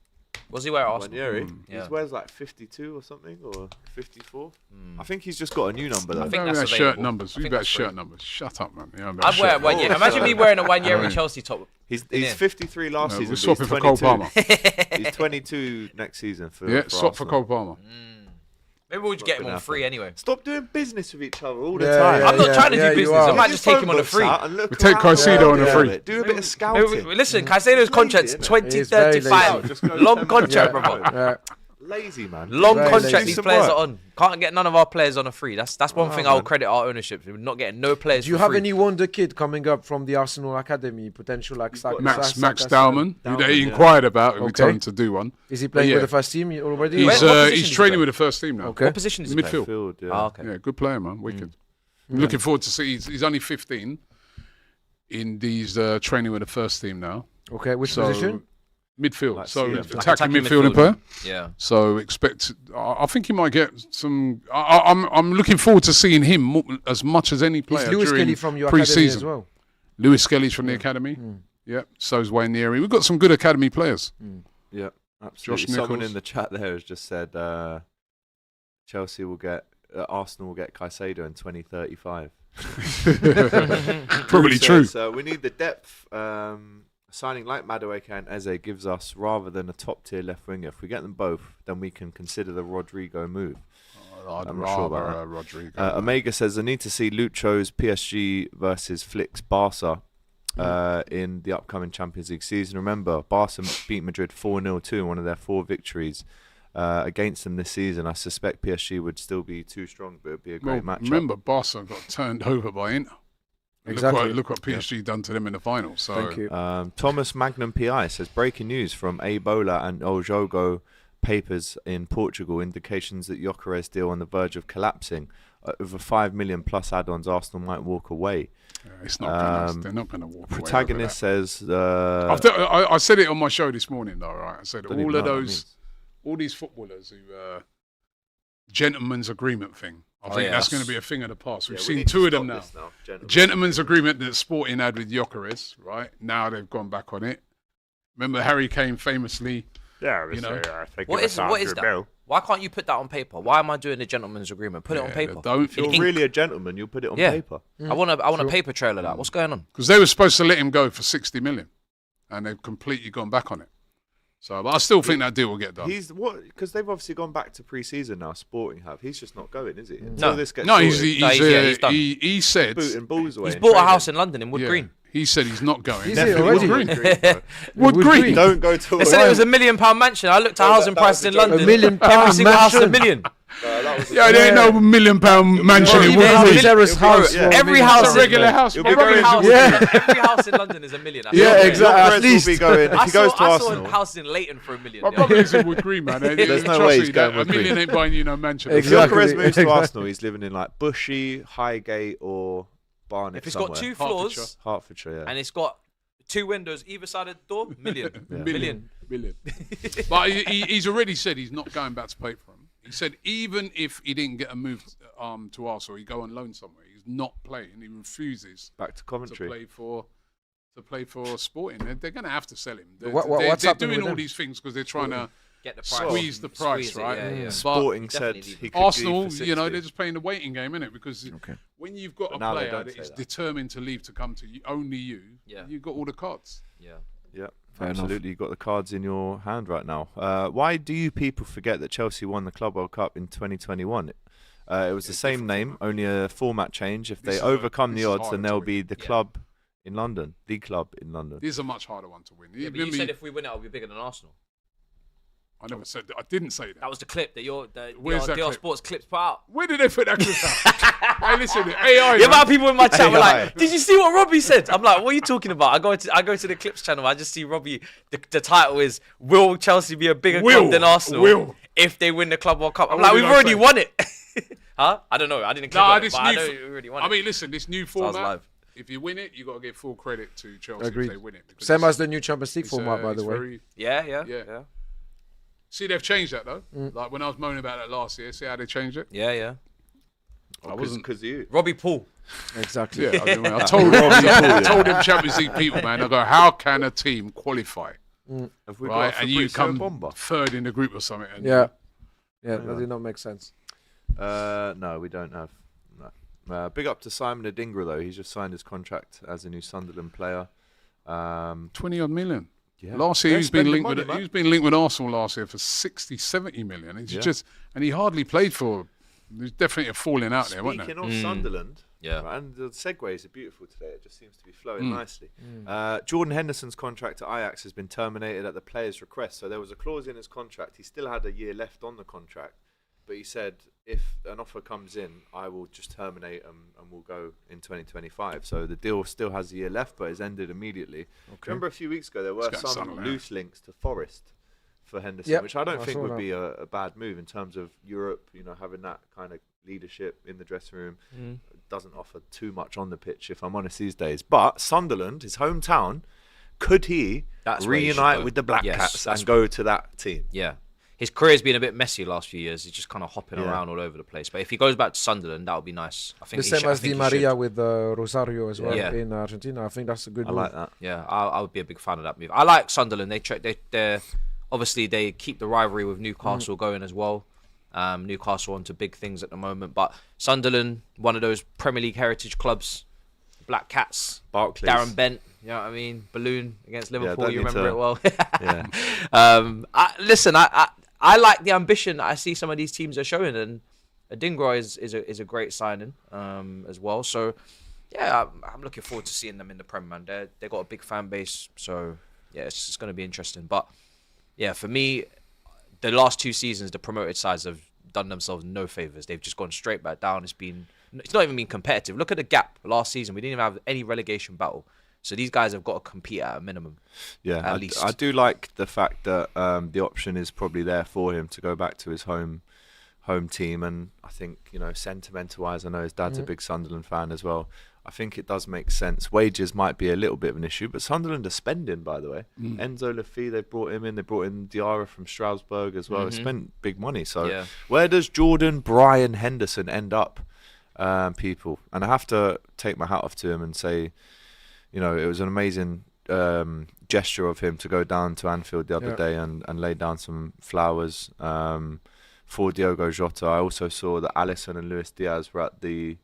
Speaker 5: Was he wear at Arsenal?
Speaker 1: Wanyeri?
Speaker 5: Yeah.
Speaker 1: He wears like 52 or something, or 54. I think he's just got a new number though.
Speaker 5: I think
Speaker 2: About
Speaker 5: that's
Speaker 2: shirt
Speaker 5: available.
Speaker 2: numbers.
Speaker 5: I
Speaker 2: We
Speaker 5: think
Speaker 2: about
Speaker 5: that's free.
Speaker 2: shirt numbers. Shut up, man. Yeah,
Speaker 5: I'd wear one year. Imagine me wearing a 1 year in Chelsea top.
Speaker 1: He's
Speaker 5: Yeah.
Speaker 1: 53 last
Speaker 2: No,
Speaker 1: season.
Speaker 2: we're
Speaker 1: but
Speaker 2: swapping
Speaker 1: he's
Speaker 2: for Cole
Speaker 1: 22.
Speaker 2: Palmer.
Speaker 1: He's 22 next season for
Speaker 2: Yeah,
Speaker 1: for
Speaker 2: swap for
Speaker 1: Arsenal.
Speaker 2: Cole Palmer.
Speaker 5: Maybe we'll just get him
Speaker 1: gonna
Speaker 5: on free anyway.
Speaker 1: Stop doing business with each other all the
Speaker 4: Yeah,
Speaker 1: time.
Speaker 4: yeah,
Speaker 5: I'm not trying to
Speaker 4: yeah,
Speaker 5: do
Speaker 4: you
Speaker 5: business. I
Speaker 4: are.
Speaker 5: might
Speaker 1: Get
Speaker 5: just
Speaker 1: your
Speaker 5: take him on
Speaker 1: phone
Speaker 5: a
Speaker 1: books
Speaker 5: free.
Speaker 1: out and look
Speaker 2: We take
Speaker 1: around
Speaker 2: Caicedo
Speaker 1: the
Speaker 2: on a
Speaker 1: world
Speaker 2: free.
Speaker 1: bit. Do a bit of
Speaker 5: Maybe
Speaker 1: scouting.
Speaker 5: listen, Caicedo's contract's
Speaker 1: isn't it?
Speaker 5: 20,
Speaker 4: It's very
Speaker 5: 35.
Speaker 1: lazy. Just go
Speaker 5: Long
Speaker 1: 10
Speaker 5: contract,
Speaker 1: minutes.
Speaker 5: brother.
Speaker 4: Yeah.
Speaker 1: Lazy, man.
Speaker 5: Long
Speaker 4: Very
Speaker 5: contract
Speaker 4: lazy.
Speaker 5: these
Speaker 1: Some
Speaker 5: players
Speaker 1: work.
Speaker 5: are on. Can't get none of our players on a free. That's one thing I'll
Speaker 1: man.
Speaker 5: credit our ownership. We're not getting no players.
Speaker 4: Do you
Speaker 5: for
Speaker 4: have
Speaker 5: free.
Speaker 4: any wonder kid coming up from the Arsenal academy? Potential like
Speaker 2: Max
Speaker 4: Saka-
Speaker 2: Dowman, who
Speaker 1: Dowman,
Speaker 2: they
Speaker 1: yeah.
Speaker 2: inquired about, and we
Speaker 4: Okay.
Speaker 2: told him to do one.
Speaker 4: Is he playing
Speaker 2: Yeah.
Speaker 4: with the first team already?
Speaker 2: He's
Speaker 5: What position
Speaker 2: he's
Speaker 5: does he
Speaker 2: training
Speaker 5: play?
Speaker 2: with the first team now.
Speaker 4: Okay.
Speaker 5: What position is he playing?
Speaker 2: Midfield.
Speaker 1: Field, yeah.
Speaker 5: Oh, okay.
Speaker 2: Yeah, good player, man. Wicked. I'm looking forward to see. He's only 15 in these training with the first team now.
Speaker 4: Okay, which
Speaker 2: So
Speaker 4: position?
Speaker 2: midfield.
Speaker 1: Like
Speaker 2: So
Speaker 1: CM.
Speaker 2: attacking midfield player.
Speaker 5: Yeah.
Speaker 2: So expect. I think he might get some. I'm looking forward to seeing him as much as any player
Speaker 4: Is Lewis
Speaker 2: during
Speaker 4: Kelly from your academy
Speaker 2: pre-season.
Speaker 4: as well?
Speaker 2: Lewis Kelly's from the academy. Yeah. So's Wanyeri. We've got some good academy players.
Speaker 1: Yeah, absolutely.
Speaker 2: Josh
Speaker 1: Someone
Speaker 2: Nichols.
Speaker 1: in the chat there has just said Chelsea will get Arsenal will get Caicedo in 2035.
Speaker 2: Probably true.
Speaker 1: So we need the depth. Signing like Madueke and Eze gives us rather than a top tier left winger. If we get them both, then we can consider the Rodrigo move.
Speaker 2: I'd
Speaker 1: I'm not sure about
Speaker 2: rather
Speaker 1: that.
Speaker 2: Rodrigo.
Speaker 1: Omega says I need to see Lucho's PSG versus Flick's Barca in the upcoming Champions League season. Remember, Barca beat Madrid 4-0 too in one of their 4 victories against them this season. I suspect PSG would still be too strong, but it would be a great matchup.
Speaker 2: Remember, Barca got turned over by Inter.
Speaker 4: Exactly.
Speaker 2: Look what PSG done to them in the final. So
Speaker 4: Thank you.
Speaker 1: Thomas Magnum PI says breaking news from Ebola and Ojogo papers in Portugal, indications that Gyökeres deal on the verge of collapsing. Over 5 million plus add-ons, Arsenal might walk away.
Speaker 2: it's not. They're not going to walk away.
Speaker 1: Protagonist says
Speaker 2: I said it on my show this morning, though. Right, I said
Speaker 1: don't even
Speaker 2: all
Speaker 1: know
Speaker 2: of
Speaker 1: what that
Speaker 2: those,
Speaker 1: means.
Speaker 2: all these footballers who gentleman's agreement thing. I think
Speaker 5: yeah,
Speaker 2: that's
Speaker 5: that's-
Speaker 2: going to be a thing of the past. We've
Speaker 1: Yeah, we
Speaker 2: seen
Speaker 1: need to
Speaker 2: 2 of them
Speaker 1: stop
Speaker 2: now.
Speaker 1: this gentlemen.
Speaker 2: Gentleman's agreement that Sporting had with Gyökeres, right? Now they've gone back on it. Remember Harry Kane famously.
Speaker 1: Yeah,
Speaker 2: you know.
Speaker 5: What is that? Why can't you put that on paper? Why am I doing a gentleman's agreement? Put it on paper.
Speaker 2: Don't
Speaker 1: If you're really a gentleman, you'll put it on
Speaker 5: Yeah.
Speaker 1: paper.
Speaker 5: I want a paper trail of that. What's going on?
Speaker 2: because they were supposed to let him go for 60 million, and they've completely gone back on it. So, but I still think that deal will get done.
Speaker 1: He's what? Because they've obviously gone back to pre-season now. Sporting have. He's just not going, is he?
Speaker 5: No.
Speaker 1: Until this gets
Speaker 2: No,
Speaker 1: sorted.
Speaker 5: No, he's done.
Speaker 2: he said
Speaker 1: booting balls away.
Speaker 5: He's
Speaker 1: in
Speaker 5: bought a
Speaker 1: training.
Speaker 5: house in London in Wood
Speaker 2: yeah,
Speaker 5: Green.
Speaker 2: He said he's not going.
Speaker 4: Is it already?
Speaker 2: Wood Green.
Speaker 4: Wood Green.
Speaker 1: Don't go to.
Speaker 5: They said it was £1 million mansion. I looked at housing prices in London.
Speaker 4: £1 million
Speaker 5: Every single house is
Speaker 4: mansion.
Speaker 5: £1 million.
Speaker 2: Yeah, there ain't no £1 million mansion in
Speaker 5: Bro,
Speaker 2: Wood
Speaker 5: even
Speaker 2: Green.
Speaker 5: a
Speaker 4: Terrace house.
Speaker 1: Yeah.
Speaker 5: Every
Speaker 2: It's
Speaker 5: house
Speaker 2: a regular house.
Speaker 1: You'll be
Speaker 5: Every
Speaker 1: going
Speaker 5: house,
Speaker 1: to-
Speaker 4: Yeah.
Speaker 5: every house in London is £1 million.
Speaker 4: Yeah, exactly. At
Speaker 1: Perez
Speaker 4: least.
Speaker 1: will be going if he goes to
Speaker 5: I saw
Speaker 1: Arsenal.
Speaker 5: houses in Leighton for £1 million.
Speaker 2: My brother lives in Wood Green, man.
Speaker 1: There's no
Speaker 2: Trust
Speaker 1: way
Speaker 2: me,
Speaker 1: he's going
Speaker 2: that
Speaker 1: Wood
Speaker 2: $1 million
Speaker 1: Green.
Speaker 2: ain't buying you no mansion.
Speaker 1: If
Speaker 4: Exactly.
Speaker 1: Perez moves to
Speaker 4: Exactly.
Speaker 1: Arsenal, he's living in like Bushy, Highgate, or Barnet.
Speaker 5: If it's
Speaker 1: somewhere.
Speaker 5: got 2
Speaker 2: Hertfordshire.
Speaker 5: floors
Speaker 1: Hertfordshire, yeah.
Speaker 5: and it's got 2 windows either side of the door, million.
Speaker 2: Million. But he's already said he's not going back to play for him. He said even if he didn't get a move to Arsenal, he'd go on loan somewhere. He's not playing. He refuses
Speaker 1: Back to
Speaker 2: to
Speaker 1: Coventry.
Speaker 2: play for Sporting. They're going to have to sell him. They're,
Speaker 4: What's
Speaker 2: they're
Speaker 4: happening
Speaker 2: doing
Speaker 4: with
Speaker 2: all
Speaker 4: them?
Speaker 2: these things because they're trying to
Speaker 5: Get the price.
Speaker 2: squeeze the price,
Speaker 5: Squeeze it,
Speaker 2: right?
Speaker 5: yeah, yeah.
Speaker 2: But
Speaker 1: Sporting said
Speaker 5: definitely
Speaker 1: he could
Speaker 2: Arsenal,
Speaker 1: leave for
Speaker 2: you know,
Speaker 1: 60.
Speaker 2: they're just playing the waiting game, innit? Because when you've got
Speaker 1: But
Speaker 2: a
Speaker 1: now they
Speaker 2: player
Speaker 1: don't
Speaker 2: that
Speaker 1: say
Speaker 2: is
Speaker 1: that.
Speaker 2: determined to leave to come to you, only you,
Speaker 5: Yeah.
Speaker 2: you've got all the cards.
Speaker 5: Yeah.
Speaker 1: Yeah,
Speaker 4: Fair enough.
Speaker 1: absolutely. You've got the cards in your hand right now. Why do you people forget that Chelsea won the Club World Cup in 2021? It was the same name, only a format change. If
Speaker 2: This
Speaker 1: they
Speaker 2: is
Speaker 1: overcome
Speaker 2: this
Speaker 1: the
Speaker 2: is
Speaker 1: odds,
Speaker 2: harder
Speaker 1: then
Speaker 2: to
Speaker 1: they'll
Speaker 2: win.
Speaker 1: be the
Speaker 5: Yeah.
Speaker 1: club in London. The club in London.
Speaker 2: This is a much harder one to win.
Speaker 5: Yeah, but you said if we win it, I'll be bigger than Arsenal.
Speaker 2: I never said that. I didn't say that.
Speaker 5: That was the clip that
Speaker 2: Where's that
Speaker 5: your
Speaker 2: clip?
Speaker 5: Sports clips put out.
Speaker 2: Where did they put that clip out? Hey, listen, AI.
Speaker 5: The amount of people in my chat were
Speaker 1: AI.
Speaker 5: like, "Did you see what Robbie said?" I'm like, "What are you talking about?" I go to the clips channel. I just see Robbie. The title is "Will Chelsea be a bigger club than Arsenal if they win the Club World Cup?" I'm like,
Speaker 2: What
Speaker 5: "We've
Speaker 2: did I
Speaker 5: already
Speaker 2: say?
Speaker 5: won it." Huh? I don't know. I didn't click
Speaker 2: Nah,
Speaker 5: on it,
Speaker 2: this
Speaker 5: but I
Speaker 2: new
Speaker 5: know
Speaker 2: fo-
Speaker 5: we already won
Speaker 2: I
Speaker 5: it.
Speaker 2: mean, listen, this new
Speaker 5: I was
Speaker 2: format.
Speaker 5: live.
Speaker 2: If you win it, you got to give full credit to Chelsea
Speaker 4: Agreed.
Speaker 2: if they win it. because
Speaker 4: Same
Speaker 2: it's-
Speaker 4: as the new Champions League
Speaker 2: it's,
Speaker 4: format, by
Speaker 2: it's
Speaker 4: the way.
Speaker 2: very-
Speaker 5: Yeah.
Speaker 2: Yeah. See, they've changed that though. Like when I was moaning about that last year, see how they changed it?
Speaker 5: Yeah.
Speaker 2: I wasn't.
Speaker 1: Because you.
Speaker 5: Robbie Paul.
Speaker 4: Exactly.
Speaker 2: Yeah, I told them Champions League people, man. I go, how can a team qualify,
Speaker 1: Have we
Speaker 2: right?
Speaker 1: got a
Speaker 2: And you
Speaker 1: Fabrizio
Speaker 2: come
Speaker 1: Bomba?
Speaker 2: third in the group or something. And
Speaker 4: Yeah, that did not make sense.
Speaker 1: No, we don't have. No. Big up to Simon Adingra though. He's just signed his contract as a new Sunderland player.
Speaker 2: 20 odd million.
Speaker 1: Yeah.
Speaker 2: Last year
Speaker 1: They're
Speaker 2: he's been
Speaker 1: spending
Speaker 2: linked
Speaker 1: money,
Speaker 2: with
Speaker 1: man.
Speaker 2: he's been linked with Arsenal last year for 60, 70 million. It's
Speaker 1: Yeah.
Speaker 2: just and he hardly played for. There's definitely a falling out there, wasn't
Speaker 1: Speaking
Speaker 2: there?
Speaker 1: of Sunderland,
Speaker 5: Yeah.
Speaker 1: right, and the segues are beautiful today. It just seems to be flowing nicely. Jordan Henderson's contract at Ajax has been terminated at the player's request. So there was a clause in his contract. He still had a year left on the contract, but he said if an offer comes in, I will just terminate and we'll go in 2025. So the deal still has a year left, but it's ended immediately. Remember a few weeks ago there were
Speaker 2: got
Speaker 1: some
Speaker 2: Sunderland.
Speaker 1: loose links to Forest for Henderson,
Speaker 4: Yep,
Speaker 1: which I don't
Speaker 4: I
Speaker 1: think
Speaker 4: saw
Speaker 1: would
Speaker 4: that.
Speaker 1: be a bad move in terms of Europe, having that kind of leadership in the dressing room. Doesn't offer too much on the pitch, if I'm honest, these days. But Sunderland, his hometown, could he
Speaker 5: That's where he should
Speaker 1: reunite
Speaker 5: go.
Speaker 1: with the Black
Speaker 5: Yes,
Speaker 1: Cats
Speaker 5: that's-
Speaker 1: and go to that team?
Speaker 5: Yeah. His career's been a bit messy the last few years. He's just kind of hopping
Speaker 1: Yeah.
Speaker 5: around all over the place. But if he goes back to Sunderland, that would be nice. I think
Speaker 4: The
Speaker 5: he
Speaker 4: same
Speaker 5: should- I
Speaker 4: as
Speaker 5: think
Speaker 4: Di
Speaker 5: he should.
Speaker 4: Maria with Rosario as well
Speaker 5: Yeah.
Speaker 4: in Argentina. I think that's a good
Speaker 1: I
Speaker 4: move.
Speaker 1: like that.
Speaker 5: Yeah, I would be a big fan of that move. I like Sunderland. They're obviously they keep the rivalry with Newcastle going as well. Newcastle onto big things at the moment, but Sunderland, one of those Premier League heritage clubs, Black Cats,
Speaker 1: Barclays.
Speaker 5: Darren Bent. You know what I mean? Balloon against Liverpool.
Speaker 1: don't
Speaker 5: You
Speaker 1: need
Speaker 5: remember
Speaker 1: to-
Speaker 5: it well.
Speaker 1: Yeah.
Speaker 5: Listen, I like the ambition that I see some of these teams are showing, and Adingra is a great signing as well. So yeah, I'm looking forward to seeing them in the Premier, man. They got a big fan base, so yeah, it's going to be interesting. But yeah, for me, the last 2 seasons, the promoted sides have done themselves no favors. They've just gone straight back down. It's not even been competitive. Look at the gap last season. We didn't even have any relegation battle. So these guys have got to compete at a minimum.
Speaker 1: Yeah,
Speaker 5: at least.
Speaker 1: I do like the fact that the option is probably there for him to go back to his home team, and I think sentimental wise, I know his dad's a big Sunderland fan as well. I think it does make sense. Wages might be a little bit of an issue, but Sunderland are spending, by the way. Enzo Laffi, they brought him in. They brought in Diarra from Strasbourg as well. They spent big money. So
Speaker 5: Yeah.
Speaker 1: where does Jordan Brian Henderson end up, people? And I have to take my hat off to him and say, it was an amazing gesture of him to go down to Anfield the other day and lay down some flowers for Diogo Jota. I also saw that Alisson and Luis Diaz were at the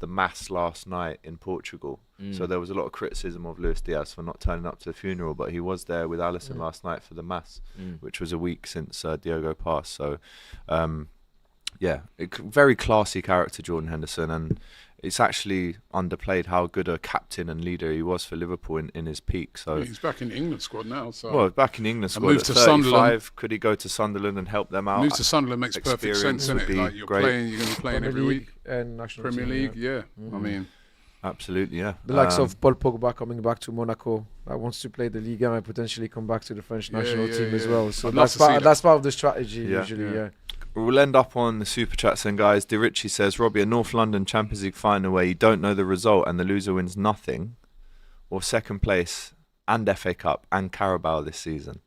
Speaker 1: mass last night in Portugal. So there was a lot of criticism of Luis Diaz for not turning up to the funeral, but he was there with Alisson last night for the mass, which was a week since Diogo passed. So very classy character, Jordan Henderson, and it's actually underplayed how good a captain and leader he was for Liverpool in his peak. So
Speaker 2: He's back in the England squad now. So
Speaker 1: well, back in the England squad
Speaker 2: moved
Speaker 1: at
Speaker 2: to
Speaker 1: 35,
Speaker 2: Sunderland.
Speaker 1: could he go to Sunderland and help them out?
Speaker 2: move to Sunderland makes perfect
Speaker 1: Experience
Speaker 2: sense,
Speaker 1: would
Speaker 2: innit?
Speaker 1: be
Speaker 2: Like you're
Speaker 1: great.
Speaker 2: going to be playing every week.
Speaker 4: And national
Speaker 2: Premier
Speaker 4: team,
Speaker 2: League,
Speaker 4: yeah.
Speaker 2: I mean,
Speaker 1: Absolutely, yeah.
Speaker 4: The likes of Paul Pogba coming back to Monaco, that wants to play the Liga and potentially come back to the French national team as well. So
Speaker 2: I'd love
Speaker 4: that's
Speaker 2: to see that.
Speaker 4: that's part of the strategy
Speaker 1: Yeah.
Speaker 4: usually. Yeah.
Speaker 1: We'll end up on the super chats then, guys. DeRicci says, Robbie, a North London Champions League final where you don't know the result and the loser wins nothing, or second place and FA Cup and Carabao this season.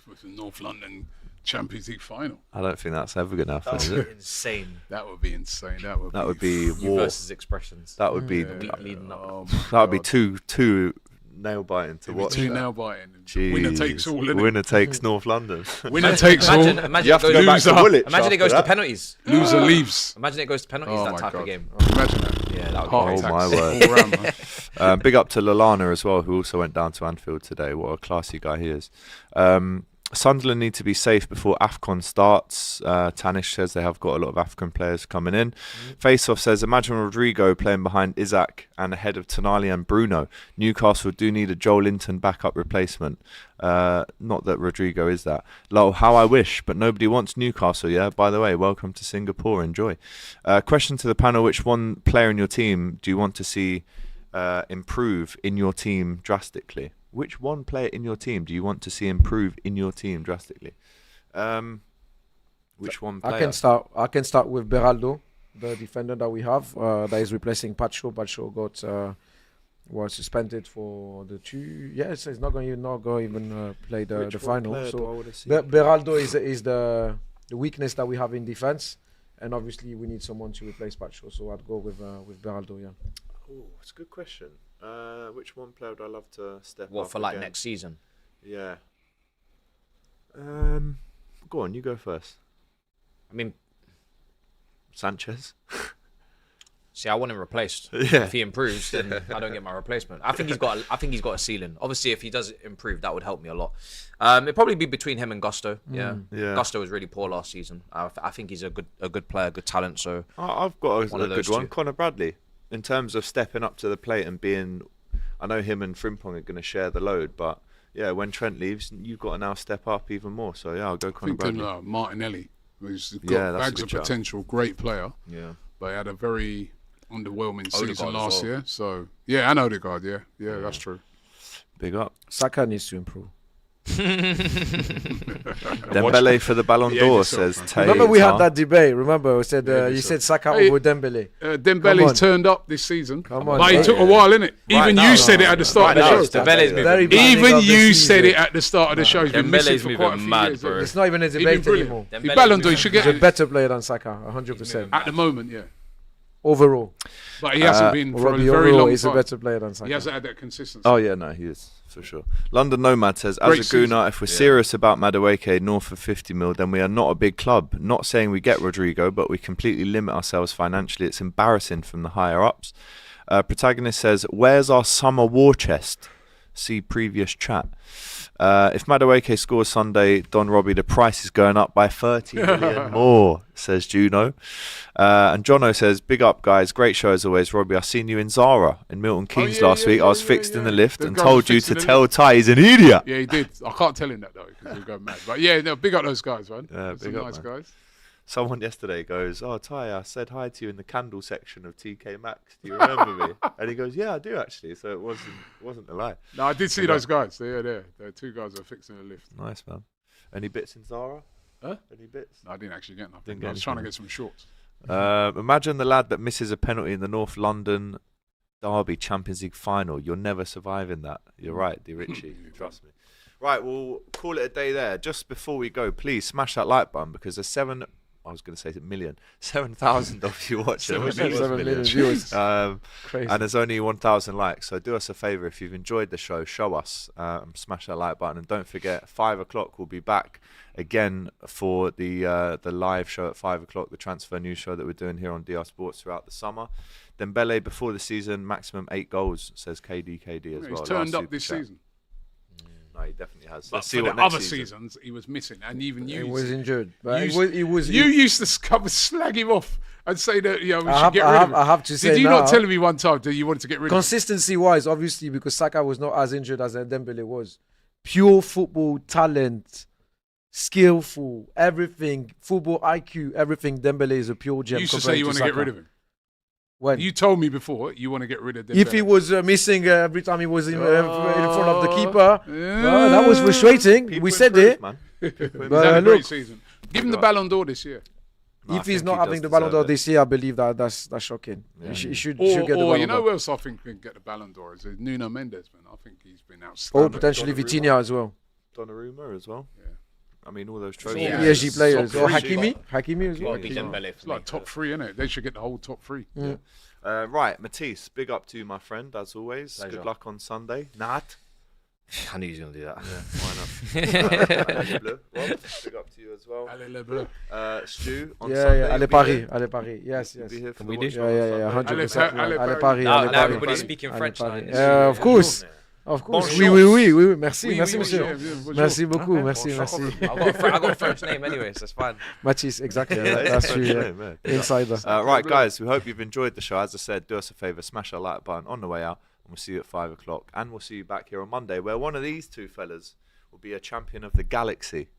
Speaker 2: with the North London Champions League final.
Speaker 1: I don't think that's ever going to happen,
Speaker 5: That
Speaker 1: is
Speaker 5: would
Speaker 1: it?
Speaker 5: be insane.
Speaker 2: That would be insane. That would
Speaker 1: be
Speaker 5: You
Speaker 1: war.
Speaker 5: versus expressions.
Speaker 1: That would be
Speaker 5: Week leading up.
Speaker 2: Oh
Speaker 1: that would be too nail biting to watch.
Speaker 2: Two
Speaker 1: that.
Speaker 2: nail biting.
Speaker 1: Jeez.
Speaker 2: Winner takes all. Innit?
Speaker 1: Winner takes North London.
Speaker 2: Winner takes all.
Speaker 5: Imagine
Speaker 1: You have to
Speaker 5: it
Speaker 1: go
Speaker 5: goes,
Speaker 1: back to
Speaker 2: Loser.
Speaker 1: Woolwich
Speaker 5: imagine it goes
Speaker 1: after
Speaker 5: to
Speaker 1: that.
Speaker 5: penalties.
Speaker 2: Loser leaves.
Speaker 5: Imagine it goes to penalties.
Speaker 2: Oh
Speaker 5: that
Speaker 2: my
Speaker 5: type
Speaker 2: God.
Speaker 5: of game.
Speaker 2: Imagine that.
Speaker 5: Yeah, that would
Speaker 2: Heart
Speaker 5: be
Speaker 1: Oh,
Speaker 5: great.
Speaker 1: my
Speaker 2: attacks
Speaker 1: word.
Speaker 2: all round, man.
Speaker 1: Big up to Lallana as well, who also went down to Anfield today. What a classy guy he is. Sunderland need to be safe before AFCON starts. Tanish says they have got a lot of African players coming in. Faceoff says, imagine Rodrigo playing behind Isaac and ahead of Tonali and Bruno. Newcastle do need a Joel Linton backup replacement. Not that Rodrigo is that. Lol, how I wish, but nobody wants Newcastle, yeah? By the way, welcome to Singapore. Enjoy. Question to the panel, which one player in your team do you want to see improve in your team drastically? Which one player in your team do you want to see improve in your team drastically? Which one player?
Speaker 4: I can start with Beraldo, the defender that we have that is replacing Pacho. Pacho got was suspended for the two. Yes, he's not going to even play the final. So Beraldo is the weakness that we have in defense, and obviously we need someone to replace Pacho. So I'd go with Beraldo. Yeah.
Speaker 1: Oh, it's a good question. Which one player would I love to step up?
Speaker 5: What for like
Speaker 1: again?
Speaker 5: next season?
Speaker 1: Yeah. Go on, you go first.
Speaker 5: I mean,
Speaker 1: Sanchez.
Speaker 5: see, I want him replaced.
Speaker 1: Yeah.
Speaker 5: If he improves, then I don't get my replacement. I think he's got a ceiling. Obviously, if he does improve, that would help me a lot. It'd probably be between him and Gusto. Yeah. Gusto was really poor last season. I think he's a good player, good talent. So
Speaker 1: I've got a
Speaker 5: One of
Speaker 1: good
Speaker 5: those
Speaker 1: one.
Speaker 5: two.
Speaker 1: Connor Bradley. In terms of stepping up to the plate and being, I know him and Frimpong are going to share the load, but yeah, when Trent leaves, you've got to now step up even more. So yeah, I'll go Connor
Speaker 2: Thinking
Speaker 1: Bradley.
Speaker 2: Martinelli, who's got
Speaker 1: Yeah, that's a
Speaker 2: bags
Speaker 1: good
Speaker 2: of
Speaker 1: shout.
Speaker 2: potential, great player,
Speaker 5: yeah.
Speaker 2: but he had a very underwhelming
Speaker 5: Odegaard
Speaker 2: season
Speaker 5: as
Speaker 2: last
Speaker 5: well.
Speaker 2: year. So yeah, and Odegaard, yeah, that's true.
Speaker 1: Big up.
Speaker 4: Saka needs to improve.
Speaker 1: Dembele for the Ballon
Speaker 2: Behave
Speaker 1: d'Or,
Speaker 2: yourself,
Speaker 1: says
Speaker 2: man.
Speaker 1: Tay.
Speaker 4: Remember we had that debate. Remember we said
Speaker 2: Yeah,
Speaker 4: you
Speaker 2: we
Speaker 4: said
Speaker 2: saw.
Speaker 4: Saka
Speaker 2: Hey,
Speaker 4: over Dembele. Come on.
Speaker 2: Dembele's turned up this season,
Speaker 4: Come on,
Speaker 2: but it
Speaker 4: man.
Speaker 2: took a while, innit? Even
Speaker 5: now,
Speaker 2: you said it at the start of the
Speaker 5: now,
Speaker 2: show.
Speaker 5: Dembele's moving
Speaker 4: Very
Speaker 5: mad.
Speaker 4: beginning
Speaker 2: Even
Speaker 4: of the
Speaker 2: you
Speaker 4: season.
Speaker 2: said it at the start of the show. He's been missing
Speaker 5: Dembele's
Speaker 2: for quite a
Speaker 5: moving
Speaker 2: few
Speaker 5: mad,
Speaker 2: years.
Speaker 5: bro.
Speaker 4: It's not even a
Speaker 2: He's been
Speaker 4: debate
Speaker 2: brilliant.
Speaker 4: anymore.
Speaker 2: He's Ballon d'Or, he should
Speaker 4: He's
Speaker 2: get
Speaker 4: a
Speaker 2: it
Speaker 4: better player than Saka, 100%.
Speaker 2: at the moment, yeah.
Speaker 4: Overall,
Speaker 2: But he hasn't been for a
Speaker 4: Robbie
Speaker 2: very
Speaker 4: overall
Speaker 2: long
Speaker 4: is a
Speaker 2: time.
Speaker 4: better player than Saka.
Speaker 2: He hasn't had that consistency.
Speaker 1: Oh yeah, no, he is for sure. London Nomad says, as
Speaker 2: Great
Speaker 1: a
Speaker 2: season.
Speaker 1: Guna, if we're serious about Madueke north of 50 mil, then we are not a big club. Not saying we get Rodrigo, but we completely limit ourselves financially. It's embarrassing from the higher ups. Protagonist says, where's our summer war chest? See previous chat. If Madueke scores Sunday, Don Robbie, the price is going up by 30 million more, says Juno. And Jono says, big up, guys. Great show as always. Robbie, I seen you in Zara in Milton Keynes last week. I was fixed in the lift
Speaker 2: The
Speaker 1: and
Speaker 2: guy
Speaker 1: told
Speaker 2: was
Speaker 1: you
Speaker 2: fixed
Speaker 1: to
Speaker 2: in the
Speaker 1: tell
Speaker 2: lift.
Speaker 1: Ty he's an idiot.
Speaker 2: Yeah, he did. I can't tell him that though because he'll go mad. But yeah, no, big up those guys, man.
Speaker 1: Yeah,
Speaker 2: Some
Speaker 1: big up,
Speaker 2: nice
Speaker 1: man.
Speaker 2: guys.
Speaker 1: Someone yesterday goes, oh, Ty, I said hi to you in the candle section of TK Maxx. Do you remember me? And he goes, yeah, I do actually. So it wasn't a lie.
Speaker 2: No, I did see
Speaker 1: Big up.
Speaker 2: those guys. They're there. There are two guys that are fixing the lift.
Speaker 1: Nice, man. Any bits in Zara?
Speaker 2: Huh?
Speaker 1: Any bits?
Speaker 2: No, I didn't actually get nothing.
Speaker 1: Didn't get
Speaker 2: I was trying to
Speaker 1: anything.
Speaker 2: get some shorts.
Speaker 1: Imagine the lad that misses a penalty in the North London Derby Champions League final. You're never surviving that. You're right, DeRicci. Trust me. Right, we'll call it a day there. Just before we go, please smash that like button because there's 7,000 of you watching. I wish it was
Speaker 4: 7 million viewers. Crazy.
Speaker 1: And there's only 1,000 likes. So do us a favour if you've enjoyed the show, show us, smash that like button, and don't forget 5 o'clock we'll be back again for the live show at 5 o'clock, the transfer news show that we're doing here on DR Sports throughout the summer. Dembele before the season, maximum 8 goals, says KDKD as well.
Speaker 2: He's turned
Speaker 1: Last
Speaker 2: up this
Speaker 1: super chat.
Speaker 2: season.
Speaker 1: No, he definitely has.
Speaker 2: But
Speaker 1: Let's see
Speaker 2: for
Speaker 1: what
Speaker 2: the
Speaker 1: next
Speaker 2: other
Speaker 1: season.
Speaker 2: seasons, he was missing, and even you.
Speaker 4: He was injured, but
Speaker 2: you
Speaker 4: he was.
Speaker 2: You used to come and slag him off and say that we should
Speaker 4: have-
Speaker 2: get
Speaker 4: I
Speaker 2: rid
Speaker 4: have-
Speaker 2: of him.
Speaker 4: I have to say
Speaker 2: Did you
Speaker 4: now-
Speaker 2: not tell me one time that you wanted to get rid of him?
Speaker 4: Consistency wise, obviously, because Saka was not as injured as Dembele was. Pure football talent, skillful, everything, football IQ, everything. Dembele is a pure gem.
Speaker 2: You used to
Speaker 4: compared
Speaker 2: say you want to
Speaker 4: Saka.
Speaker 2: get rid of him.
Speaker 4: When?
Speaker 2: You told me before you want to get rid of Dembele.
Speaker 4: If he was missing every time he was in front of the keeper, well, that was frustrating.
Speaker 1: People
Speaker 4: we said
Speaker 1: improve,
Speaker 4: it.
Speaker 1: man.
Speaker 2: He's had a
Speaker 4: But
Speaker 2: great
Speaker 4: look,
Speaker 2: season. Give him the Ballon d'Or this year.
Speaker 1: No, I
Speaker 4: if he's
Speaker 1: think
Speaker 4: not
Speaker 1: he
Speaker 4: having
Speaker 1: does
Speaker 4: the Ballon d'Or
Speaker 1: deserve it.
Speaker 4: this year, I believe that's shocking.
Speaker 1: Yeah.
Speaker 4: He should
Speaker 2: Or
Speaker 4: get the Ballon
Speaker 2: you know
Speaker 4: d'Or.
Speaker 2: who else I think can get the Ballon d'Or is Nuno Mendes, man. I think he's been outstanding.
Speaker 4: Or potentially
Speaker 1: Donnarumma.
Speaker 4: Vitinha as well.
Speaker 1: Donnarumma as well.
Speaker 2: Yeah.
Speaker 1: I mean, all those trophies.
Speaker 5: Yeah.
Speaker 4: PSG players.
Speaker 2: Top
Speaker 4: Or
Speaker 2: three.
Speaker 4: Hakimi as well.
Speaker 5: Would be Dembele
Speaker 2: It's
Speaker 5: for
Speaker 2: like
Speaker 5: me.
Speaker 2: top three, innit? They should get the whole top three.
Speaker 1: Right, Matisse, big up to you, my friend, as always.
Speaker 5: Pleasure.
Speaker 1: Good luck on Sunday. Nat.
Speaker 5: I knew he was going to do that.
Speaker 1: Why not? Allez, Bleu. Rob, big up to you as well.
Speaker 2: Allez, les bleus.
Speaker 1: Stu, on
Speaker 4: Yeah,
Speaker 1: Sunday.
Speaker 4: yeah.
Speaker 1: you'll
Speaker 4: Allez
Speaker 1: be
Speaker 4: Paris.
Speaker 1: here?
Speaker 4: Allez Paris. Yes,
Speaker 1: You'll
Speaker 4: yes.
Speaker 1: be here for
Speaker 5: we
Speaker 1: the
Speaker 5: do?
Speaker 1: watch
Speaker 4: Yeah,
Speaker 1: on
Speaker 4: yeah, yeah.
Speaker 1: Sunday.
Speaker 4: 100%.
Speaker 2: Allez
Speaker 4: Allez
Speaker 2: Paris.
Speaker 4: Paris.
Speaker 5: Now,
Speaker 4: Allez
Speaker 5: now
Speaker 4: Paris.
Speaker 5: everybody's speaking
Speaker 4: Allez
Speaker 5: French now.
Speaker 4: Paris.
Speaker 5: in this
Speaker 4: Of course. Of course.
Speaker 1: Bonjour.
Speaker 4: Oui, oui, oui, oui. Merci,
Speaker 2: Oui,
Speaker 4: merci,
Speaker 2: oui,
Speaker 4: monsieur.
Speaker 2: bonjour.
Speaker 4: Merci beaucoup. Merci,
Speaker 1: Bonjour.
Speaker 4: merci.
Speaker 5: I got a French name anyway, so it's fine.
Speaker 4: Matisse, exactly.
Speaker 1: Yeah,
Speaker 4: That's
Speaker 1: it's
Speaker 4: true.
Speaker 1: French
Speaker 4: Yeah.
Speaker 1: name, yeah.
Speaker 4: Insider.
Speaker 1: Right, guys, we hope you've enjoyed the show. As I said, do us a favour, smash that like button on the way out, and we'll see you at 5 o'clock. And we'll see you back here on Monday, where one of these two fellas will be a champion of the galaxy.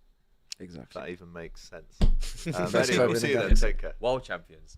Speaker 1: If
Speaker 4: Exactly.
Speaker 1: that even makes sense.
Speaker 4: Best
Speaker 1: Anyway,
Speaker 4: club
Speaker 1: we'll
Speaker 4: in
Speaker 1: see
Speaker 4: the
Speaker 1: you then.
Speaker 4: galaxy.
Speaker 1: Take care.
Speaker 5: World champions.